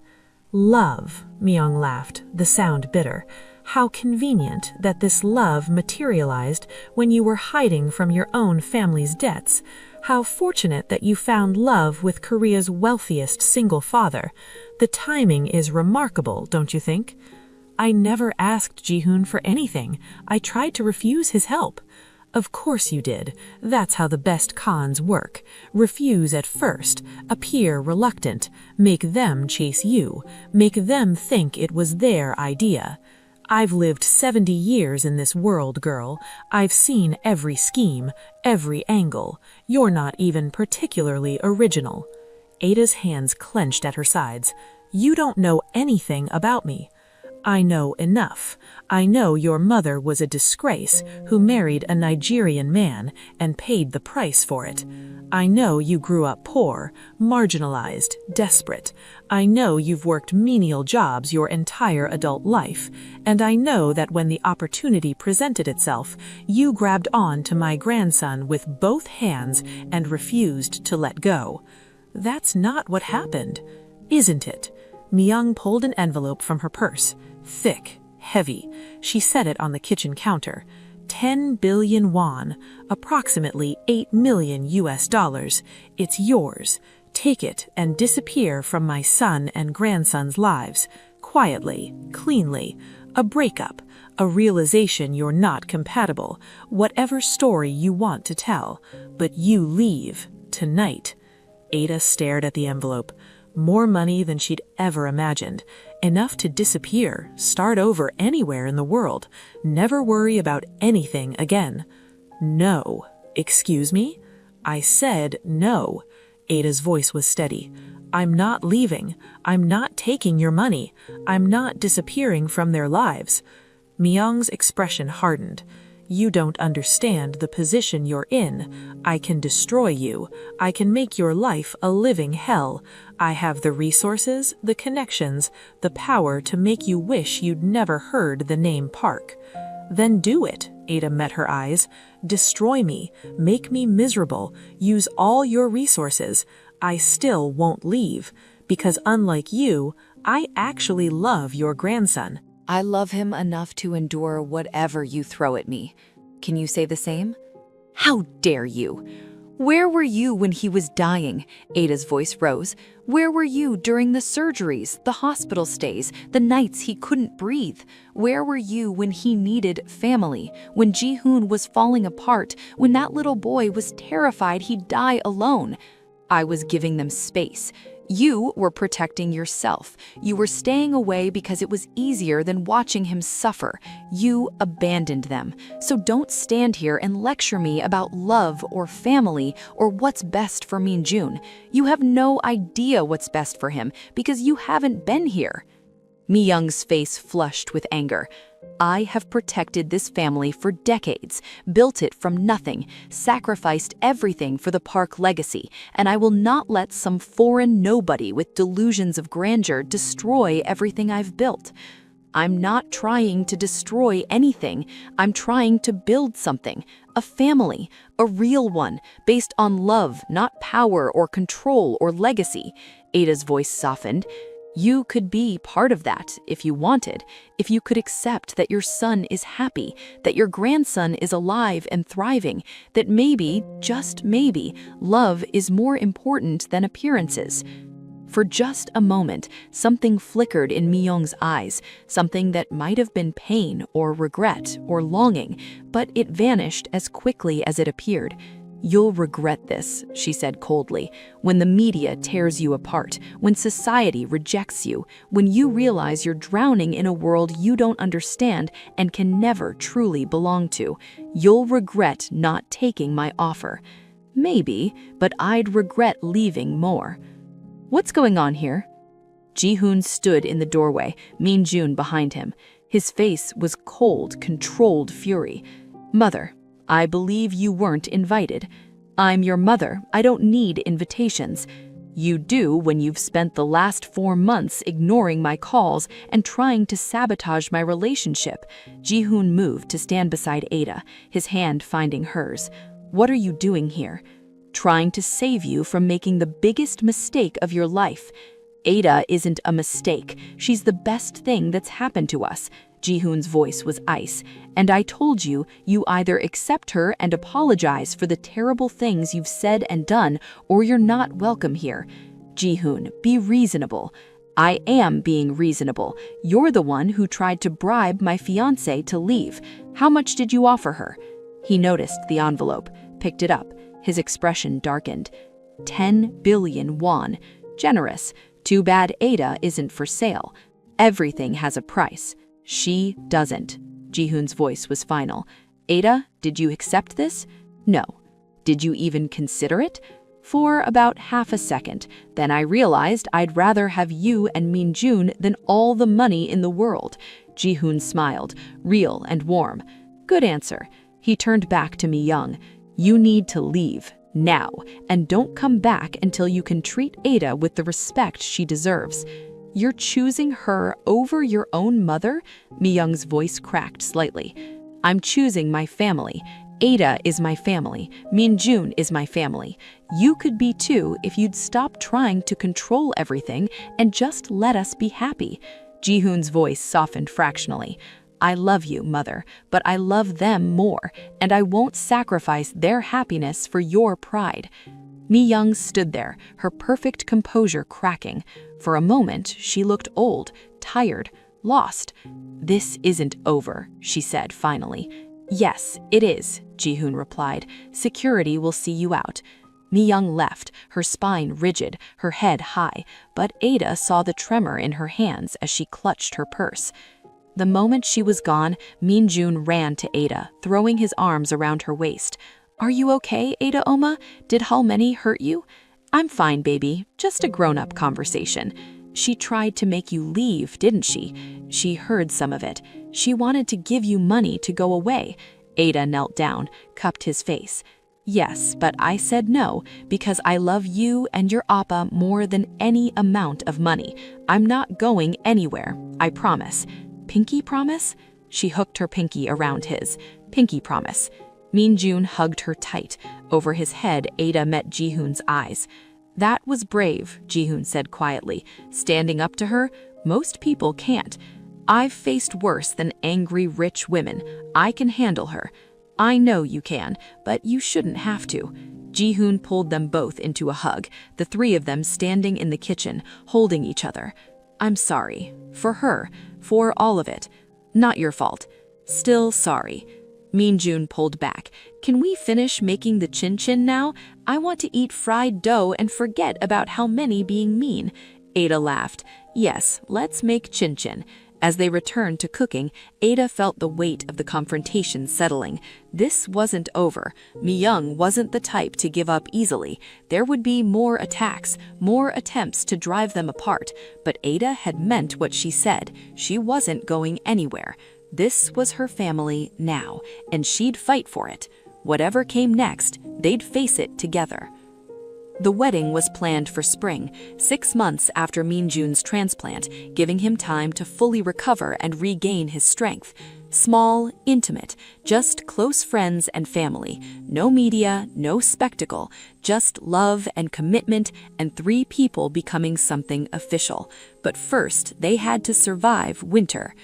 Love, Mi-young laughed, the sound bitter. How convenient that this love materialized when you were hiding from your own family's debts. How fortunate that you found love with Korea's wealthiest single father. The timing is remarkable, don't you think? I never asked Jihoon for anything. I tried to refuse his help. Of course you did. That's how the best cons work. Refuse at first, appear reluctant, make them chase you, make them think it was their idea. I've lived 70 years in this world, girl. I've seen every scheme, every angle. You're not even particularly original. Ada's hands clenched at her sides. You don't know anything about me. I know enough. I know your mother was a disgrace who married a Nigerian man and paid the price for it. I know you grew up poor, marginalized, desperate. I know you've worked menial jobs your entire adult life. And I know that when the opportunity presented itself, you grabbed on to my grandson with both hands and refused to let go. That's not what happened, isn't it? Mi-young pulled an envelope from her purse. Thick, heavy. She set it on the kitchen counter. 10 billion won, approximately $8 million US. It's yours. Take it and disappear from my son and grandson's lives. Quietly, cleanly. A breakup, a realization you're not compatible, whatever story you want to tell. But you leave, tonight. Ada stared at the envelope. More money than she'd ever imagined. Enough to disappear, start over anywhere in the world, never worry about anything again. No. Excuse me? I said no. Ada's voice was steady. I'm not leaving. I'm not taking your money. I'm not disappearing from their lives. Myung's expression hardened. You don't understand the position you're in. I can destroy you. I can make your life a living hell. I have the resources, the connections, the power to make you wish you'd never heard the name Park. Then do it. Ada met her eyes. Destroy me. Make me miserable. Use all your resources. I still won't leave. Because unlike you, I actually love your grandson. I love him enough to endure whatever you throw at me. Can you say the same? How dare you? Where were you when he was dying? Ada's voice rose. Where were you during the surgeries, the hospital stays, the nights he couldn't breathe? Where were you when he needed family, when Jihoon was falling apart, when that little boy was terrified he'd die alone? I was giving them space. You were protecting yourself. You were staying away because it was easier than watching him suffer. You abandoned them. So don't stand here and lecture me about love or family or what's best for Minjun. You have no idea what's best for him because you haven't been here. Mi-young's face flushed with anger. I have protected this family for decades, built it from nothing, sacrificed everything for the Park legacy, and I will not let some foreign nobody with delusions of grandeur destroy everything I've built. I'm not trying to destroy anything. I'm trying to build something, a family, a real one, based on love, not power or control or legacy. Ada's voice softened. You could be part of that if you wanted, if you could accept that your son is happy, that your grandson is alive and thriving, that maybe, just maybe, love is more important than appearances. For just a moment, something flickered in Mi-young's eyes, something that might have been pain or regret or longing, but it vanished as quickly as it appeared. You'll regret this, she said coldly, when the media tears you apart, when society rejects you, when you realize you're drowning in a world you don't understand and can never truly belong to. You'll regret not taking my offer. Maybe, but I'd regret leaving more. What's going on here? Jihoon stood in the doorway, Minjun behind him. His face was cold, controlled fury. Mother, I believe you weren't invited. I'm your mother. I don't need invitations. You do when you've spent the last 4 months ignoring my calls and trying to sabotage my relationship. Jihoon moved to stand beside Ada, his hand finding hers. What are you doing here? Trying to save you from making the biggest mistake of your life. Ada isn't a mistake. She's the best thing that's happened to us. Jihoon's voice was ice. And I told you, you either accept her and apologize for the terrible things you've said and done, or you're not welcome here. Jihoon, be reasonable. I am being reasonable. You're the one who tried to bribe my fiancé to leave. How much did you offer her? He noticed the envelope, picked it up. His expression darkened. 10 billion won. Generous. Too bad Ada isn't for sale. Everything has a price. She doesn't. Jihoon's voice was final. Ada, did you accept this? No. Did you even consider it? For about half a second. Then I realized I'd rather have you and Minjun than all the money in the world. Jihoon smiled, real and warm. Good answer. He turned back to Mi-young. You need to leave, now, and don't come back until you can treat Ada with the respect she deserves. You're choosing her over your own mother? Mi-young's voice cracked slightly. I'm choosing my family. Ada is my family. Minjun is my family. You could be too if you'd stop trying to control everything and just let us be happy. Jihoon's voice softened fractionally. I love you, mother, but I love them more, and I won't sacrifice their happiness for your pride. Mi-young stood there, her perfect composure cracking. For a moment, she looked old, tired, lost. This isn't over, she said finally. Yes, it is, Jihoon replied. Security will see you out. Mi-young left, her spine rigid, her head high, but Ada saw the tremor in her hands as she clutched her purse. The moment she was gone, Minjun ran to Ada, throwing his arms around her waist. "Are you okay, Ada Oma? Did Halmeni hurt you?" "I'm fine, baby. Just a grown-up conversation." "She tried to make you leave, didn't she?" "She heard some of it. She wanted to give you money to go away." Ada knelt down, cupped his face. "Yes, but I said no, because I love you and your appa more than any amount of money. I'm not going anywhere, I promise." "Pinky promise?" She hooked her pinky around his. "Pinky promise." Minjun hugged her tight. Over his head, Ada met Jihoon's eyes. "That was brave," Jihoon said quietly, standing up to her. "Most people can't. I've faced worse than angry rich women. I can handle her." "I know you can, but you shouldn't have to." Jihoon pulled them both into a hug, the three of them standing in the kitchen, holding each other. "I'm sorry. For her. For all of it. Not your fault. Still sorry." Minjun pulled back. "Can we finish making the chin-chin now? I want to eat fried dough and forget about how many being mean." Ada laughed. "Yes, let's make chin-chin." As they returned to cooking, Ada felt the weight of the confrontation settling. This wasn't over. Mi-young wasn't the type to give up easily. There would be more attacks, more attempts to drive them apart. But Ada had meant what she said. She wasn't going anywhere. This was her family now, and she'd fight for it. Whatever came next, they'd face it together. The wedding was planned for spring, 6 months after Minjun's transplant, giving him time to fully recover and regain his strength. Small, intimate, just close friends and family. No media, no spectacle, just love and commitment and 3 people becoming something official. But first, they had to survive winter.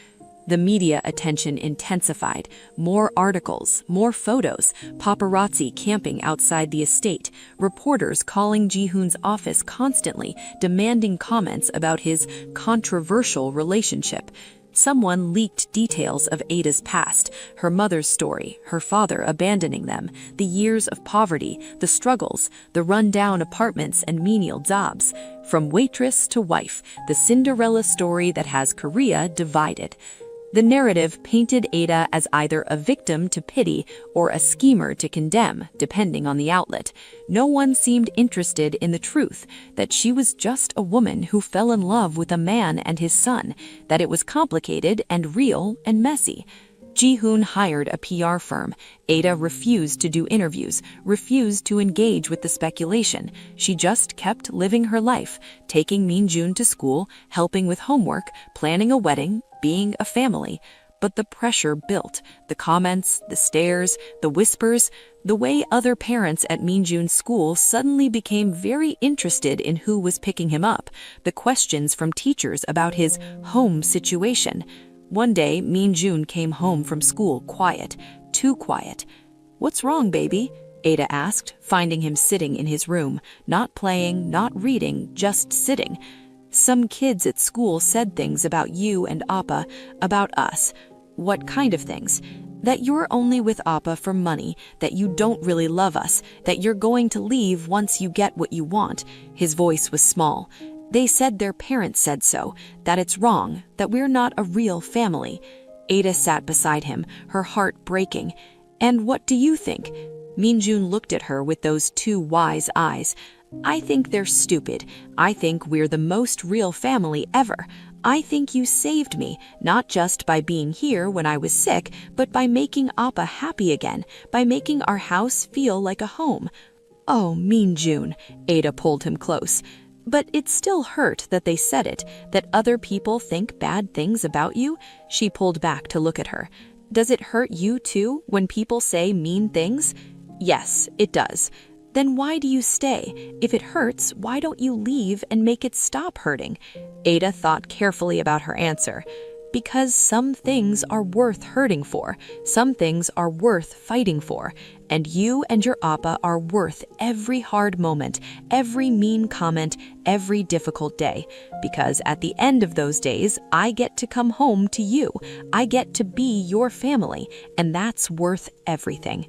The media attention intensified. More articles, more photos, paparazzi camping outside the estate, reporters calling Jihoon's office constantly, demanding comments about his controversial relationship. Someone leaked details of Ada's past, her mother's story, her father abandoning them, the years of poverty, the struggles, the run-down apartments and menial jobs. From waitress to wife, the Cinderella story that has Korea divided. The narrative painted Ada as either a victim to pity or a schemer to condemn, depending on the outlet. No one seemed interested in the truth, that she was just a woman who fell in love with a man and his son, that it was complicated and real and messy. Jihoon hired a PR firm. Ada refused to do interviews, refused to engage with the speculation. She just kept living her life, taking Minjun to school, helping with homework, planning a wedding, being a family. But the pressure built. The comments, the stares, the whispers, the way other parents at Minjun's school suddenly became very interested in who was picking him up, the questions from teachers about his home situation. One day, Minjun came home from school quiet, too quiet. "What's wrong, baby?" Ada asked, finding him sitting in his room, not playing, not reading, just sitting. "Some kids at school said things about you and Appa, about us." "What kind of things?" "That you're only with Appa for money, that you don't really love us, that you're going to leave once you get what you want." His voice was small. "They said their parents said so, that it's wrong, that we're not a real family." Ada sat beside him, her heart breaking. "And what do you think?" Minjun looked at her with those 2 wise eyes. "I think they're stupid. I think we're the most real family ever. I think you saved me, not just by being here when I was sick, but by making Appa happy again, by making our house feel like a home." "Oh, Minjun," Ada pulled him close. "But it still hurt that they said it, that other people think bad things about you." She pulled back to look at her. "Does it hurt you too when people say mean things?" "Yes, it does." "Then why do you stay? If it hurts, why don't you leave and make it stop hurting?" Ada thought carefully about her answer. "Because some things are worth hurting for, some things are worth fighting for, and you and your Appa are worth every hard moment, every mean comment, every difficult day. Because at the end of those days, I get to come home to you. I get to be your family, and that's worth everything."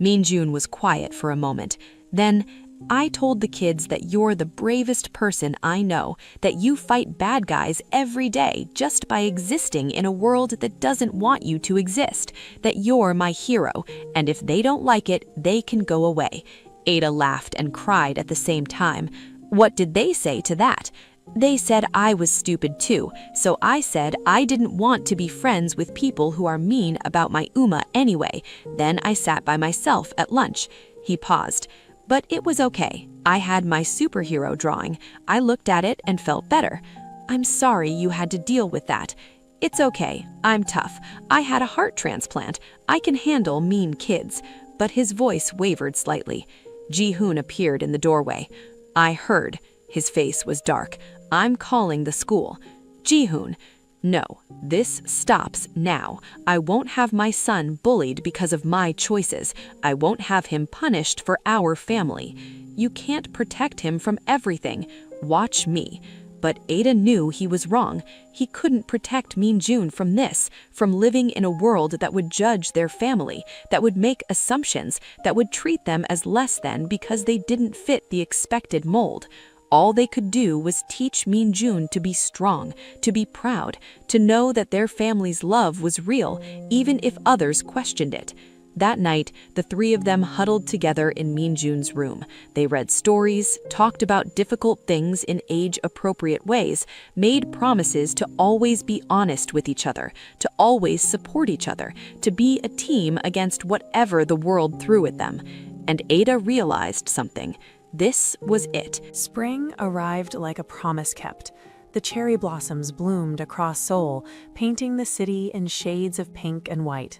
Minjun was quiet for a moment. Then, I told the kids that you're the bravest person I know, that you fight bad guys every day just by existing in a world that doesn't want you to exist, that you're my hero, and if they don't like it, they can go away. Ada laughed and cried at the same time. What did they say to that? They said I was stupid too, so I said I didn't want to be friends with people who are mean about my Uma anyway. Then I sat by myself at lunch. He paused. But it was okay. I had my superhero drawing. I looked at it and felt better. I'm sorry you had to deal with that. It's okay. I'm tough. I had a heart transplant. I can handle mean kids. But his voice wavered slightly. Jihoon appeared in the doorway. I heard. His face was dark. I'm calling the school. Jihoon. No, this stops now. I won't have my son bullied because of my choices. I won't have him punished for our family. You can't protect him from everything. Watch me. But Ada knew he was wrong. He couldn't protect Minjun from this, from living in a world that would judge their family, that would make assumptions, that would treat them as less than because they didn't fit the expected mold. All they could do was teach Minjun to be strong, to be proud, to know that their family's love was real, even if others questioned it. That night, the three of them huddled together in Minjun's room. They read stories, talked about difficult things in age-appropriate ways, made promises to always be honest with each other, to always support each other, to be a team against whatever the world threw at them. And Ada realized something. This was it. Spring arrived like a promise kept. The cherry blossoms bloomed across Seoul, painting the city in shades of pink and white.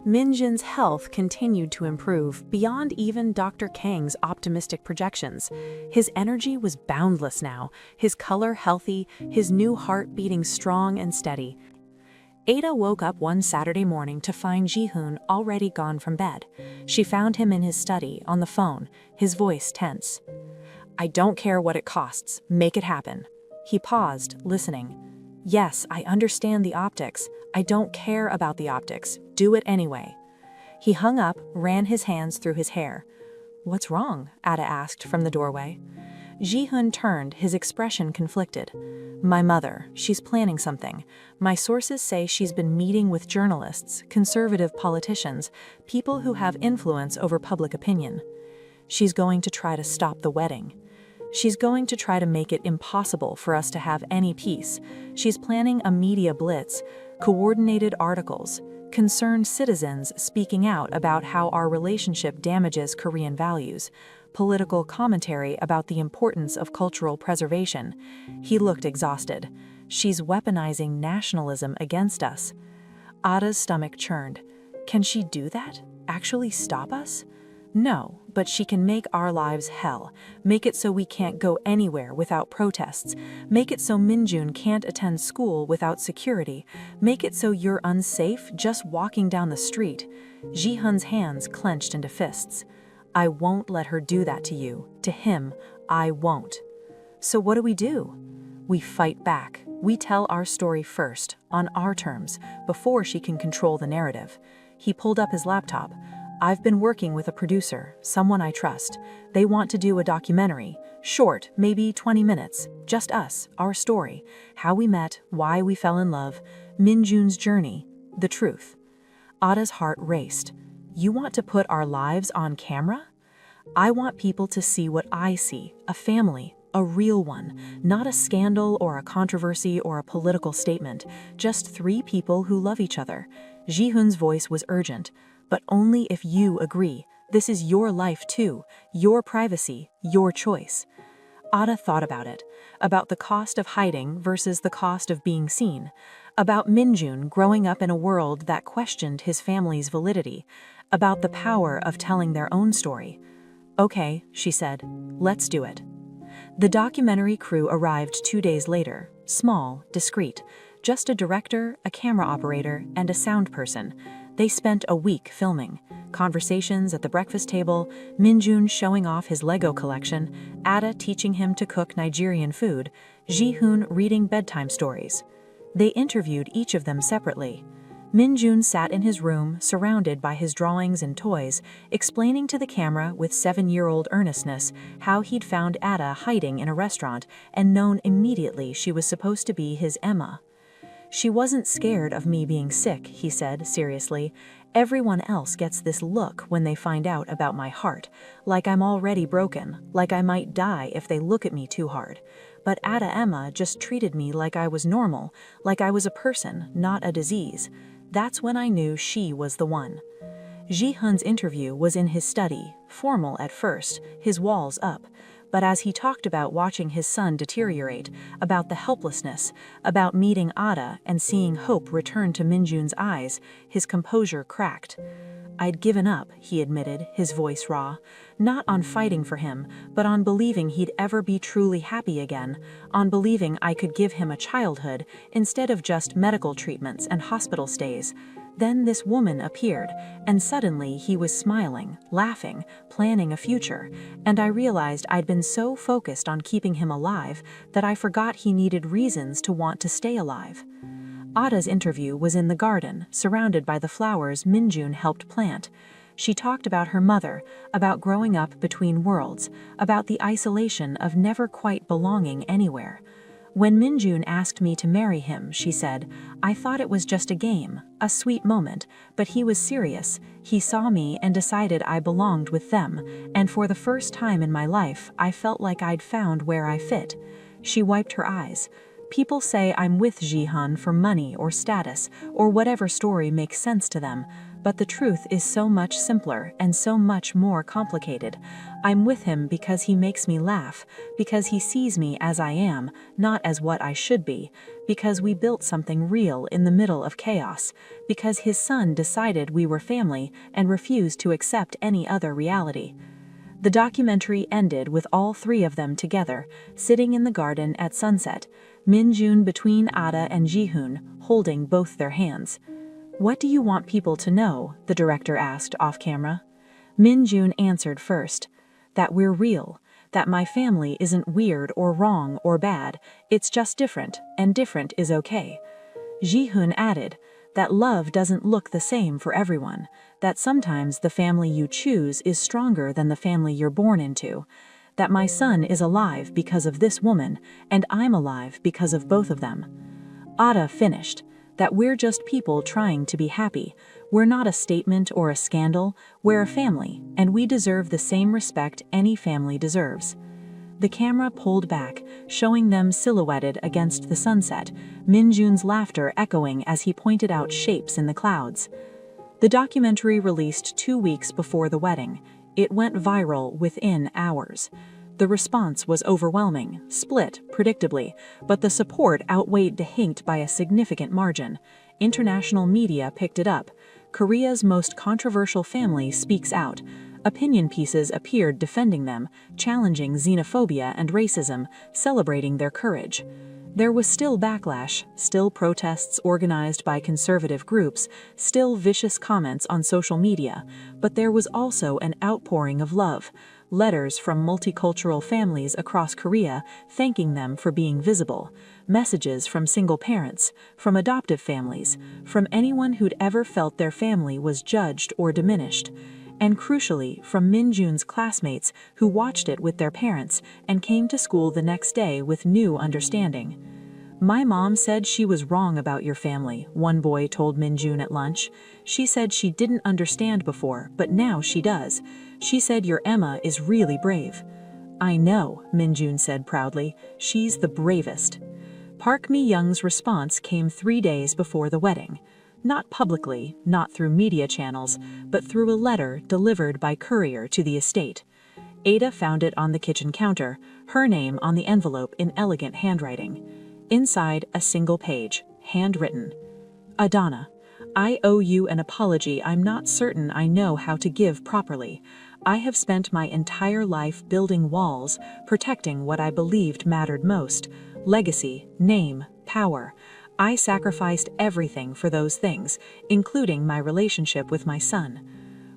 Minjun's health continued to improve beyond even Dr. Kang's optimistic projections. His energy was boundless now, his color healthy, his new heart beating strong and steady. Ada woke up one Saturday morning to find Jihoon already gone from bed. She found him in his study, on the phone, his voice tense. I don't care what it costs. Make it happen. He paused, listening. Yes, I understand the optics. I don't care about the optics. Do it anyway. He hung up, ran his hands through his hair. What's wrong? Ada asked from the doorway. Jihoon turned, his expression conflicted. My mother, she's planning something. My sources say she's been meeting with journalists, conservative politicians, people who have influence over public opinion. She's going to try to stop the wedding. She's going to try to make it impossible for us to have any peace. She's planning a media blitz, coordinated articles, concerned citizens speaking out about how our relationship damages Korean values, political commentary about the importance of cultural preservation. He looked exhausted. She's weaponizing nationalism against us. Ada's stomach churned. Can she do that? Actually stop us? No, but she can make our lives hell. Make it so we can't go anywhere without protests. Make it so Minjun can't attend school without security. Make it so you're unsafe just walking down the street. Jihoon's hands clenched into fists. I won't let her do that to you. To him, I won't. So what do? We fight back. We tell our story first, on our terms, before she can control the narrative. He pulled up his laptop. I've been working with a producer, someone I trust. They want to do a documentary, short, maybe 20 minutes, just us, our story, how we met, why we fell in love, Minjun's journey, the truth. Ada's heart raced. You want to put our lives on camera? I want people to see what I see, a family, a real one, not a scandal or a controversy or a political statement, just three people who love each other. Jihoon's voice was urgent, but only if you agree. This is your life too, your privacy, your choice. Ada thought about it, about the cost of hiding versus the cost of being seen, about Minjun growing up in a world that questioned his family's validity, about the power of telling their own story. Okay, she said, let's do it. The documentary crew arrived 2 days later, small, discreet, just a director, a camera operator, and a sound person. They spent a week filming. Conversations at the breakfast table, Minjun showing off his Lego collection, Ada teaching him to cook Nigerian food, Jihoon reading bedtime stories. They interviewed each of them separately. Minjun sat in his room, surrounded by his drawings and toys, explaining to the camera with 7-year-old earnestness how he'd found Ada hiding in a restaurant and known immediately she was supposed to be his Emma. "She wasn't scared of me being sick," he said seriously. "Everyone else gets this look when they find out about my heart, like I'm already broken, like I might die if they look at me too hard. But Ada Emma just treated me like I was normal, like I was a person, not a disease. That's when I knew she was the one." Jihoon's interview was in his study, formal at first, his walls up. But as he talked about watching his son deteriorate, about the helplessness, about meeting Ada and seeing hope return to Minjun's eyes, his composure cracked. "I'd given up," he admitted, his voice raw. "Not on fighting for him, but on believing he'd ever be truly happy again, on believing I could give him a childhood instead of just medical treatments and hospital stays. Then this woman appeared, and suddenly he was smiling, laughing, planning a future, and I realized I'd been so focused on keeping him alive that I forgot he needed reasons to want to stay alive." Ada's interview was in the garden, surrounded by the flowers Minjun helped plant. She talked about her mother, about growing up between worlds, about the isolation of never quite belonging anywhere. "When Minjun asked me to marry him," she said, "I thought it was just a game, a sweet moment, but he was serious. He saw me and decided I belonged with them, and for the first time in my life, I felt like I'd found where I fit." She wiped her eyes. "People say I'm with Jihoon for money or status, or whatever story makes sense to them, but the truth is so much simpler and so much more complicated. I'm with him because he makes me laugh, because he sees me as I am, not as what I should be, because we built something real in the middle of chaos, because his son decided we were family and refused to accept any other reality." The documentary ended with all three of them together, sitting in the garden at sunset, Minjun between Ada and Jihoon, holding both their hands. "What do you want people to know?" the director asked off-camera. Minjun answered first. "That we're real, that my family isn't weird or wrong or bad, it's just different, and different is okay." Jihoon added, "That love doesn't look the same for everyone, that sometimes the family you choose is stronger than the family you're born into, that my son is alive because of this woman, and I'm alive because of both of them." Ada finished, "That we're just people trying to be happy. We're not a statement or a scandal, we're a family, and we deserve the same respect any family deserves." The camera pulled back, showing them silhouetted against the sunset, Minjun's laughter echoing as he pointed out shapes in the clouds. The documentary released 2 weeks before the wedding. It went viral within hours. The response was overwhelming, split, predictably, but the support outweighed the hate by a significant margin. International media picked it up. Korea's most controversial family speaks out. Opinion pieces appeared defending them, challenging xenophobia and racism, celebrating their courage. There was still backlash, still protests organized by conservative groups, still vicious comments on social media, but there was also an outpouring of love. Letters from multicultural families across Korea thanking them for being visible, messages from single parents, from adoptive families, from anyone who'd ever felt their family was judged or diminished, and crucially from Minjun's classmates who watched it with their parents and came to school the next day with new understanding. "My mom said she was wrong about your family," one boy told Minjun at lunch. "She said she didn't understand before, but now she does. She said your Emma is really brave." "I know," Minjun said proudly. "She's the bravest." Park Mi-young's response came 3 days before the wedding. Not publicly, not through media channels, but through a letter delivered by courier to the estate. Ada found it on the kitchen counter, her name on the envelope in elegant handwriting. Inside, a single page, handwritten. "Adana, I owe you an apology I'm not certain I know how to give properly. I have spent my entire life building walls, protecting what I believed mattered most: legacy, name, power. I sacrificed everything for those things, including my relationship with my son.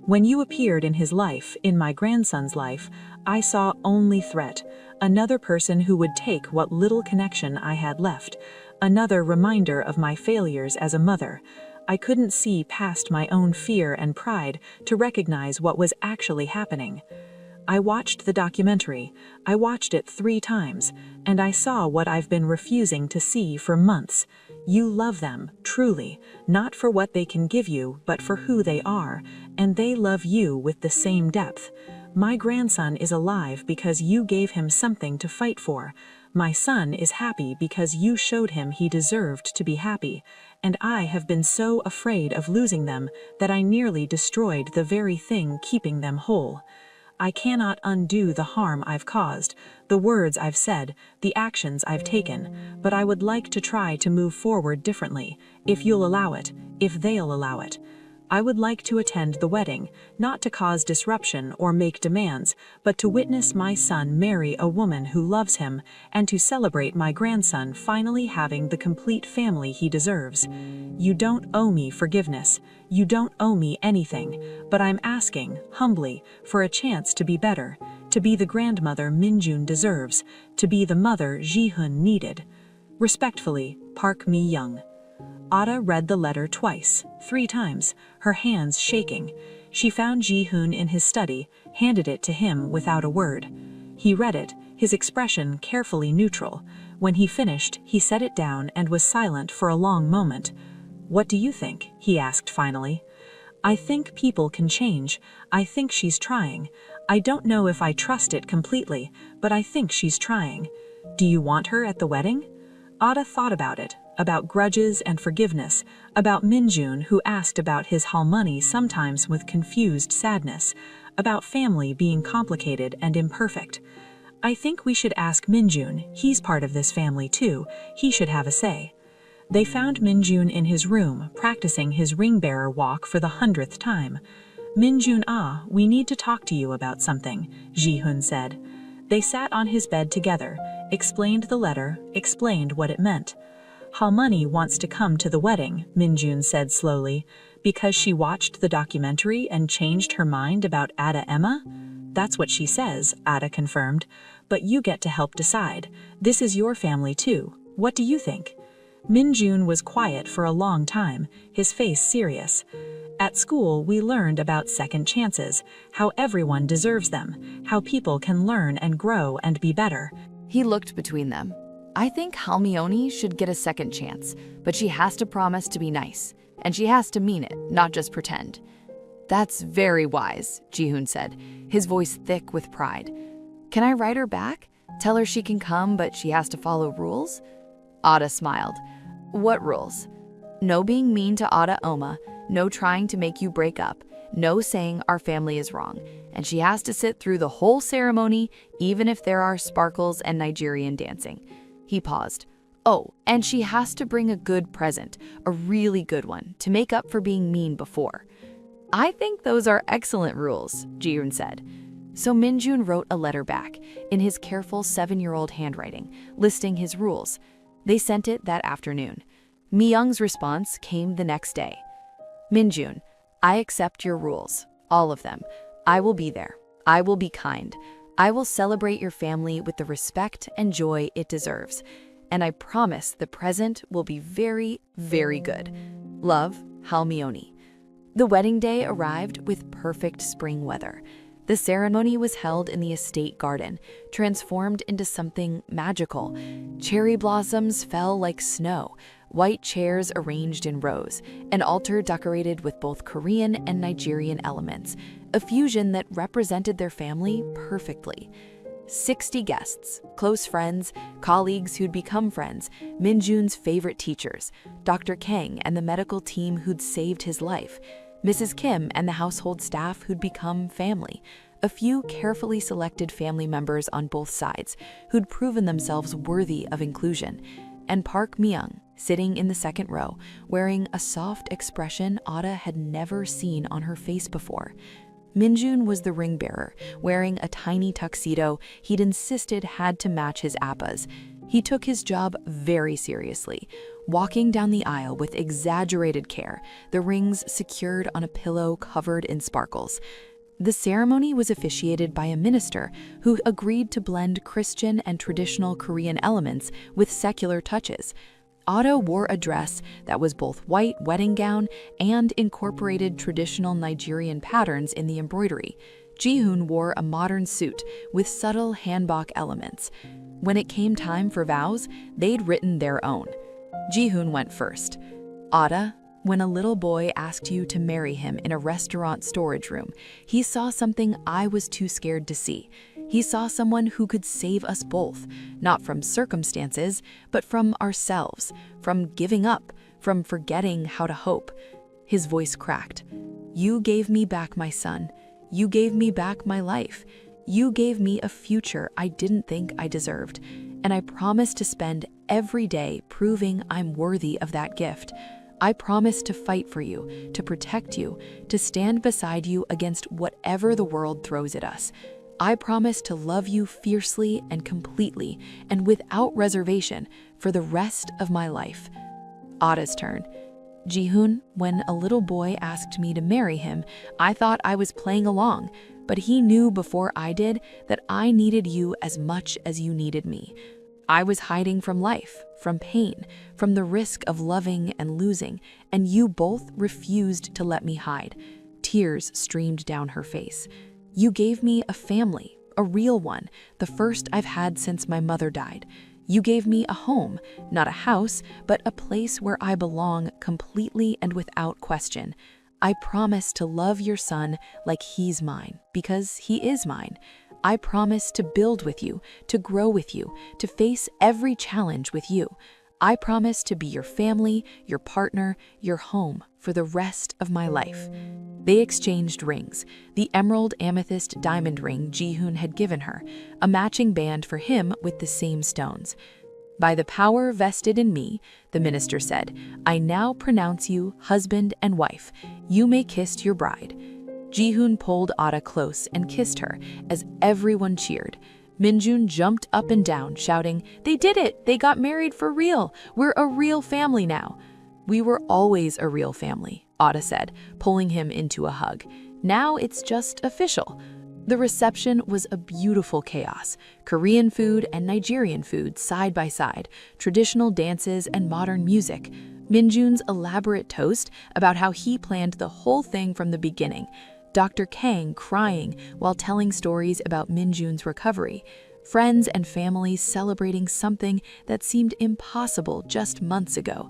When you appeared in his life, in my grandson's life, I saw only threat, another person who would take what little connection I had left, another reminder of my failures as a mother. I couldn't see past my own fear and pride to recognize what was actually happening. I watched the documentary. I watched it 3 times, and I saw what I've been refusing to see for months. You love them, truly, not for what they can give you, but for who they are, and they love you with the same depth. My grandson is alive because you gave him something to fight for. My son is happy because you showed him he deserved to be happy, and I have been so afraid of losing them that I nearly destroyed the very thing keeping them whole. I cannot undo the harm I've caused, the words I've said, the actions I've taken, but I would like to try to move forward differently, if you'll allow it, if they'll allow it. I would like to attend the wedding, not to cause disruption or make demands, but to witness my son marry a woman who loves him, and to celebrate my grandson finally having the complete family he deserves. You don't owe me forgiveness. You don't owe me anything, but I'm asking, humbly, for a chance to be better, to be the grandmother Minjun deserves, to be the mother Jihoon needed. Respectfully, Park Mi-young. Ada read the letter twice, 3 times, her hands shaking. She found Jihoon in his study, handed it to him without a word. He read it, his expression carefully neutral. When he finished, he set it down and was silent for a long moment. "What do you think?" he asked finally. "I think people can change. I think she's trying. I don't know if I trust it completely, but I think she's trying. Do you want her at the wedding?" Ada thought about it, about grudges and forgiveness, about Minjun who asked about his halmoni sometimes with confused sadness, about family being complicated and imperfect. "I think we should ask Minjun. He's part of this family too. He should have a say." They found Minjun in his room, practicing his ring-bearer walk for the 100th time. "Minjun, we need to talk to you about something," Jihoon said. They sat on his bed together, explained the letter, explained what it meant. "Halmoni wants to come to the wedding," Minjun said slowly, "because she watched the documentary and changed her mind about Ada Emma?" "That's what she says," Ada confirmed. "But you get to help decide. This is your family too. What do you think?" Minjun was quiet for a long time, his face serious. "At school, we learned about second chances, how everyone deserves them, how people can learn and grow and be better." He looked between them. "I think Halmione should get a second chance, but she has to promise to be nice, and she has to mean it, not just pretend." "That's very wise," Jihoon said, his voice thick with pride. "Can I write her back? Tell her she can come, but she has to follow rules?" Ada smiled. "What rules?" "No being mean to Ada Oma, no trying to make you break up, no saying our family is wrong, and she has to sit through the whole ceremony, even if there are sparkles and Nigerian dancing." He paused. "Oh, and she has to bring a good present, a really good one, to make up for being mean before." "I think those are excellent rules," Jihoon said. So Minjun wrote a letter back, in his careful 7-year-old handwriting, listing his rules. They sent it that afternoon. Mi-young's response came the next day. "Minjun, I accept your rules, all of them. I will be there. I will be kind. I will celebrate your family with the respect and joy it deserves. And I promise the present will be very, very good. Love, Halmione." The wedding day arrived with perfect spring weather. The ceremony was held in the estate garden, transformed into something magical. Cherry blossoms fell like snow, white chairs arranged in rows, an altar decorated with both Korean and Nigerian elements, a fusion that represented their family perfectly. 60 guests, close friends, colleagues who'd become friends, Minjun's favorite teachers, Dr. Kang and the medical team who'd saved his life, Mrs. Kim and the household staff who'd become family, a few carefully selected family members on both sides who'd proven themselves worthy of inclusion, and Park Mi-young, sitting in the second row, wearing a soft expression Ada had never seen on her face before. Minjun was the ring bearer, wearing a tiny tuxedo he'd insisted had to match his appas. He took his job very seriously, walking down the aisle with exaggerated care, the rings secured on a pillow covered in sparkles. The ceremony was officiated by a minister who agreed to blend Christian and traditional Korean elements with secular touches. Ada wore a dress that was both white wedding gown and incorporated traditional Nigerian patterns in the embroidery. Jihoon wore a modern suit with subtle hanbok elements. When it came time for vows, they'd written their own. Jihoon went first. Ada, when a little boy asked you to marry him in a restaurant storage room, he saw something I was too scared to see. He saw someone who could save us both, not from circumstances, but from ourselves, from giving up, from forgetting how to hope. His voice cracked. You gave me back my son. You gave me back my life. You gave me a future I didn't think I deserved. And I promise to spend every day proving I'm worthy of that gift. I promise to fight for you, to protect you, to stand beside you against whatever the world throws at us. I promise to love you fiercely and completely and without reservation for the rest of my life. Ada's turn. Jihoon, when a little boy asked me to marry him, I thought I was playing along, but he knew before I did that I needed you as much as you needed me. I was hiding from life, from pain, from the risk of loving and losing, and you both refused to let me hide. Tears streamed down her face. You gave me a family, a real one, the first I've had since my mother died. You gave me a home, not a house, but a place where I belong completely and without question. I promise to love your son like he's mine, because he is mine. I promise to build with you, to grow with you, to face every challenge with you. I promise to be your family, your partner, your home for the rest of my life. They exchanged rings, the emerald amethyst diamond ring Jihoon had given her, a matching band for him with the same stones. By the power vested in me, the minister said, I now pronounce you husband and wife. You may kiss your bride. Jihoon pulled Ada close and kissed her as everyone cheered. Minjun jumped up and down, shouting, They did it! They got married for real! We're a real family now! We were always a real family, Ada said, pulling him into a hug. Now it's just official. The reception was a beautiful chaos. Korean food and Nigerian food side by side, traditional dances and modern music. Minjun's elaborate toast about how he planned the whole thing from the beginning. Dr. Kang crying while telling stories about Minjun's recovery. Friends and family celebrating something that seemed impossible just months ago.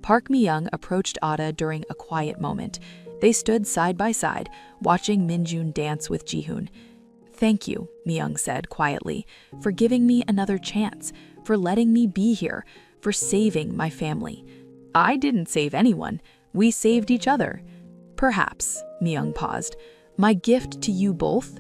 Park Mi-young approached Ada during a quiet moment. They stood side by side, watching Minjun dance with Jihoon. Thank you, Mi-young said quietly, for giving me another chance, for letting me be here, for saving my family. I didn't save anyone. We saved each other. Perhaps, Mi-young paused. My gift to you both,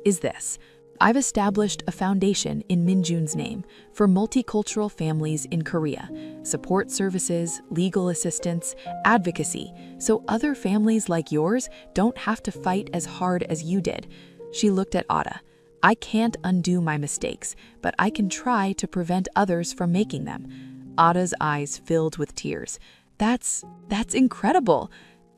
is this. I've established a foundation in Minjun's name for multicultural families in Korea, support services, legal assistance, advocacy, so other families like yours don't have to fight as hard as you did. She looked at Ada. I can't undo my mistakes, but I can try to prevent others from making them. Ada's eyes filled with tears. That's incredible.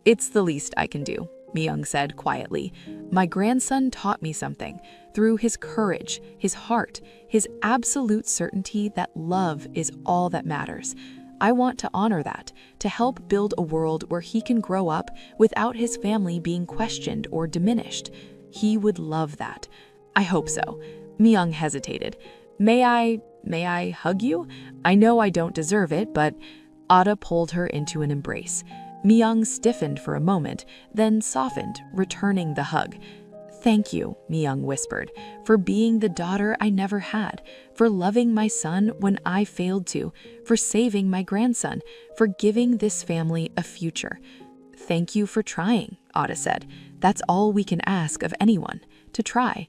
It's the least I can do, Mi-young said quietly. My grandson taught me something. Through his courage, his heart, his absolute certainty that love is all that matters. I want to honor that, to help build a world where he can grow up without his family being questioned or diminished. He would love that. I hope so. Mi-young hesitated. May I hug you? I know I don't deserve it, but Ada pulled her into an embrace. Mi-young stiffened for a moment, then softened, returning the hug. Thank you, Mi-young whispered, for being the daughter I never had, for loving my son when I failed to, for saving my grandson, for giving this family a future. Thank you for trying, Ada said. That's all we can ask of anyone, to try.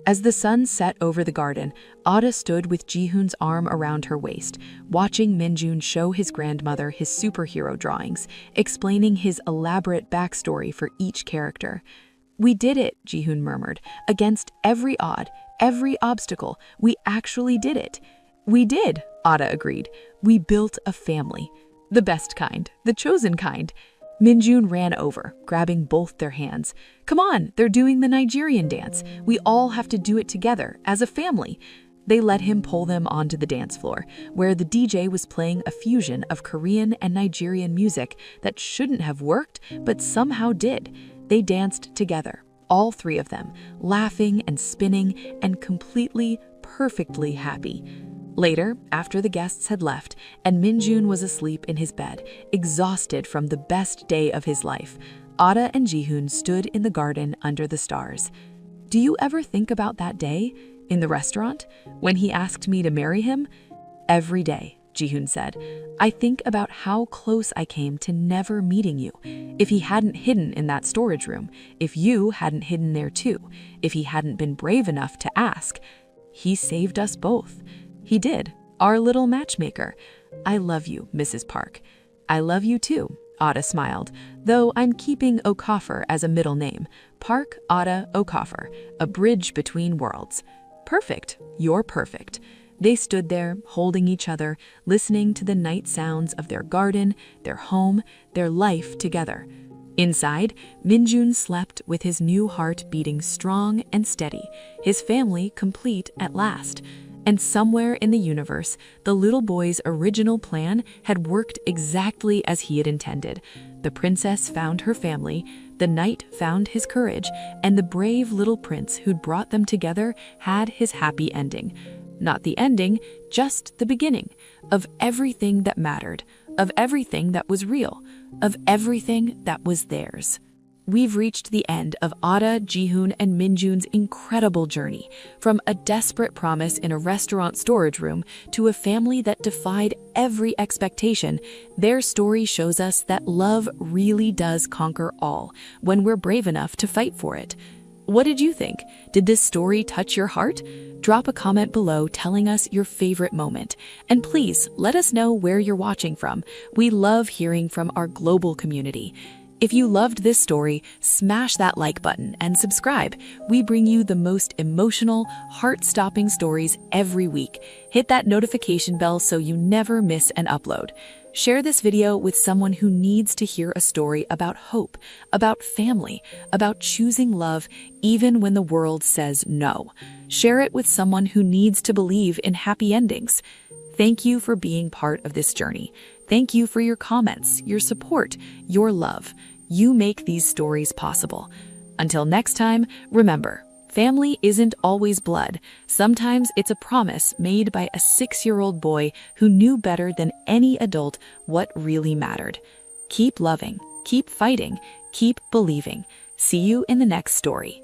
As the sun set over the garden, Ada stood with Jihoon's arm around her waist, watching Minjun show his grandmother his superhero drawings, explaining his elaborate backstory for each character. We did it, Jihoon murmured. Against every odd, every obstacle, we actually did it. We did, Ada agreed. We built a family. The best kind, the chosen kind. Minjun ran over, grabbing both their hands. Come on, they're doing the Nigerian dance. We all have to do it together, as a family. They let him pull them onto the dance floor, where the DJ was playing a fusion of Korean and Nigerian music that shouldn't have worked, but somehow did. They danced together, all three of them, laughing and spinning and completely, perfectly happy. Later, after the guests had left and Minjun was asleep in his bed, exhausted from the best day of his life, Ada and Jihoon stood in the garden under the stars. Do you ever think about that day, in the restaurant, when he asked me to marry him? Every day, Jihoon said. I think about how close I came to never meeting you. If he hadn't hidden in that storage room, if you hadn't hidden there too, if he hadn't been brave enough to ask, he saved us both. He did, our little matchmaker. I love you, Mrs. Park. I love you too, Ada smiled, though I'm keeping Okafor as a middle name. Park Ada Okafor, a bridge between worlds. Perfect, you're perfect. They stood there, holding each other, listening to the night sounds of their garden, their home, their life together. Inside, Minjun slept with his new heart beating strong and steady, his family complete at last. And somewhere in the universe, the little boy's original plan had worked exactly as he had intended. The princess found her family, the knight found his courage, and the brave little prince who'd brought them together had his happy ending. Not the ending, just the beginning of everything that mattered, of everything that was real, of everything that was theirs. We've reached the end of Ada, Jihoon, and Minjun's incredible journey, from a desperate promise in a restaurant storage room to a family that defied every expectation. Their story shows us that love really does conquer all when we're brave enough to fight for it. What did you think? Did this story touch your heart? Drop a comment below telling us your favorite moment. And please let us know where you're watching from. We love hearing from our global community. If you loved this story, smash that like button and subscribe. We bring you the most emotional, heart-stopping stories every week. Hit that notification bell so you never miss an upload. Share this video with someone who needs to hear a story about hope, about family, about choosing love even when the world says no. Share it with someone who needs to believe in happy endings. Thank you for being part of this journey. Thank you for your comments, your support, your love. You make these stories possible. Until next time, remember, family isn't always blood. Sometimes it's a promise made by a 6-year-old boy who knew better than any adult what really mattered. Keep loving, keep fighting, keep believing. See you in the next story.